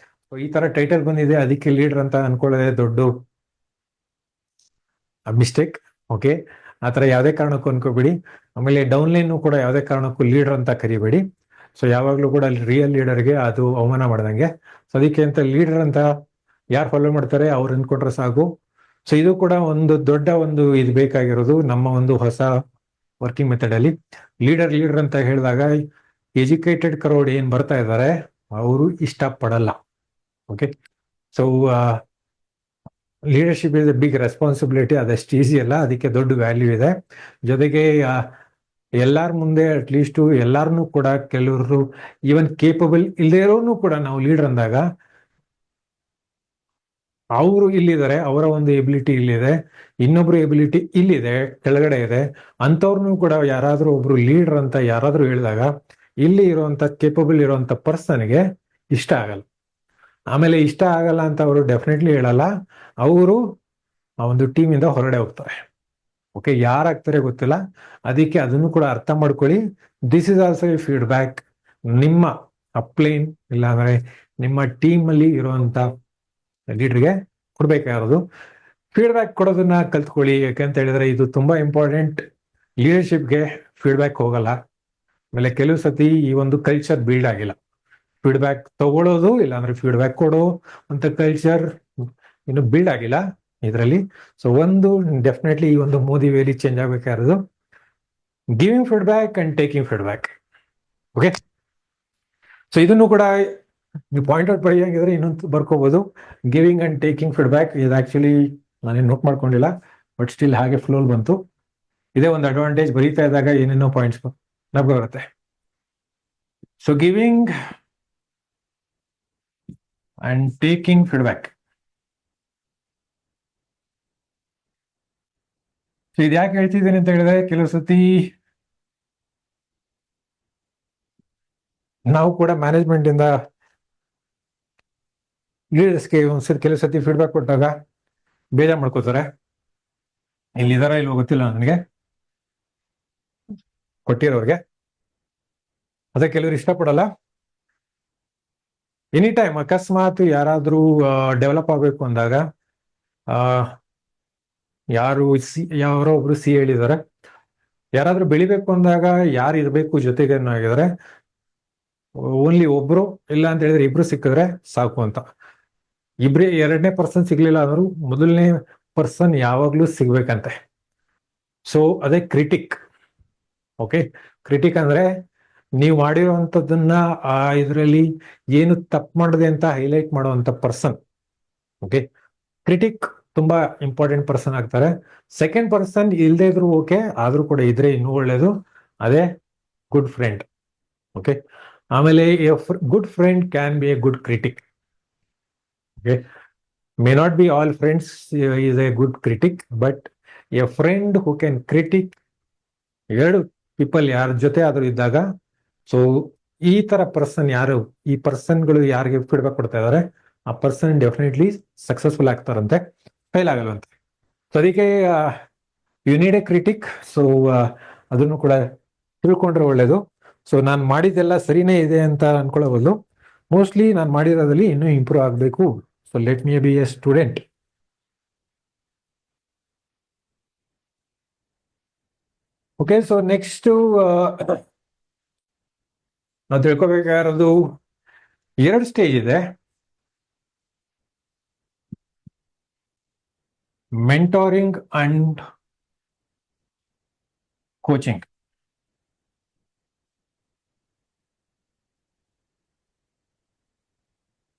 Speaker 1: ಸೊ ಈ ತರ ಟೈಟಲ್ ಬಂದಿದೆ ಅದಕ್ಕೆ ಲೀಡರ್ ಅಂತ ಅನ್ಕೊಳ್ಳೋದೇ ದೊಡ್ಡ ಮಿಸ್ಟೇಕ್. ಓಕೆ, ಆತರ ಯಾವುದೇ ಕಾರಣಕ್ಕೂ ಅನ್ಕೋಬೇಡಿ. ಆಮೇಲೆ ಡೌನ್ಲೈನ್ ಕೂಡ ಯಾವುದೇ ಕಾರಣಕ್ಕೂ ಲೀಡರ್ ಅಂತ ಕರಿಬೇಡಿ. ಸೊ ಯಾವಾಗ್ಲೂ ಕೂಡ ರಿಯಲ್ ಲೀಡರ್ಗೆ ಅದು ಅವಮಾನ ಮಾಡ್ದಂಗೆ. ಸೊ ಅದಕ್ಕೆ ಅಂತ ಲೀಡರ್ ಅಂತ ಯಾರು ಫಾಲೋ ಮಾಡ್ತಾರೆ ಅವ್ರು ಅನ್ಕೊಂಡ್ರೆ ಸಾಕು. ಸೊ ಇದು ಕೂಡ ಒಂದು ದೊಡ್ಡ ಒಂದು ಇದು ಬೇಕಾಗಿರೋದು ನಮ್ಮ ಒಂದು ಹೊಸ ವರ್ಕಿಂಗ್ ಮೆಥಡ್ ಅಲ್ಲಿ. ಲೀಡರ್ ಅಂತ ಹೇಳಿದಾಗ ಎಜುಕೇಟೆಡ್ ಕ್ರೌಡ್ ಏನ್ ಬರ್ತಾ ಇದ್ದಾರೆ ಅವರು ಇಷ್ಟಪಡಲ್ಲ. Okay, so leadership is a big responsibility, ಅದಷ್ಟು ಈಸಿ ಅಲ್ಲ, ಅದಕ್ಕೆ ದೊಡ್ಡ ವ್ಯಾಲ್ಯೂ ಇದೆ. ಜೊತೆಗೆ ಎಲ್ಲಾರ ಮುಂದೆ ಅಟ್ಲೀಸ್ಟ್ ಎಲ್ಲಾರನು ಕೂಡ ಕೆಲವರು ಈವನ್ ಕೇಪಬಲ್ ಇಲ್ಲದೇ ಇರೋನು ಕೂಡ ನಾವು ಲೀಡರ್ ಅಂದಾಗ ಅವರು ಇಲ್ಲಿದ್ದಾರೆ, ಅವರ ಒಂದು ಎಬಿಲಿಟಿ ಇಲ್ಲಿದೆ, ಇನ್ನೊಬ್ರು ಎಬಿಲಿಟಿ ಇಲ್ಲಿದೆ ಕೆಳಗಡೆ ಇದೆ, ಅಂಥವ್ರನ್ನು ಕೂಡ ಯಾರಾದ್ರೂ ಒಬ್ರು ಲೀಡರ್ ಅಂತ ಯಾರಾದ್ರೂ ಹೇಳಿದಾಗ ಇಲ್ಲಿ ಇರುವಂತ ಕೇಪಬಲ್ ಇರುವಂತ ಪರ್ಸನ್ಗೆ ಇಷ್ಟ ಆಗಲ್ಲ. ಆಮೇಲೆ ಇಷ್ಟ ಆಗಲ್ಲ ಅಂತ ಅವರು ಡೆಫಿನೆಟ್ಲಿ ಹೇಳಲ್ಲ, ಅವರು ಆ ಒಂದು ಟೀಮ್ ಇಂದ ಹೊರಗಡೆ ಹೋಗ್ತಾರೆ. ಓಕೆ, ಯಾರಾಗ್ತಾರೆ ಗೊತ್ತಿಲ್ಲ, ಅದಕ್ಕೆ ಅದನ್ನು ಕೂಡ ಅರ್ಥ ಮಾಡ್ಕೊಳ್ಳಿ. This is also A feedback ನಿಮ್ಮ ಅಪ್ಲೈನ್ ಇಲ್ಲಾಂದ್ರೆ ನಿಮ್ಮ ಟೀಮ್ ಅಲ್ಲಿ ಇರುವಂತ ಲೀಡರ್ಗೆ ಕೊಡ್ಬೇಕಾಗಿರೋದು. ಫೀಡ್ಬ್ಯಾಕ್ ಕೊಡೋದನ್ನ ಕಲ್ತ್ಕೊಳ್ಳಿ, ಯಾಕಂತ ಹೇಳಿದ್ರೆ ಇದು ತುಂಬಾ ಇಂಪಾರ್ಟೆಂಟ್. ಲೀಡರ್ಶಿಪ್ಗೆ ಫೀಡ್ಬ್ಯಾಕ್ ಹೋಗಲ್ಲ. ಆಮೇಲೆ ಕೆಲವು ಸತಿ ಈ ಒಂದು ಕಲ್ಚರ್ ಬಿಲ್ಡ್ ಆಗಿಲ್ಲ, ಫೀಡ್ಬ್ಯಾಕ್ ತಗೊಳ್ಳೋದು ಇಲ್ಲಾಂದ್ರೆ ಫೀಡ್ಬ್ಯಾಕ್ ಕೊಡೋ ಅಂತ ಕಲ್ಚರ್ ಇನ್ನು ಬಿಲ್ಡ್ ಆಗಿಲ್ಲ ಇದರಲ್ಲಿ. ಸೊ ಒಂದು ಡೆಫಿನೆಟ್ಲಿ ಈ ಒಂದು ಮೋದಿ ವೇಲಿ ಚೇಂಜ್ ಆಗ್ಬೇಕಾಗಿರೋದು giving feedback and taking feedback. Okay, so ಇದನ್ನು ಕೂಡ ನೀವು ಪಾಯಿಂಟ್ ಔಟ್ ಬರೆಯಂಗಿದ್ರೆ ಇನ್ನೊಂದು ಬರ್ಕೋಬಹುದು. ಗಿವಿಂಗ್ ಅಂಡ್ ಟೇಕಿಂಗ್ ಫೀಡ್ಬ್ಯಾಕ್ ಇದು ಆಕ್ಚುಲಿ ನಾನೇನು ನೋಟ್ ಮಾಡ್ಕೊಂಡಿಲ್ಲ, ಬಟ್ ಸ್ಟಿಲ್ ಹಾಗೆ ಫ್ಲೋಲ್ ಬಂತು. ಇದೇ ಒಂದು ಅಡ್ವಾಂಟೇಜ್, ಬರೀತಾ ಇದ್ದಾಗ ಏನೇನೋ ಪಾಯಿಂಟ್ಸ್ ನಮ್ಗೆ ಬರುತ್ತೆ. So giving and taking feedback, so ಇದು ಯಾಕೆ ಹೇಳ್ತಿದ್ದೀನಿ ಅಂತ ಹೇಳಿದ್ರೆ ಕೆಲವು ಸತಿ ನಾವು ಕೂಡ ಮ್ಯಾನೇಜ್ಮೆಂಟ್ ಇಂದ ಲೀಡರ್ಸ್ಗೆ ಒಂದ್ಸತಿ ಕೆಲವು ಸತಿ ಫೀಡ್ಬ್ಯಾಕ್ ಕೊಟ್ಟಾಗ ಬೇಜಾರು ಮಾಡ್ಕೋತಾರೆ. ಇಲ್ಲಿದಾರ ಇಲ್ವೋ ಗೊತ್ತಿಲ್ಲ ನನಗೆ, ಕೊಟ್ಟಿರೋರ್ಗೆ ಅದೇ ಕೆಲವರು ಇಷ್ಟಪಡಲ್ಲ. ಎನಿ ಟೈಮ್ ಅಕಸ್ಮಾತ್ ಯಾರಾದ್ರೂ ಡೆವಲಪ್ ಆಗ್ಬೇಕು ಅಂದಾಗ ಯಾರೋ ಒಬ್ರು ಸಿ ಹೇಳಿದಾರೆ, ಯಾರಾದ್ರೂ ಬೆಳಿಬೇಕು ಅಂದಾಗ ಯಾರು ಇರ್ಬೇಕು ಜೊತೆಗೆ ಆಗಿದ್ರೆ ಓನ್ಲಿ ಒಬ್ರು, ಇಲ್ಲ ಅಂತ ಹೇಳಿದ್ರೆ ಇಬ್ರು ಸಿಕ್ಕಿದ್ರೆ ಸಾಕು ಅಂತ. ಎರಡನೇ ಪರ್ಸನ್ ಸಿಗ್ಲಿಲ್ಲ ಅಂದ್ರು ಮೊದಲನೇ ಪರ್ಸನ್ ಯಾವಾಗ್ಲೂ ಸಿಗ್ಬೇಕಂತೆ. ಸೊ ಅದೇ ಕ್ರಿಟಿಕ್. ಓಕೆ, ಕ್ರಿಟಿಕ್ ಅಂದ್ರೆ ನೀವು ಮಾಡಿರುವಂತದ್ದನ್ನ ಇದರಲ್ಲಿ ಏನು ತಪ್ಪು ಮಾಡಿದೆ ಅಂತ ಹೈಲೈಟ್ ಮಾಡುವಂತ ಪರ್ಸನ್. ಓಕೆ, ಕ್ರಿಟಿಕ್ ತುಂಬಾ ಇಂಪಾರ್ಟೆಂಟ್ ಪರ್ಸನ್ ಆಗ್ತಾರೆ. ಸೆಕೆಂಡ್ ಪರ್ಸನ್ ಇಲ್ಲದೆ ಇದ್ರು ಓಕೆ, ಆದ್ರೂ ಕೂಡ ಇದ್ರೆ ಇನ್ನೂ ಒಳ್ಳೇದು, ಅದೇ ಗುಡ್ ಫ್ರೆಂಡ್. ಓಕೆ, ಆಮೇಲೆ good friend can be A good critic. Okay, may not be all friends is A good critic, but A friend who can critic. ಎರಡು ಪೀಪಲ್ ಯಾರ ಜೊತೆ ಆದ್ರೂ ಇದ್ದಾಗ, ಸೊ ಈ ತರ ಪರ್ಸನ್ ಯಾರು, ಈ ಪರ್ಸನ್ಗಳು ಯಾರಿಗೆ ಫೀಡ್ಬ್ಯಾಕ್ ಕೊಡ್ತಾ ಇದಾರೆ ಆ ಪರ್ಸನ್ ಡೆಫಿನೆಟ್ಲಿ ಸಕ್ಸಸ್ಫುಲ್ ಆಗ್ತಾರಂತೆ, ಫೇಲ್ ಆಗಲ್ವಂತೆ. ಸೊ ಅದಕ್ಕೆ you need a critic. So ಅದನ್ನು ಕೂಡ ತಿಳ್ಕೊಂಡ್ರೆ ಒಳ್ಳೇದು. ಸೊ ನಾನು ಮಾಡಿದ್ದೆಲ್ಲ ಸರಿನೇ ಇದೆ ಅಂತ ಅನ್ಕೊಳ್ಳಬಹುದು. ಮೋಸ್ಟ್ಲಿ ನಾನು ಮಾಡಿರೋದ್ರಲ್ಲಿ ಇನ್ನೂ ಇಂಪ್ರೂವ್ ಆಗಬೇಕು. So let me B A student. Okay, so next ನಾವು ತಿಳ್ಕೊಬೇಕಾಗಿರೋದು 2 ಸ್ಟೇಜ್ ಇದೆ. ಮೆಂಟೋರಿಂಗ್ ಅಂಡ್ ಕೋಚಿಂಗ್.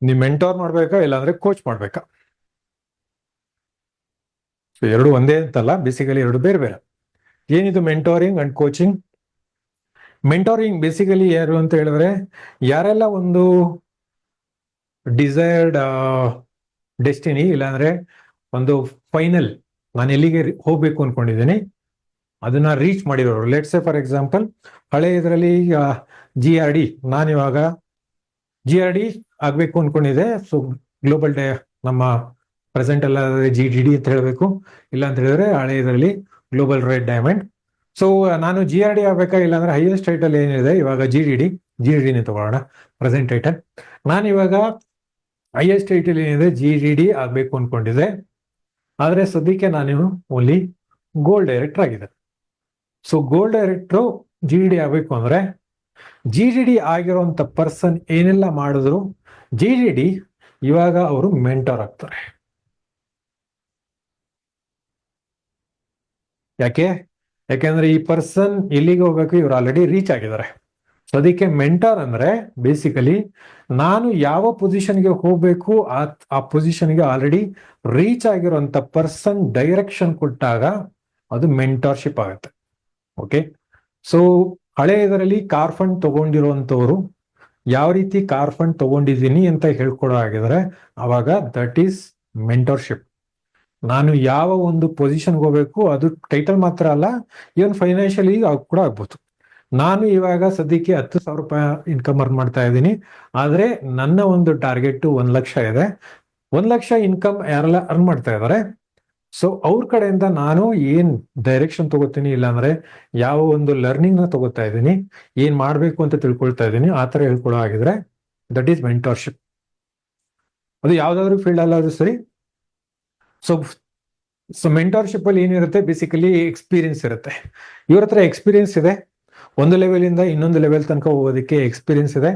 Speaker 1: ನೀವು ಮೆಂಟೋರ್ ಮಾಡ್ಬೇಕಾ ಇಲ್ಲಾಂದ್ರೆ ಕೋಚ್ ಮಾಡ್ಬೇಕಾ? ಸೊ ಎರಡು ಒಂದೇ ಅಂತಲ್ಲ, ಬೇಸಿಕಲಿ ಎರಡು ಬೇರೆ ಬೇರೆ. ಏನಿದು ಮೆಂಟೋರಿಂಗ್ ಅಂಡ್ ಕೋಚಿಂಗ್? ಮೆಂಟೋರಿಂಗ್ ಬೇಸಿಕಲಿ ಯಾರು ಅಂತ ಹೇಳಿದ್ರೆ, ಯಾರೆಲ್ಲ ಒಂದು ಡಿಸೈರ್ಡ್ ಡೆಸ್ಟಿನಿ ಇಲ್ಲಾಂದ್ರೆ ಒಂದು ಫೈನಲ್, ನಾನು ಎಲ್ಲಿಗೆ ಹೋಗ್ಬೇಕು ಅನ್ಕೊಂಡಿದ್ದೀನಿ ಅದನ್ನ ರೀಚ್ ಮಾಡಿರೋರು. ಲೆಟ್ಸ್ ಫಾರ್ ಎಕ್ಸಾಂಪಲ್, ಹಳೆ ಇದರಲ್ಲಿ GRD, ನಾನಿವಾಗ GRD ಆಗ್ಬೇಕು ಅನ್ಕೊಂಡಿದ್ದೆ. ಸೊ ಗ್ಲೋಬಲ್ ನಮ್ಮ ಪ್ರೆಸೆಂಟ್ ಎಲ್ಲ GDD ಅಂತ ಹೇಳಬೇಕು, ಇಲ್ಲ ಅಂತ ಹೇಳಿದ್ರೆ ಹಳೆ ಇದರಲ್ಲಿ ಗ್ಲೋಬಲ್ ರೆಡ್ ಡೈಮಂಡ್. ಸೊ ನಾನು GRD ಆಗ್ಬೇಕಾ, ಇಲ್ಲಾಂದ್ರೆ ಹೈಯೆಸ್ಟ್ ಟೈಟಲ್ ಏನಿದೆ ಇವಾಗ GDD ತಗೊಳ್ಳೋಣ, ಪ್ರೆಸೆಂಟ್ ಟೈಟಲ್. ನಾನು ಇವಾಗ ಹೈಯೆಸ್ಟ್ ಟೈಟಲ್ ಏನಿದೆ GDD ಆಗ್ಬೇಕು ಅನ್ಕೊಂಡಿದ್ದೆ. ಆದ್ರೆ ಸದ್ಯಕ್ಕೆ ನಾನು ಓನ್ಲಿ ಗೋಲ್ಡ್ ಡೈರೆಕ್ಟರ್ ಆಗಿದೆ. ಸೊ ಗೋಲ್ಡ್ ಡೈರೆಕ್ಟ್ರು GDD ಆಗ್ಬೇಕು ಅಂದ್ರೆ, GDD ಆಗಿರುವಂತ ಪರ್ಸನ್ ಏನೆಲ್ಲ ಮಾಡಿದ್ರು GDD ಇವಾಗ ಅವರು ಮೆಂಟರ್ ಆಗ್ತಾರೆ. ಯಾಕೆಂದ್ರೆ ಈ ಪರ್ಸನ್ ಎಲ್ಲಿಗೆ ಹೋಗ್ಬೇಕು ಇವ್ರು ಆಲ್ರೆಡಿ ರೀಚ್ ಆಗಿದ್ದಾರೆ. ಸೊ ಅದಕ್ಕೆ ಮೆಂಟರ್ ಅಂದ್ರೆ ಬೇಸಿಕಲಿ ನಾನು ಯಾವ ಪೊಸಿಷನ್ಗೆ ಹೋಗ್ಬೇಕು ಆ ಪೊಸಿಷನ್ಗೆ ಆಲ್ರೆಡಿ ರೀಚ್ ಆಗಿರುವಂತ ಪರ್ಸನ್ ಡೈರೆಕ್ಷನ್ ಕೊಟ್ಟಾಗ ಅದು ಮೆಂಟರ್ಶಿಪ್ ಆಗುತ್ತೆ. ಓಕೆ, ಸೊ ಹಳೆ ಇದರಲ್ಲಿ ಕಾರ್ ಫಂಡ್ ತಗೊಂಡಿರುವಂತವ್ರು ಯಾವ ರೀತಿ ಕಾರ್ ಫಂಡ್ ತಗೊಂಡಿದ್ದೀನಿ ಅಂತ ಹೇಳ್ಕೊಡೋ ಆಗಿದ್ರೆ ಅವಾಗ ದಟ್ ಈಸ್ ಮೆಂಟರ್ಶಿಪ್. ನಾನು ಯಾವ ಒಂದು ಪೊಸಿಷನ್ಗೆ ಹೋಗ್ಬೇಕು, ಅದು ಟೈಟಲ್ ಮಾತ್ರ ಅಲ್ಲ, ಇವನ್ ಫೈನಾನ್ಷಿಯಲಿ ಕೂಡ ಆಗ್ಬೋದು. ನಾನು ಇವಾಗ ಸದ್ಯಕ್ಕೆ 10,000 ರೂಪಾಯಿ ಇನ್ಕಮ್ ಅರ್ನ್ ಮಾಡ್ತಾ ಇದ್ದೀನಿ. ಆದ್ರೆ ನನ್ನ ಒಂದು ಟಾರ್ಗೆಟ್ 1 ಲಕ್ಷ ಇದೆ. 1 ಲಕ್ಷ ಇನ್ಕಮ್ ಯಾರೆಲ್ಲ ಅರ್ನ್ ಮಾಡ್ತಾ ಇದ್ದಾರೆ, ಸೊ ಅವ್ರ ಕಡೆಯಿಂದ ನಾನು ಏನ್ ಡೈರೆಕ್ಷನ್ ತಗೋತೀನಿ, ಇಲ್ಲಾಂದ್ರೆ ಯಾವ ಒಂದು ಲರ್ನಿಂಗ್ ನ ತಗೋತಾ ಇದ್ದೀನಿ, ಏನ್ ಮಾಡ್ಬೇಕು ಅಂತ ತಿಳ್ಕೊಳ್ತಾ ಇದ್ದೀನಿ, ಆ ತರ ಹೇಳ್ಕೊಳ್ಳೋ ಆಗಿದ್ರೆ ದಟ್ ಈಸ್ ಮೆಂಟರ್ಶಿಪ್. ಅದು ಯಾವ್ದಾದ್ರು ಫೀಲ್ಡ್ ಅಲ್ಲಾದ್ರೂ ಸರಿ. ಸೊ ಮೆಂಟರ್ಶಿಪ್ ಅಲ್ಲಿ ಏನಿರುತ್ತೆ, ಬೇಸಿಕಲಿ ಎಕ್ಸ್ಪೀರಿಯನ್ಸ್ ಇರುತ್ತೆ. ಇವ್ರ ಹತ್ರ ಎಕ್ಸ್ಪೀರಿಯನ್ಸ್ ಇದೆ, ಒಂದು ಲೆವೆಲ್ ಇಂದ ಇನ್ನೊಂದು ಲೆವೆಲ್ ತನಕ ಹೋಗೋದಕ್ಕೆ ಎಕ್ಸ್ಪೀರಿಯನ್ಸ್ ಇದೆ.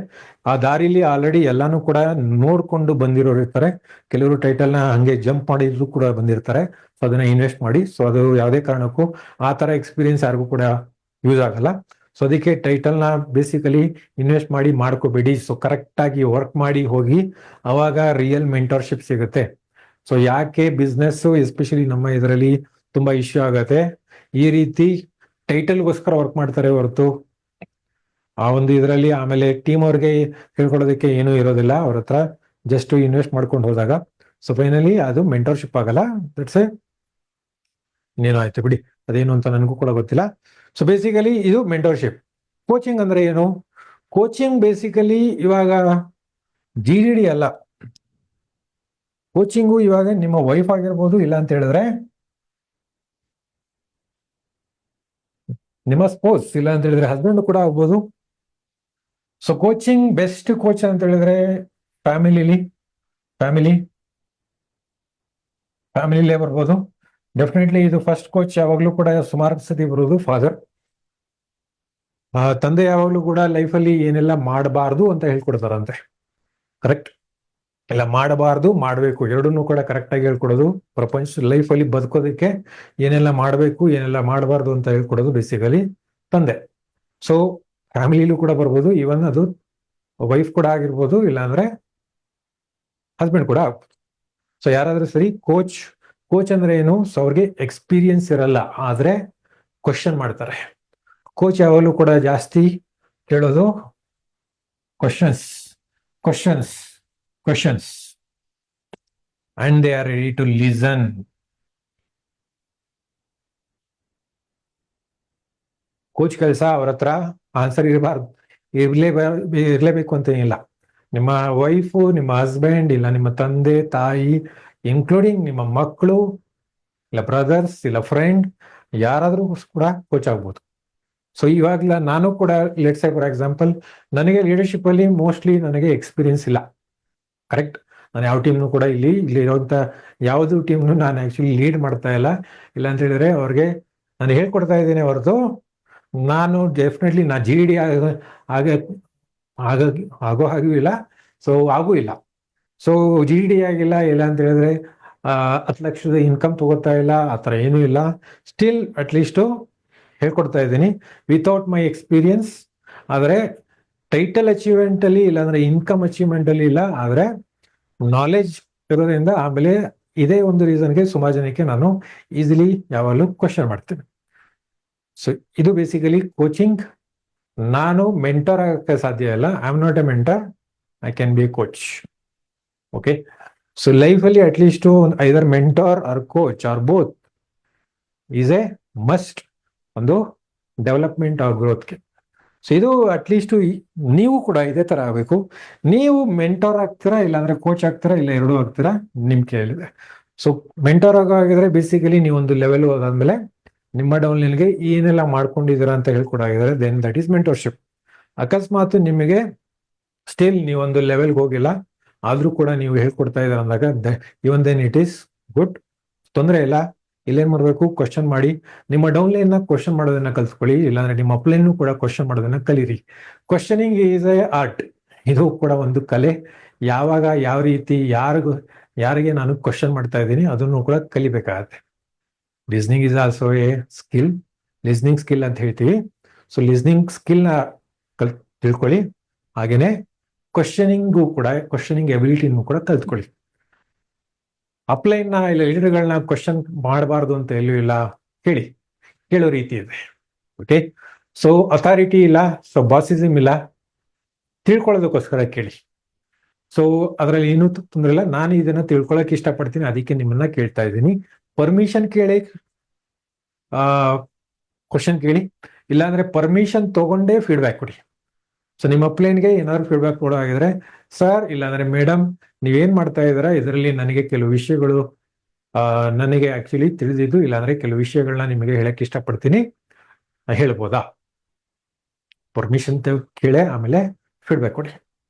Speaker 1: ಆ ದಾರಿಲಿ ಆಲ್ರೆಡಿ ಎಲ್ಲಾನು ಕೂಡ ನೋಡ್ಕೊಂಡು ಬಂದಿರೋರು ಇರ್ತಾರೆ. ಕೆಲವರು ಟೈಟಲ್ ನ ಹಂಗೆ ಜಂಪ್ ಮಾಡಿದ್ರು ಕೂಡ ಬಂದಿರ್ತಾರೆ. ಸೊ ಅದನ್ನ ಇನ್ವೆಸ್ಟ್ ಮಾಡಿ, ಸೊ ಅದು ಯಾವುದೇ ಕಾರಣಕ್ಕೂ ಆ ತರ ಎಕ್ಸ್ಪೀರಿಯನ್ಸ್ ಯಾರಿಗೂ ಕೂಡ ಯೂಸ್ ಆಗಲ್ಲ. ಸೊ ಅದಕ್ಕೆ ಟೈಟಲ್ ನ ಬೇಸಿಕಲಿ ಇನ್ವೆಸ್ಟ್ ಮಾಡಿ ಮಾಡ್ಕೋಬೇಡಿ. ಸೊ ಕರೆಕ್ಟ್ ಆಗಿ ವರ್ಕ್ ಮಾಡಿ ಹೋಗಿ, ಅವಾಗ ರಿಯಲ್ ಮೆಂಟರ್ಶಿಪ್ ಸಿಗುತ್ತೆ. ಸೊ ಯಾಕೆ ಬಿಸ್ನೆಸ್ ಎಸ್ಪೆಷಲಿ ನಮ್ಮ ಇದರಲ್ಲಿ ತುಂಬಾ ಇಶ್ಯೂ ಆಗತ್ತೆ, ಈ ರೀತಿ ಟೈಟಲ್ಗೋಸ್ಕರ ವರ್ಕ್ ಮಾಡ್ತಾರೆ ಹೊರತು ಆ ಒಂದು ಇದರಲ್ಲಿ ಆಮೇಲೆ ಟೀಮ್ ಅವ್ರಿಗೆ ಹೇಳ್ಕೊಡೋದಕ್ಕೆ ಏನೂ ಇರೋದಿಲ್ಲ ಅವ್ರ ಹತ್ರ, ಜಸ್ಟ್ ಇನ್ವೆಸ್ಟ್ ಮಾಡ್ಕೊಂಡು ಹೋದಾಗ. ಸೊ ಫೈನಲಿ ಅದು ಮೆಂಟರ್ಶಿಪ್ ಆಗಲ್ಲ. ದಟ್ಸ್ ಇನ್ನೇನು ಆಯ್ತು ಬಿಡಿ, ಅದೇನು ಅಂತ ನನಗೂ ಕೂಡ ಗೊತ್ತಿಲ್ಲ. ಸೊ ಬೇಸಿಕಲಿ ಇದು ಮೆಂಟರ್ಶಿಪ್. ಕೋಚಿಂಗ್ ಅಂದ್ರೆ ಏನು? ಕೋಚಿಂಗ್ ಬೇಸಿಕಲಿ ಇವಾಗ GDD ಅಲ್ಲ, ಕೋಚಿಂಗು ಇವಾಗ ನಿಮ್ಮ ವೈಫ್ ಆಗಿರ್ಬೋದು, ಇಲ್ಲ ಅಂತ ಹೇಳಿದ್ರೆ ನಿಮ್ಮ ಸ್ಪೋಸ್, ಇಲ್ಲ ಅಂತ ಹೇಳಿದ್ರೆ ಹಸ್ಬೆಂಡ್ ಕೂಡ ಆಗ್ಬೋದು. ಸೊ ಕೋಚಿಂಗ್ ಬೆಸ್ಟ್ ಕೋಚ್ ಅಂತ ಹೇಳಿದ್ರೆ ಫ್ಯಾಮಿಲಿಲೇ ಬರ್ಬೋದು. ಡೆಫಿನೆಟ್ಲಿ ಇದು ಫಸ್ಟ್ ಕೋಚ್ ಯಾವಾಗ್ಲೂ ಕೂಡ ಸುಮಾರು ಸತಿ ಬರೋದು ಫಾದರ್. ತಂದೆ ಯಾವಾಗ್ಲೂ ಕೂಡ ಲೈಫಲ್ಲಿ ಏನೆಲ್ಲ ಮಾಡಬಾರ್ದು ಅಂತ ಹೇಳ್ಕೊಡ್ತಾರಂತೆ. ಕರೆಕ್ಟ್? ಇಲ್ಲ, ಮಾಡಬಾರ್ದು ಮಾಡಬೇಕು ಎರಡನ್ನೂ ಕೂಡ ಕರೆಕ್ಟ್ ಆಗಿ ಹೇಳ್ಕೊಡೋದು. ಪ್ರಪಂಚ ಲೈಫಲ್ಲಿ ಬದುಕೋದಕ್ಕೆ ಏನೆಲ್ಲ ಮಾಡಬೇಕು ಏನೆಲ್ಲ ಮಾಡಬಾರ್ದು ಅಂತ ಹೇಳ್ಕೊಡೋದು ಬೇಸಿಕಲಿ ತಂದೆ. ಸೊ ಫ್ಯಾಮಿಲಿಲೂ ಕೂಡ ಬರ್ಬೋದು, ಈವನ್ ಅದು ವೈಫ್ ಕೂಡ ಆಗಿರ್ಬೋದು, ಇಲ್ಲಾಂದ್ರೆ ಹಸ್ಬೆಂಡ್ ಕೂಡ ಆಗ್ಬೋದು. ಸೊ ಯಾರಾದ್ರೂ ಸರಿ ಕೋಚ್ ಅಂದ್ರೆ ಏನು? ಸೊ ಅವ್ರಿಗೆ ಎಕ್ಸ್ಪೀರಿಯನ್ಸ್ ಇರಲ್ಲ, ಆದ್ರೆ ಕ್ವಶನ್ ಮಾಡ್ತಾರೆ. ಕೋಚ್ ಯಾವಾಗಲೂ ಕೂಡ ಜಾಸ್ತಿ ಕೇಳೋದು questions and they are ready to listen. Coach ಕೆಲಸ ಅವ್ರ ಹತ್ರ ಆನ್ಸರ್ ಇರಲೇಬೇಕು ಅಂತ ಏನಿಲ್ಲ. ನಿಮ್ಮ ವೈಫು, ನಿಮ್ಮ ಹಸ್ಬೆಂಡ್, ಇಲ್ಲ ನಿಮ್ಮ ತಂದೆ ತಾಯಿ, ಇನ್ಕ್ಲೂಡಿಂಗ್ ನಿಮ್ಮ ಮಕ್ಕಳು, ಇಲ್ಲ ಬ್ರದರ್ಸ್, ಇಲ್ಲ ಫ್ರೆಂಡ್, ಯಾರಾದ್ರೂ ಕೂಡ ಕೋಚ್ ಆಗ್ಬೋದು. ಸೊ ಇವಾಗಲ ನಾನು ಕೂಡ ಲೆಟ್ಸ್ ಸೇ ಫಾರ್ ಎಕ್ಸಾಂಪಲ್, ನನಗೆ ಲೀಡರ್ಶಿಪ್ ಅಲ್ಲಿ ಮೋಸ್ಟ್ಲಿ ನನಗೆ ಎಕ್ಸ್ಪೀರಿಯನ್ಸ್ ಇಲ್ಲ. ಕರೆಕ್ಟ್, ನಾನು ಯಾವ ಟೀಮ್ನು ಕೂಡ ಇಲ್ಲಿ ಇರುವಂತ ಯಾವುದು ಟೀಮ್ನು ನಾನು ಆಕ್ಚುಲಿ ಲೀಡ್ ಮಾಡ್ತಾ ಇಲ್ಲ ಅಂತ ಹೇಳಿದ್ರೆ ಅವ್ರಿಗೆ ನಾನು ಹೇಳ್ಕೊಡ್ತಾ ಇದ್ದೇನೆ ಹೊರತು ನಾನು ಡೆಫಿನೆಟ್ಲಿ ನಾ GD ಆಗ ಆಗೋ ಹಾಗೂ ಇಲ್ಲ, ಸೊ ಆಗೂ ಇಲ್ಲ. ಸೊ GD ಆಗಿಲ್ಲ, ಇಲ್ಲ ಅಂತ ಹೇಳಿದ್ರೆ 10 ಲಕ್ಷದ ಇನ್ಕಮ್ ತಗೋತಾ ಇಲ್ಲ, ಆ ಥರ ಏನೂ ಇಲ್ಲ. ಸ್ಟಿಲ್ ಅಟ್ಲೀಸ್ಟು ಹೇಳ್ಕೊಡ್ತಾ ಇದ್ದೀನಿ ವಿತೌಟ್ ಮೈ ಎಕ್ಸ್ಪೀರಿಯನ್ಸ್. ಆದರೆ ಟೈಟಲ್ ಅಚೀವ್ಮೆಂಟ್ ಅಲ್ಲಿ ಇಲ್ಲಾಂದ್ರೆ ಇನ್ಕಮ್ ಅಚೀವ್ಮೆಂಟ್ ಅಲ್ಲಿ ಇಲ್ಲ, ಆದರೆ ನಾಲೆಜ್ ಇರೋದ್ರಿಂದ. ಆಮೇಲೆ ಇದೇ ಒಂದು ರೀಸನ್ಗೆ ಸುಮಾರು ಜನಕ್ಕೆ ನಾನು ಈಸಿಲಿ ಯಾವಾಗಲೂ ಕ್ವಶನ್ ಮಾಡ್ತೀನಿ. ಸೊ ಇದು ಬೇಸಿಕಲಿ ಕೋಚಿಂಗ್. ನಾನು ಮೆಂಟರ್ ಆಗಕ್ಕೆ ಸಾಧ್ಯ ಇಲ್ಲ, I am not a mentor, I can be a coach. Okay, so ಲೈಫಲ್ಲಿ at least either mentor or coach or both is a must ಒಂದು ಡೆವಲಪ್ಮೆಂಟ್ ಆರ್ ಗ್ರೋತ್ಗೆ. ಸೊ ಇದು ಅಟ್ಲೀಸ್ಟ್ ನೀವು ಕೂಡ ಇದೇ ತರ ಆಗಬೇಕು. ನೀವು ಮೆಂಟರ್ ಆಗ್ತೀರಾ, ಇಲ್ಲಾಂದ್ರೆ ಕೋಚ್ ಆಗ್ತೀರಾ, ಇಲ್ಲ ಎರಡೂ ಆಗ್ತೀರಾ, ನಿಮ್ ಕೇಳಿದೆ. ಸೊ ಮೆಂಟರ್ ಆಗಿದ್ರೆ ಬೇಸಿಕಲಿ ನೀವು ಒಂದು ಲೆವೆಲ್ ಹೋದಾದ್ಮೇಲೆ ನಿಮ್ಮ ಡೌನ್ಲೈನ್ಗೆ ಏನೆಲ್ಲ ಮಾಡ್ಕೊಂಡಿದ್ದೀರಾ ಅಂತ ಹೇಳ್ಕೊಡಾಗಿದ್ದಾರೆ, ದೆನ್ ದಟ್ ಈಸ್ ಮೆಂಟರ್ಶಿಪ್. ಅಕಸ್ಮಾತ್ ನಿಮಗೆ ಸ್ಟಿಲ್ ನೀವೊಂದು ಲೆವೆಲ್ಗೆ ಹೋಗಿಲ್ಲ ಆದ್ರೂ ಕೂಡ ನೀವು ಹೇಳ್ಕೊಡ್ತಾ ಇದ್ದೀರ ಅಂದಾಗ even then it is good, ತೊಂದರೆ ಇಲ್ಲ. ಇಲ್ಲೇನ್ ಮಾಡ್ಬೇಕು, ಕ್ವಶನ್ ಮಾಡಿ ನಿಮ್ಮ ಡೌನ್ಲೈನ್ ನ ಕ್ವಶನ್ ಮಾಡೋದನ್ನ ಕಲ್ತ್ಕೊಳ್ಳಿ, ಇಲ್ಲಾಂದ್ರೆ ನಿಮ್ಮ ಅಪ್ಲೈನ್ ಕೂಡ ಕ್ವಶನ್ ಮಾಡೋದನ್ನ ಕಲೀರಿ. ಕ್ವಶನಿಂಗ್ ಈಸ್ ಎ ಆರ್ಟ್, ಇದು ಕೂಡ ಒಂದು ಕಲೆ. ಯಾವಾಗ ಯಾವ ರೀತಿ ಯಾರಿಗೆ ನಾನು ಕ್ವಶನ್ ಮಾಡ್ತಾ ಇದ್ದೀನಿ ಅದನ್ನು ಕೂಡ ಕಲಿಬೇಕಾಗತ್ತೆ. Listening is also a skill, listening skill ಅಂತ ಹೇಳ್ತೀವಿ. ಸೊ ಲಿಸ್ನಿಂಗ್ ಸ್ಕಿಲ್ ನ ತಿಳ್ಕೊಳ್ಳಿ, ಹಾಗೇನೆ ಕ್ವಶನಿಂಗ್ ಎಬಿಲಿಟಿನೂ ಕೂಡ ಕಲ್ತ್ಕೊಳ್ಳಿ. ಅಪ್ಲೈನ್ ನ ಇಲ್ಲ ಲೀಡರ್ಗಳನ್ನ ಕ್ವಶನ್ ಮಾಡಬಾರ್ದು ಅಂತ ಎಲ್ಲೂ ಇಲ್ಲ, ಕೇಳೋ ರೀತಿ ಇದೆ. ಓಕೆ, ಸೊ ಅಥಾರಿಟಿ ಇಲ್ಲ, ಸೊ ಬಾಸಿಸಮ್ ಇಲ್ಲ, ತಿಳ್ಕೊಳ್ಳೋದಕ್ಕೋಸ್ಕರ ಕೇಳಿ. ಸೊ ಅದರಲ್ಲಿ ಏನೂ ತೊಂದರೆ ಇಲ್ಲ. ನಾನು ಇದನ್ನ ತಿಳ್ಕೊಳಕ್ ಇಷ್ಟಪಡ್ತೀನಿ, ಅದಕ್ಕೆ ನಿಮ್ಮನ್ನ ಕೇಳ್ತಾ ಇದ್ದೀನಿ. ಪರ್ಮಿಷನ್ ಕೇಳಿ ಕ್ವಶನ್ ಕೇಳಿ, ಇಲ್ಲಾಂದ್ರೆ ಪರ್ಮಿಷನ್ ತಗೊಂಡೇ ಫೀಡ್ಬ್ಯಾಕ್ ಕೊಡಿ. ಸೊ ನಿಮ್ಮ ಅಪ್ಲೈನ್ಗೆ ಏನಾದ್ರು ಫೀಡ್ಬ್ಯಾಕ್ ಕೊಡೋ ಆಗಿದ್ರೆ, ಸರ್ ಇಲ್ಲಾಂದ್ರೆ ಮೇಡಮ್ ನೀವೇನ್ ಮಾಡ್ತಾ ಇದ್ದೀರಾ, ಇದರಲ್ಲಿ ನನಗೆ ಕೆಲವು ವಿಷಯಗಳು ನನಗೆ ಆಕ್ಚುಲಿ ತಿಳಿದಿದ್ದು, ಇಲ್ಲಾಂದ್ರೆ ಕೆಲವು ವಿಷಯಗಳನ್ನ ನಿಮಗೆ ಹೇಳಕ್ ಇಷ್ಟಪಡ್ತೀನಿ, ಹೇಳ್ಬೋದಾ? ಪರ್ಮಿಷನ್ ಕೇಳಿ ಆಮೇಲೆ ಫೀಡ್ಬ್ಯಾಕ್ ಕೊಡಿ.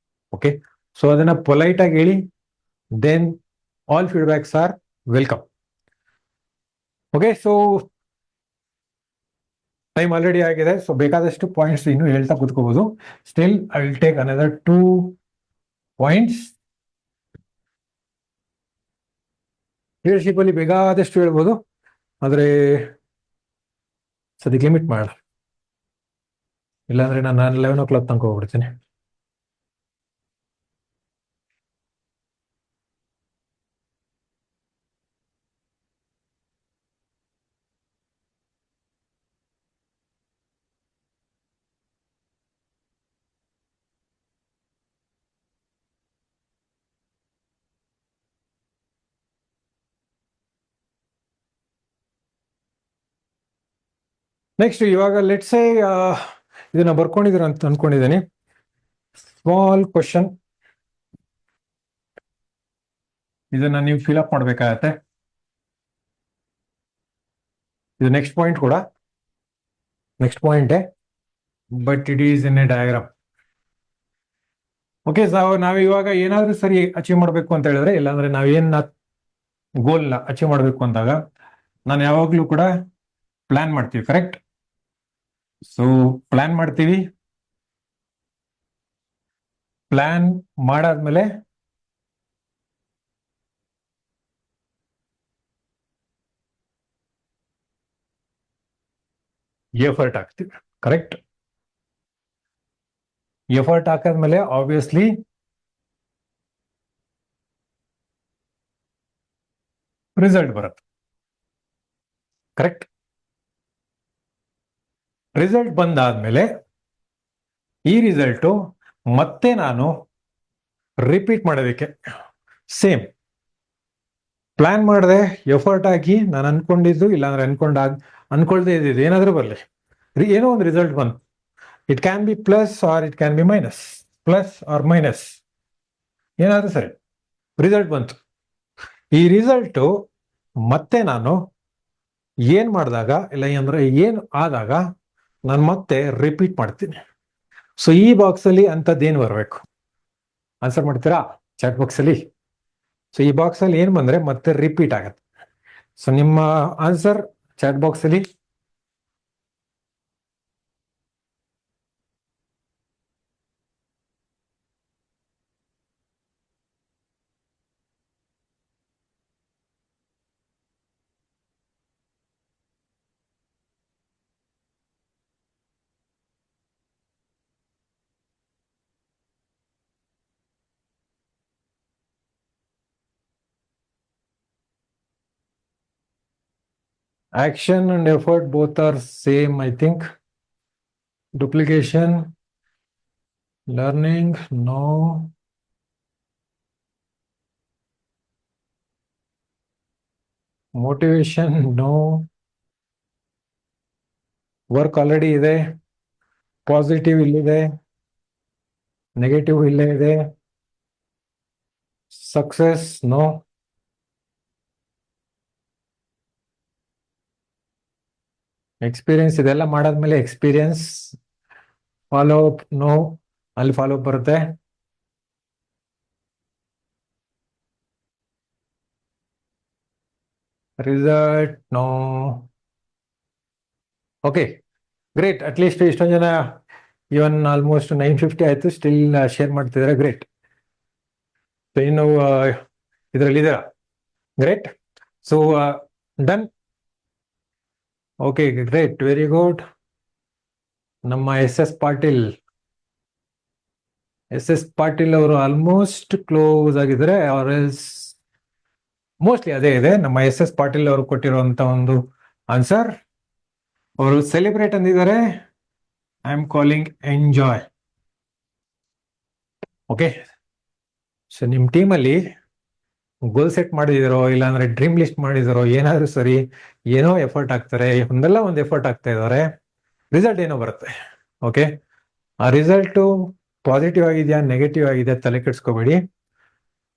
Speaker 1: ಓಕೆ, ಸೊ ಅದನ್ನ ಪೊಲೈಟ್ ಆಗಿ ಹೇಳಿ, then all feedbacks are welcome. Okay, so time already ಆಗಿದೆ. ಸೊ ಬೇಕಾದಷ್ಟು ಪಾಯಿಂಟ್ಸ್ ಇನ್ನು ಹೇಳ್ತಾ ಕೂತ್ಕೋಬಹುದು. Still I will take another 2 points. Leadership ಅಲ್ಲಿ ಬೇಕಾದಷ್ಟು ಹೇಳ್ಬೋದು, ಆದ್ರೆ ಸದ್ಯಕ್ಕೆ ಲಿಮಿಟ್ ಮಾಡೋಣ, ಇಲ್ಲಾಂದ್ರೆ ನಾನು 11 o'clock ತನಕ ಹೋಗ್ಬಿಡ್ತೀನಿ. ನೆಕ್ಸ್ಟ್, ಇವಾಗ ಲೆಟ್ಸ್ ಸೇ ಇದನ್ನ ಬರ್ಕೊಂಡಿದ್ದೀರ ಅಂತ ಅನ್ಕೊಂಡಿದ್ದೀನಿ. ಸ್ಮಾಲ್ ಕ್ವಶನ್, ಇದನ್ನ ನೀವು ಫಿಲ್ ಅಪ್ ಮಾಡ್ಬೇಕಾಗತ್ತೆ. ಇದು ನೆಕ್ಸ್ಟ್ ಪಾಯಿಂಟ್ ಕೂಡ ನೆಕ್ಸ್ಟ್ ಪಾಯಿಂಟೇ, but it is in a diagram. Okay, ನಾವು ಇವಾಗ ಏನಾದ್ರೂ ಸರಿ ಅಚೀವ್ ಮಾಡ್ಬೇಕು ಅಂತ ಹೇಳಿದ್ರೆ, ಇಲ್ಲಾಂದ್ರೆ ನಾವೇನ್ ಗೋಲ್ನ ಅಚೀವ್ ಮಾಡ್ಬೇಕು ಅಂದಾಗ ನಾನು ಯಾವಾಗ್ಲೂ ಕೂಡ ಪ್ಲಾನ್ ಮಾಡ್ತೀವಿ. ಕರೆಕ್ಟ್, ಸೊ ಪ್ಲಾನ್ ಮಾಡ್ತೀವಿ. ಪ್ಲಾನ್ ಮಾಡಾದ್ಮೇಲೆ ಎಫರ್ಟ್ ಹಾಕ್ತೀವಿ. ಕರೆಕ್ಟ್, ಎಫರ್ಟ್ ಹಾಕಾದ್ಮೇಲೆ ಆಬ್ವಿಯಸ್ಲಿ ರಿಸಲ್ಟ್ ಬರುತ್ತೆ. ಕರೆಕ್ಟ್, ರಿಸಲ್ಟ್ ಬಂದಾದ್ಮೇಲೆ ಈ ರಿಸಲ್ಟು ಮತ್ತೆ ನಾನು ರಿಪೀಟ್ ಮಾಡೋದಕ್ಕೆ ಸೇಮ್ ಪ್ಲಾನ್ ಮಾಡಿದೆ, ಎಫರ್ಟ್ ಹಾಕಿ ನಾನು ಅನ್ಕೊಂಡಿದ್ದು, ಇಲ್ಲಾಂದ್ರೆ ಅನ್ಕೊಳ್ದೇ ಇದ್ದಿದ್ದು ಏನಾದ್ರೂ ಬರಲಿ, ಏನೋ ಒಂದು ರಿಸಲ್ಟ್ ಬಂತು. It can be plus or it can be minus, plus or minus, ಏನಾದ್ರೂ ಸರಿ, ರಿಸಲ್ಟ್ ಬಂತು. ಈ ರಿಸಲ್ಟು ಮತ್ತೆ ನಾನು ಏನ್ ಮಾಡಿದಾಗ, ಇಲ್ಲ ಅಂದ್ರೆ ಏನು ಆದಾಗ ನಾನು ಮತ್ತೆ ರಿಪೀಟ್ ಮಾಡ್ತೀನಿ. ಸೊ ಈ ಬಾಕ್ಸ್ ಅಲ್ಲಿ ಅಂತದ್ದೇನು ಬರಬೇಕು, ಆನ್ಸರ್ ಮಾಡ್ತೀರಾ ಚಾಟ್ ಬಾಕ್ಸ್ ಅಲ್ಲಿ? ಸೊ ಈ ಬಾಕ್ಸ್ ಅಲ್ಲಿ ಏನ್ ಬಂದ್ರೆ ಮತ್ತೆ ರಿಪೀಟ್ ಆಗತ್ತೆ. ಸೊ ನಿಮ್ಮ ಆನ್ಸರ್ ಚಾಟ್ ಬಾಕ್ಸ್ ಅಲ್ಲಿ. Action and effort both are same, I think. Duplication, learning, no. Motivation, no. Work already ಇದೆ, ಪಾಸಿಟಿವ್ ಇಲ್ಲಿದೆ, ನೆಗೆಟಿವ್ ಇಲ್ಲೇ ಇದೆ, ಸಕ್ಸಸ್ ನೋ, ಎಕ್ಸ್ಪೀರಿಯನ್ಸ್ ಇದೆಲ್ಲ ಮಾಡಾದ್ಮೇಲೆ ಎಕ್ಸ್ಪೀರಿಯನ್ಸ್, ಫಾಲೋ ಅಪ್ ನೋ, ಅಲ್ಲಿ ಫಾಲೋ ಅಪ್ ಬರುತ್ತೆ. Result no. Okay, great. At least ಇಷ್ಟೊಂದು ಜನ ಇವನ್ ಆಲ್ಮೋಸ್ಟ್ 950 ಆಯ್ತು, ಸ್ಟಿಲ್ ಶೇರ್ ಮಾಡ್ತಿದ್ದಾರೆ. ಗ್ರೇಟ್. ಇನ್ನು ಇದರಲ್ಲಿ ಇದೆಯಾ? Great. So done. Okay, great, very good. ನಮ್ಮ ಎಸ್ ಎಸ್ ಪಾಟೀಲ್ ಅವರು ಆಲ್ಮೋಸ್ಟ್ ಕ್ಲೋಸ್ ಆಗಿದ್ದಾರೆ. ಅವರ್ ಮೋಸ್ಟ್ಲಿ ಅದೇ ಇದೆ ನಮ್ಮ ಎಸ್ ಎಸ್ ಪಾಟೀಲ್ ಅವರು ಕೊಟ್ಟಿರುವಂತ ಒಂದು ಆನ್ಸರ್. ಅವರು ಸೆಲೆಬ್ರೇಟ್ ಅಂದಿದ್ದಾರೆ. I am calling enjoy. Okay, so ನಿಮ್ಮ ಟೀಮಲ್ಲಿ ಗೋಲ್ ಸೆಟ್ ಮಾಡಿದಿರೋ, ಇಲ್ಲಾಂದ್ರೆ ಡ್ರೀಮ್ ಲಿಸ್ಟ್ ಮಾಡಿದಿರೋ, ಏನಾದ್ರೂ ಸರಿ, ಏನೋ ಎಫರ್ಟ್ ಆಗ್ತಾರೆ, ಒಂದೆಲ್ಲ ಒಂದು ಎಫರ್ಟ್ ಆಗ್ತಾ ಇದ್ದಾರೆ, ರಿಸಲ್ಟ್ ಏನೋ ಬರುತ್ತೆ. ಓಕೆ, ಆ ರಿಸಲ್ಟು ಪಾಸಿಟಿವ್ ಆಗಿದೆಯಾ ನೆಗೆಟಿವ್ ಆಗಿದೆಯಾ ತಲೆ ಕೆಡ್ಸ್ಕೋಬೇಡಿ.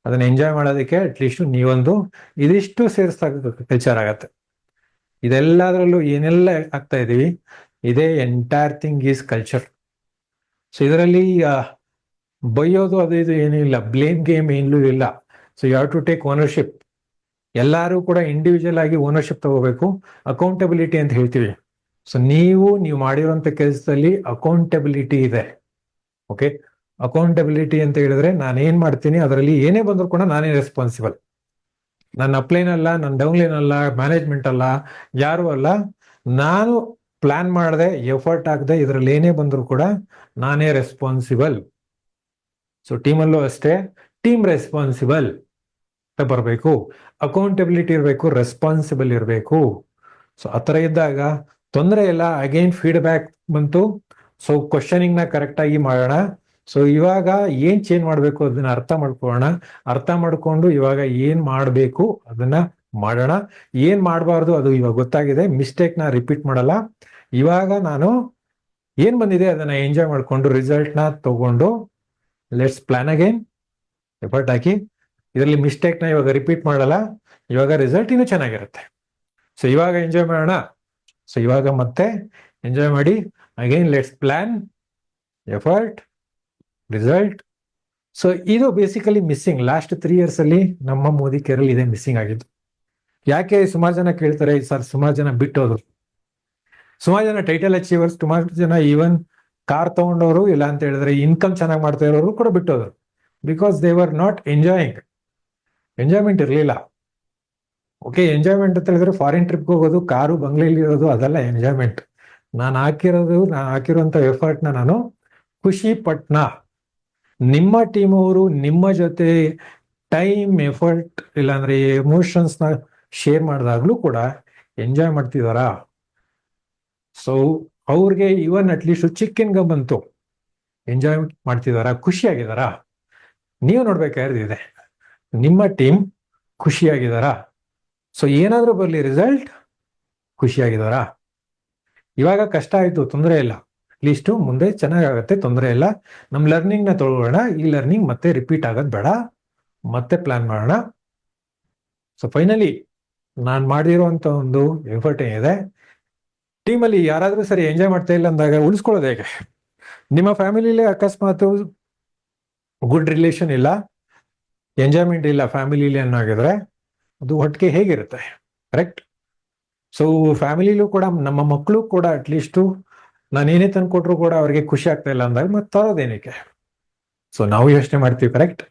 Speaker 1: ಅದನ್ನ ಎಂಜಾಯ್ ಮಾಡೋದಕ್ಕೆ ಅಟ್ಲೀಸ್ಟ್ ನೀವೊಂದು ಇದಿಷ್ಟು ಸೇರಿಸ್ದಾಗ ಕಲ್ಚರ್ ಆಗತ್ತೆ. ಇದೆಲ್ಲದರಲ್ಲೂ ಏನೆಲ್ಲ ಆಗ್ತಾ ಇದೀವಿ, ಇದೇ entire thing is culture. So ಇದರಲ್ಲಿ ಬೈಯೋದು ಅದು ಇದು ಏನೂ ಇಲ್ಲ, ಬ್ಲೇಮ್ ಗೇಮ್ ಏನೂ ಇಲ್ಲ. So you have to take ownership. ಎಲ್ಲರೂ ಕೂಡ ಇಂಡಿವಿಜುವಲ್ ಆಗಿ ಓನರ್ಶಿಪ್ ತಗೋಬೇಕು. ಅಕೌಂಟಬಿಲಿಟಿ ಅಂತ ಹೇಳ್ತೀವಿ. ಸೊ ನೀವು ಮಾಡಿರುವಂತ ಕೆಲಸದಲ್ಲಿ ಅಕೌಂಟಬಿಲಿಟಿ ಇದೆ. ಓಕೆ, ಅಕೌಂಟಬಿಲಿಟಿ ಅಂತ ಹೇಳಿದ್ರೆ ನಾನು ಏನ್ ಮಾಡ್ತೀನಿ, ಅದರಲ್ಲಿ ಏನೇ ಬಂದ್ರು ಕೂಡ ನಾನೇ ರೆಸ್ಪಾನ್ಸಿಬಲ್. ನನ್ನ ಅಪ್ಲೈನ್ ಅಲ್ಲ, ನನ್ನ ಡೌನ್ಲೈನ್ ಅಲ್ಲ, ಮ್ಯಾನೇಜ್ಮೆಂಟ್ ಅಲ್ಲ, ಯಾರು ಅಲ್ಲ. ನಾನು ಪ್ಲಾನ್ ಮಾಡದೆ, ಎಫರ್ಟ್ ಆಗದೆ, ಇದರಲ್ಲಿ ಏನೇ ಬಂದ್ರು ಕೂಡ ನಾನೇ ರೆಸ್ಪಾನ್ಸಿಬಲ್. ಸೊ ಟೀಮಲ್ಲೂ ಅಷ್ಟೇ, ಟೀಮ್ ರೆಸ್ಪಾನ್ಸಿಬಲ್ ಬರಬೇಕು, ಅಕೌಂಟಬಿಲಿಟಿ ಇರಬೇಕು, ರೆಸ್ಪಾನ್ಸಿಬಲ್ ಇರಬೇಕು. ಸೊ ಆ ಥರ ಇದ್ದಾಗ ತೊಂದರೆ ಇಲ್ಲ. ಅಗೈನ್ ಫೀಡ್ಬ್ಯಾಕ್ ಬಂತು. ಸೊ ಕ್ವಶನಿಂಗ್ ನ ಕರೆಕ್ಟ್ ಆಗಿ ಮಾಡೋಣ. ಸೊ ಇವಾಗ ಏನ್ ಚೇಂಜ್ ಮಾಡಬೇಕು ಅದನ್ನ ಅರ್ಥ ಮಾಡ್ಕೊಂಡು ಇವಾಗ ಏನ್ ಮಾಡಬೇಕು ಅದನ್ನ ಮಾಡೋಣ. ಏನ್ ಮಾಡಬಾರ್ದು ಅದು ಇವಾಗ ಗೊತ್ತಾಗಿದೆ. ಮಿಸ್ಟೇಕ್ ನ ರಿಪೀಟ್ ಮಾಡಲ್ಲ. ಇವಾಗ ನಾನು ಏನ್ ಬಂದಿದೆ ಅದನ್ನ ಎಂಜಾಯ್ ಮಾಡ್ಕೊಂಡು ರಿಸಲ್ಟ್ ನ ತಗೊಂಡು ಲೆಟ್ಸ್ ಪ್ಲಾನ್ ಅಗೈನ್, ಎಫರ್ಟ್ ಹಾಕಿ. ಇದರಲ್ಲಿ ಮಿಸ್ಟೇಕ್ ನ ಇವಾಗ ರಿಪೀಟ್ ಮಾಡಲ್ಲ. ಇವಾಗ ರಿಸಲ್ಟ್ ಇನ್ನೂ ಚೆನ್ನಾಗಿರುತ್ತೆ. ಸೊ ಇವಾಗ ಎಂಜಾಯ್ ಮಾಡೋಣ. ಸೊ ಇವಾಗ ಮತ್ತೆ ಎಂಜಾಯ್ ಮಾಡಿ. Again let's plan, effort, result. So ಇದು ಬೇಸಿಕಲಿ ಮಿಸ್ಸಿಂಗ್. ಲಾಸ್ಟ್ 3 years ಅಲ್ಲಿ ನಮ್ಮ ಮೋದಿ ಕೇರಳ ಇದೆ ಮಿಸ್ಸಿಂಗ್ ಆಗಿದ್ದು. ಯಾಕೆ ಸುಮಾರು ಜನ ಕೇಳ್ತಾರೆ, ಸರ್ ಸುಮಾರು ಜನ ಬಿಟ್ಟೋದ್ರು, ಸುಮಾರು ಜನ ಟೈಟಲ್ ಅಚೀವರ್ಸ್, ಸುಮಾರು ಜನ ಈವನ್ ಕಾರ್ ತಗೊಂಡವರು, ಇಲ್ಲ ಅಂತ ಹೇಳಿದ್ರೆ ಇನ್ಕಮ್ ಚೆನ್ನಾಗಿ ಮಾಡ್ತಾ ಇರೋರು ಕೂಡ ಬಿಟ್ಟೋದ್ರು. Because they were not enjoying. Enjoyment ಇರಲಿಲ್ಲ. ಓಕೆ, ಎಂಜಾಯ್ಮೆಂಟ್ ಅಂತ ಹೇಳಿದ್ರೆ ಫಾರಿನ್ ಟ್ರಿಪ್ಗೆ ಹೋಗೋದು, ಕಾರು ಬಂಗ್ಲೆಯಲ್ಲಿ ಇರೋದು, ಅದೆಲ್ಲ ಎಂಜಾಯ್ಮೆಂಟ್. ನಾನು ಹಾಕಿರುವಂತ ಎಫರ್ಟ್ ನಾನು ಖುಷಿ ಪಟ್ನ. ನಿಮ್ಮ ಟೀಮ್ ಅವರು ನಿಮ್ಮ ಜೊತೆ ಟೈಮ್, ಎಫರ್ಟ್, ಇಲ್ಲಾಂದ್ರೆ ಎಮೋಷನ್ಸ್ ನ ಶೇರ್ ಮಾಡಿದಾಗ್ಲೂ ಕೂಡ ಎಂಜಾಯ್ ಮಾಡ್ತಿದಾರಾ? ಸೊ ಅವ್ರಿಗೆ ಇವನ್ ಅಟ್ಲೀಸ್ಟ್ ಚಿಕ್ಕ ಬಂತು, ಎಂಜಾಯ್ ಮಾಡ್ತಿದಾರಾ, ಖುಷಿಯಾಗಿದಾರಾ? ನೀವು ನೋಡ್ಬೇಕಾದ್ರೆ ನಿಮ್ಮ ಟೀಮ್ ಖುಷಿಯಾಗಿದಾರಾ? ಸೊ ಏನಾದ್ರೂ ಬರಲಿ ರಿಸಲ್ಟ್ ಖುಷಿಯಾಗಿದಾರಾ? ಇವಾಗ ಕಷ್ಟ ಆಯ್ತು, ತೊಂದರೆ ಇಲ್ಲ, ಅಟ್ಲೀಸ್ಟು ಮುಂದೆ ಚೆನ್ನಾಗಾಗತ್ತೆ, ತೊಂದರೆ ಇಲ್ಲ. ನಮ್ಮ ಲರ್ನಿಂಗ್ನ ತಗೊಳ್ಳೋಣ, ಈ ಲರ್ನಿಂಗ್ ಮತ್ತೆ ರಿಪೀಟ್ ಆಗೋದು ಬೇಡ, ಮತ್ತೆ ಪ್ಲಾನ್ ಮಾಡೋಣ. ಸೊ ಫೈನಲಿ ನಾನು ಮಾಡಿರುವಂತ ಒಂದು ಎಫರ್ಟ್ ಏನಿದೆ, ಟೀಮಲ್ಲಿ ಯಾರಾದ್ರೂ ಸರಿ ಎಂಜಾಯ್ ಮಾಡ್ತಾ ಇಲ್ಲ ಅಂದಾಗ ಉಳಿಸ್ಕೊಳ್ಳೋದು ಹೇಗೆ? ನಿಮ್ಮ ಫ್ಯಾಮಿಲಿಲಿ ಅಕಸ್ಮಾತ್ ಗುಡ್ ರಿಲೇಷನ್ ಇಲ್ಲ, ಎಂಜಾಯ್ಮೆಂಟ್ ಇಲ್ಲ ಫ್ಯಾಮಿಲಿಲಿ ಅನ್ನೋಗಿದ್ರೆ ಅದು ಒಟ್ಟಿಗೆ ಹೇಗಿರುತ್ತೆ? ಕರೆಕ್ಟ್. ಸೊ ಫ್ಯಾಮಿಲಿಲೂ ಕೂಡ ನಮ್ಮ ಮಕ್ಕಳು ಕೂಡ ಅಟ್ಲೀಸ್ಟು ನಾನು ಏನೇ ತಂದ್ಕೊಟ್ರು ಕೂಡ ಅವ್ರಿಗೆ ಖುಷಿ ಆಗ್ತಾ ಇಲ್ಲ ಅಂದಾಗ ಮತ್ತೆ ತರೋದೇನಕ್ಕೆ? ಸೊ ನಾವು ಯೋಚನೆ ಮಾಡ್ತೀವಿ, ಕರೆಕ್ಟ್.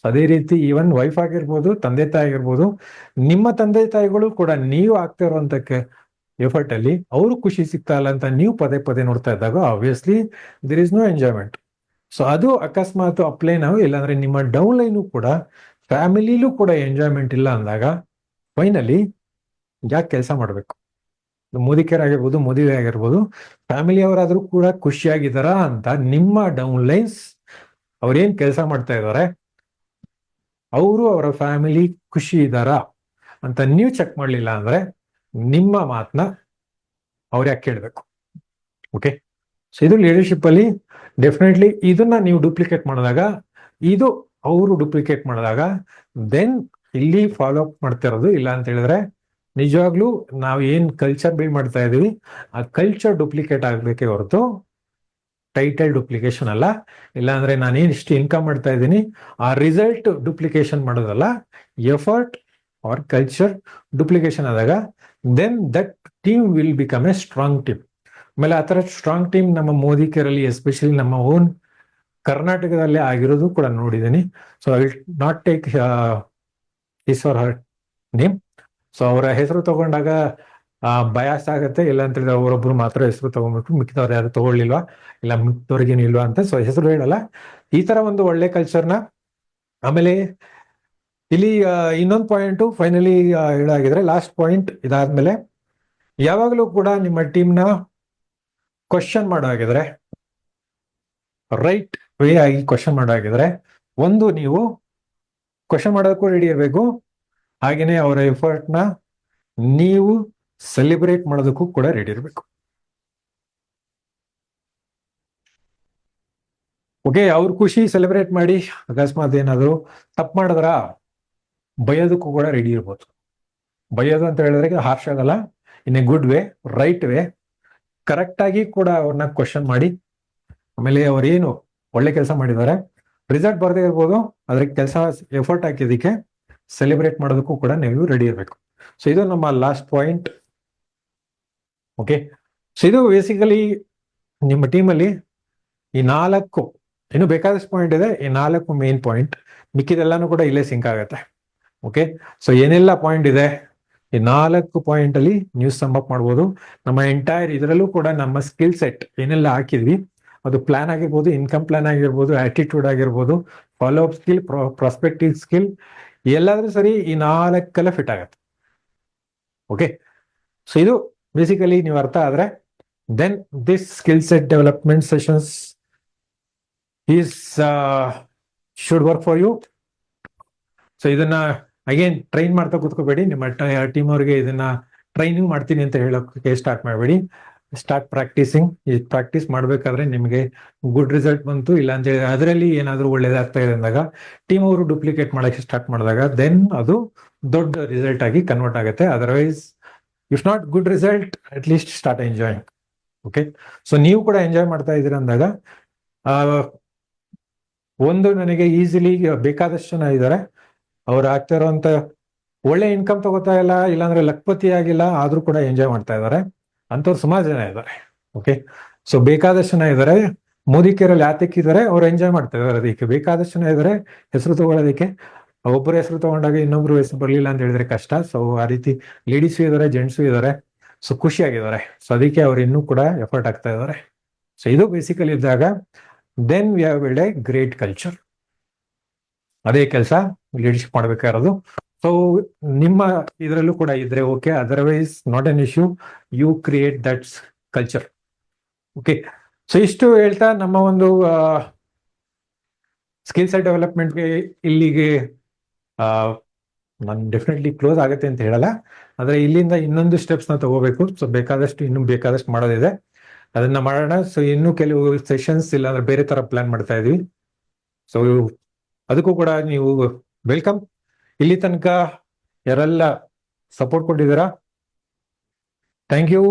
Speaker 1: ಅದೇ ರೀತಿ ಈವನ್ ವೈಫ್ ಆಗಿರ್ಬೋದು, ತಂದೆ ತಾಯಿ ಆಗಿರ್ಬೋದು, ನಿಮ್ಮ ತಂದೆ ತಾಯಿಗಳು ಕೂಡ ನೀವು ಆಗ್ತಾ ಇರುವಂತ ಎಫರ್ಟ್ ಅಲ್ಲಿ ಅವರು ಖುಷಿ ಸಿಗ್ತಾ ಇಲ್ಲ ಅಂತ ನೀವು ಪದೇ ಪದೇ ನೋಡ್ತಾ ಇದ್ದಾಗ obviously there is no enjoyment. So ಅದು ಅಕಸ್ಮಾತ್ ಅಪ್ಲೈ ನಾವು ಇಲ್ಲಾಂದ್ರೆ ನಿಮ್ಮ ಡೌನ್ ಲೈನು ಕೂಡ ಫ್ಯಾಮಿಲಿಲೂ ಕೂಡ ಎಂಜಾಯ್ಮೆಂಟ್ ಇಲ್ಲ ಅಂದಾಗ ಫೈನಲಿ ಯಾಕೆ ಕೆಲಸ ಮಾಡಬೇಕು? ಮುದುಕರಾಗಿರ್ಬೋದು, ಮದುವೆ ಆಗಿರ್ಬೋದು, ಫ್ಯಾಮಿಲಿ ಅವರಾದ್ರೂ ಕೂಡ ಖುಷಿಯಾಗಿದ್ದಾರಾ ಅಂತ ನಿಮ್ಮ ಡೌನ್ ಲೈನ್ಸ್ ಅವ್ರೇನ್ ಕೆಲಸ ಮಾಡ್ತಾ ಇದ್ದಾರೆ, ಅವರು ಅವರ ಫ್ಯಾಮಿಲಿ ಖುಷಿ ಇದ್ದಾರಾ ಅಂತ ನೀವು ಚೆಕ್ ಮಾಡ್ಲಿಲ್ಲ ಅಂದ್ರೆ ನಿಮ್ಮ ಮಾತನ್ನ ಅವ್ರು ಯಾಕೆ ಕೇಳಬೇಕು? ಓಕೆ. ಸೊ ಇದು ಲೀಡರ್ಶಿಪ್ ಅಲ್ಲಿ ಡೆಫಿನೆಟ್ಲಿ ಇದನ್ನ ನೀವು ಡೂಪ್ಲಿಕೇಟ್ ಮಾಡಿದಾಗ, ಇದು ಅವರು ಡೂಪ್ಲಿಕೇಟ್ ಮಾಡಿದಾಗ ದೆನ್ ಇಲ್ಲಿ ಫಾಲೋ ಅಪ್ ಮಾಡ್ತಾ ಇರೋದು ಇಲ್ಲ ಅಂತ ಹೇಳಿದ್ರೆ ನಿಜವಾಗ್ಲೂ ನಾವು ಏನ್ ಕಲ್ಚರ್ ಬಿಲ್ಡ್ ಮಾಡ್ತಾ ಇದೀವಿ ಆ ಕಲ್ಚರ್ ಡೂಪ್ಲಿಕೇಟ್ ಆಗ್ಬೇಕೇ ಹೊರತು ಟೈಟಲ್ ಡೂಪ್ಲಿಕೇಶನ್ ಅಲ್ಲ. ಇಲ್ಲಾಂದ್ರೆ ನಾನೇನ್ ಇಷ್ಟು ಇನ್ಕಮ್ ಮಾಡ್ತಾ ಇದ್ದೀನಿ ಆ ರಿಸಲ್ಟ್ ಡೂಪ್ಲಿಕೇಶನ್ ಮಾಡೋದಲ್ಲ. ಎಫರ್ಟ್ ಆರ್ ಕಲ್ಚರ್ ಡೂಪ್ಲಿಕೇಶನ್ ಆದಾಗ then that team will become a strong team. ಆಮೇಲೆ ಆ ಥರ ಸ್ಟ್ರಾಂಗ್ ಟೀಮ್ ನಮ್ಮ ಮೋದಿಕರಲ್ಲಿ ಎಸ್ಪೆಷಲಿ ನಮ್ಮ ಓನ್ ಕರ್ನಾಟಕದಲ್ಲಿ ಆಗಿರೋದು ಕೂಡ ನೋಡಿದ್ದೀನಿ. So I will not take his or her name. So ಅವರ ಹೆಸರು ತಗೊಂಡಾಗ ಬಯಾಸ್ ಆಗತ್ತೆ, ಇಲ್ಲ ಅಂತ ಹೇಳಿದ್ರೆ ಅವರೊಬ್ರು ಮಾತ್ರ ಹೆಸರು ತಗೊಂಡ್ಬಿಟ್ಟು ಮಿಕ್ಕಿದವ್ರು ಯಾರು ತಗೊಳ್ಳಿಲ್ವಾ, ಇಲ್ಲ ಮಿಕ್ಕಿದವ್ರಿಗೇನು ಇಲ್ವಾ ಅಂತ. ಸೊ ಹೆಸರು ಹೇಳಲ್ಲ. ಈ ತರ ಒಂದು ಒಳ್ಳೆ ಕಲ್ಚರ್ನ. ಆಮೇಲೆ ಇಲ್ಲಿ ಇನ್ನೊಂದು ಪಾಯಿಂಟ್ ಫೈನಲಿ ಹೇಳಾಗಿದ್ರೆ ಲಾಸ್ಟ್ ಪಾಯಿಂಟ್ ಇದಾದ್ಮೇಲೆ ಯಾವಾಗಲೂ ಕೂಡ ನಿಮ್ಮ ಟೀಮ್ನ ಕ್ವಶನ್ ಮಾಡೋ ಹಾಗಿದ್ರೆ, ರೈಟ್ ವೇ ಆಗಿ ಕ್ವಶನ್ ಮಾಡೋ ಹಾಗಿದ್ರೆ, ಒಂದು ನೀವು ಕ್ವಶನ್ ಮಾಡೋದಕ್ಕೂ ರೆಡಿ ಇರಬೇಕು, ಹಾಗೇನೆ ಅವರ ಎಫರ್ಟ್ನ ನೀವು ಸೆಲೆಬ್ರೇಟ್ ಮಾಡೋದಕ್ಕೂ ಕೂಡ ರೆಡಿ ಇರಬೇಕು. ಓಕೆ, ಅವ್ರ ಖುಷಿ ಸೆಲೆಬ್ರೇಟ್ ಮಾಡಿ. ಅಕಸ್ಮಾತ್ ಏನಾದ್ರು ತಪ್ಪು ಮಾಡಿದ್ರ ಬಯೋದಕ್ಕೂ ಕೂಡ ರೆಡಿ ಇರ್ಬೋದು. ಬಯೋದು ಅಂತ ಹೇಳಿದ್ರೆ ಹಾರ್ಶ್ ಆಗಲ್ಲ, in a good way, right way, correct ಆಗಿ ಕೂಡ ಅವ್ರನ್ನ ಕ್ವಶನ್ ಮಾಡಿ. ಆಮೇಲೆ ಅವ್ರೇನು ಒಳ್ಳೆ ಕೆಲಸ ಮಾಡಿದ್ದಾರೆ, ರಿಸಲ್ಟ್ ಬರದೇ ಇರ್ಬೋದು, ಅದ್ರ ಕೆಲಸ ಎಫರ್ಟ್ ಹಾಕಿದಕ್ಕೆ ಸೆಲೆಬ್ರೇಟ್ ಮಾಡೋದಕ್ಕೂ ಕೂಡ ನೀವು ರೆಡಿ ಇರಬೇಕು. ಸೊ ಇದು ನಮ್ಮ ಲಾಸ್ಟ್ ಪಾಯಿಂಟ್. ಓಕೆ, ಸೊ ಇದು ಬೇಸಿಕಲಿ ನಿಮ್ಮ ಟೀಮಲ್ಲಿ ಈ 4 ಇನ್ನು ಬೇಕಾದಷ್ಟು ಪಾಯಿಂಟ್ ಇದೆ, ಈ 4 ಮೇನ್ ಪಾಯಿಂಟ್. ಮಿಕ್ಕಿದೆಲ್ಲಾನು ಕೂಡ ಇಲ್ಲೇ ಸಿಂಕ್ ಆಗುತ್ತೆ. ಓಕೆ, ಸೊ ಏನೆಲ್ಲ ಪಾಯಿಂಟ್ ಇದೆ ಈ 4 ಪಾಯಿಂಟ್ ಅಲ್ಲಿ ನೀವು ಸಮ್ ಅಪ್ ಮಾಡ್ಬೋದು. ನಮ್ಮ ಎಂಟೈರ್ ಇದರಲ್ಲೂ ಕೂಡ ನಮ್ಮ ಸ್ಕಿಲ್ ಸೆಟ್ ಏನೆಲ್ಲ ಹಾಕಿದ್ವಿ, ಅದು ಪ್ಲಾನ್ ಆಗಿರ್ಬೋದು, ಇನ್ಕಮ್ ಪ್ಲಾನ್ ಆಗಿರ್ಬೋದು, ಆಟಿಟ್ಯೂಡ್ ಆಗಿರ್ಬೋದು, follow up skill, prospective skill, ಎಲ್ಲಾದ್ರೂ ಸರಿ ಈ 4 ಫಿಟ್ ಆಗತ್ತೆ. ಓಕೆ, ಸೊ ಇದು ಬೇಸಿಕಲಿ ನೀವು ಅರ್ಥ ಆದ್ರೆ then this skill set development sessions is should work for you. So ಇದನ್ನ ಅಗೇನ್ ಟ್ರೈನ್ ಮಾಡ್ತಾ ಕೂತ್ಕೋಬೇಡಿ. ನಿಮ್ಮ ಟೀಮ್ ಅವ್ರಿಗೆ ಇದನ್ನ ಟ್ರೈನಿಂಗ್ ಮಾಡ್ತೀನಿ ಅಂತ ಹೇಳೋಕೆ ಸ್ಟಾರ್ಟ್ ಮಾಡಬೇಡಿ. Start practising. ಈ ಪ್ರಾಕ್ಟೀಸ್ ಮಾಡ್ಬೇಕಾದ್ರೆ ನಿಮಗೆ ಗುಡ್ ರಿಸಲ್ಟ್ ಬಂತು ಇಲ್ಲ ಅಂತ ಹೇಳಿ ಅದರಲ್ಲಿ ಏನಾದರೂ ಒಳ್ಳೇದಾಗ್ತಾ ಇದೆ ಅಂದಾಗ ಟೀಮ್ ಅವರು ಡೂಪ್ಲಿಕೇಟ್ ಮಾಡಕ್ಕೆ ಸ್ಟಾರ್ಟ್ ಮಾಡಿದಾಗ ದೆನ್ ಅದು ದೊಡ್ಡ ರಿಸಲ್ಟ್ ಆಗಿ ಕನ್ವರ್ಟ್ ಆಗುತ್ತೆ. Otherwise if not good result, at least start enjoying. Okay, so ನೀವು ಕೂಡ ಎಂಜಾಯ್ ಮಾಡ್ತಾ ಇದ್ದೀರ ಅಂದಾಗ ಒಂದು ನನಗೆ ಈಸಿಲಿ ಬೇಕಾದಷ್ಟು ಜನ ಇದ್ದಾರೆ, ಅವ್ರು ಆಗ್ತಾ ಇರೋಂಥ ಒಳ್ಳೆ ಇನ್ಕಮ್ ತಗೋತಾ ಇಲ್ಲ, ಇಲ್ಲಾಂದ್ರೆ ಲಕ್ಪತಿ ಆಗಿಲ್ಲ, ಆದ್ರೂ ಕೂಡ ಎಂಜಾಯ್ ಮಾಡ್ತಾ ಇದ್ದಾರೆ ಅಂತವ್ರು ಸುಮಾರು ಜನ ಇದ್ದಾರೆ. ಓಕೆ, ಸೊ ಬೇಕಾದಷ್ಟು ಜನ ಇದ್ದಾರೆ. ಮೋದಿಕೇರಲ್ಲಿ ಯಾತಕ್ಕಿದ್ದಾರೆ, ಅವ್ರು ಎಂಜಾಯ್ ಮಾಡ್ತಾ ಇದ್ದಾರೆ. ಅದಕ್ಕೆ ಬೇಕಾದಷ್ಟು ಜನ ಇದ್ದಾರೆ ಹೆಸರು ತಗೊಳ್ಳೋದಕ್ಕೆ. ಒಬ್ಬರು ಹೆಸರು ತಗೊಂಡಾಗ ಇನ್ನೊಬ್ರು ಹೆಸರು ಬರಲಿಲ್ಲ ಅಂತ ಹೇಳಿದ್ರೆ ಕಷ್ಟ. ಸೊ ಆ ರೀತಿ ಲೇಡೀಸು ಇದ್ದಾರೆ, ಜೆಂಟ್ಸು ಇದ್ದಾರೆ. ಸೊ ಖುಷಿಯಾಗಿದ್ದಾರೆ. ಸೊ ಅದಕ್ಕೆ ಅವ್ರು ಇನ್ನೂ ಕೂಡ ಎಫರ್ಟ್ ಆಗ್ತಾ ಇದ್ದಾರೆ. ಸೊ ಇದು ಬೇಸಿಕಲಿ ಇದ್ದಾಗ then we have build a great culture. ಅದೇ ಕೆಲಸ ಲೀಡರ್ಶಿಪ್ ಮಾಡ್ಬೇಕಾಗಿರೋದು. ಸೊ ನಿಮ್ಮ ಇದರಲ್ಲೂ ಕೂಡ ಇದ್ರೆ okay, otherwise not an issue, you create that culture. Okay, so ಇಷ್ಟು ಹೇಳ್ತಾ ನಮ್ಮ ಒಂದು ಸ್ಕಿಲ್ ಸೆಟ್ ಡೆವಲಪ್ಮೆಂಟ್ಗೆ ಇಲ್ಲಿಗೆ ನಾನು ಡೆಫಿನೆಟ್ಲಿ ಕ್ಲೋಸ್ ಆಗುತ್ತೆ ಅಂತ ಹೇಳಲ್ಲ, ಆದ್ರೆ ಇಲ್ಲಿಂದ ಇನ್ನೊಂದು ಸ್ಟೆಪ್ಸ್ ನ ತಗೋಬೇಕು. ಸೊ ಇನ್ನು ಬೇಕಾದಷ್ಟು ಮಾಡೋದಿದೆ, ಅದನ್ನ ಮಾಡೋಣ. ಸೊ ಇನ್ನು ಕೆಲವು ಸೆಷನ್ಸ್ ಇಲ್ಲ ಅಂದ್ರೆ ಬೇರೆ ತರ ಪ್ಲಾನ್ ಮಾಡ್ತಾ ಇದೀವಿ. ಸೊ ಅದಕ್ಕೂ ಕೂಡ ನೀವು ವೆಲ್ಕಮ್. ಇಲ್ಲಿ ತನಕ ಯಾರೆಲ್ಲ ಸಪೋರ್ಟ್ ಕೊಟ್ಟಿದ್ದೀರಾ, ಥ್ಯಾಂಕ್ ಯು.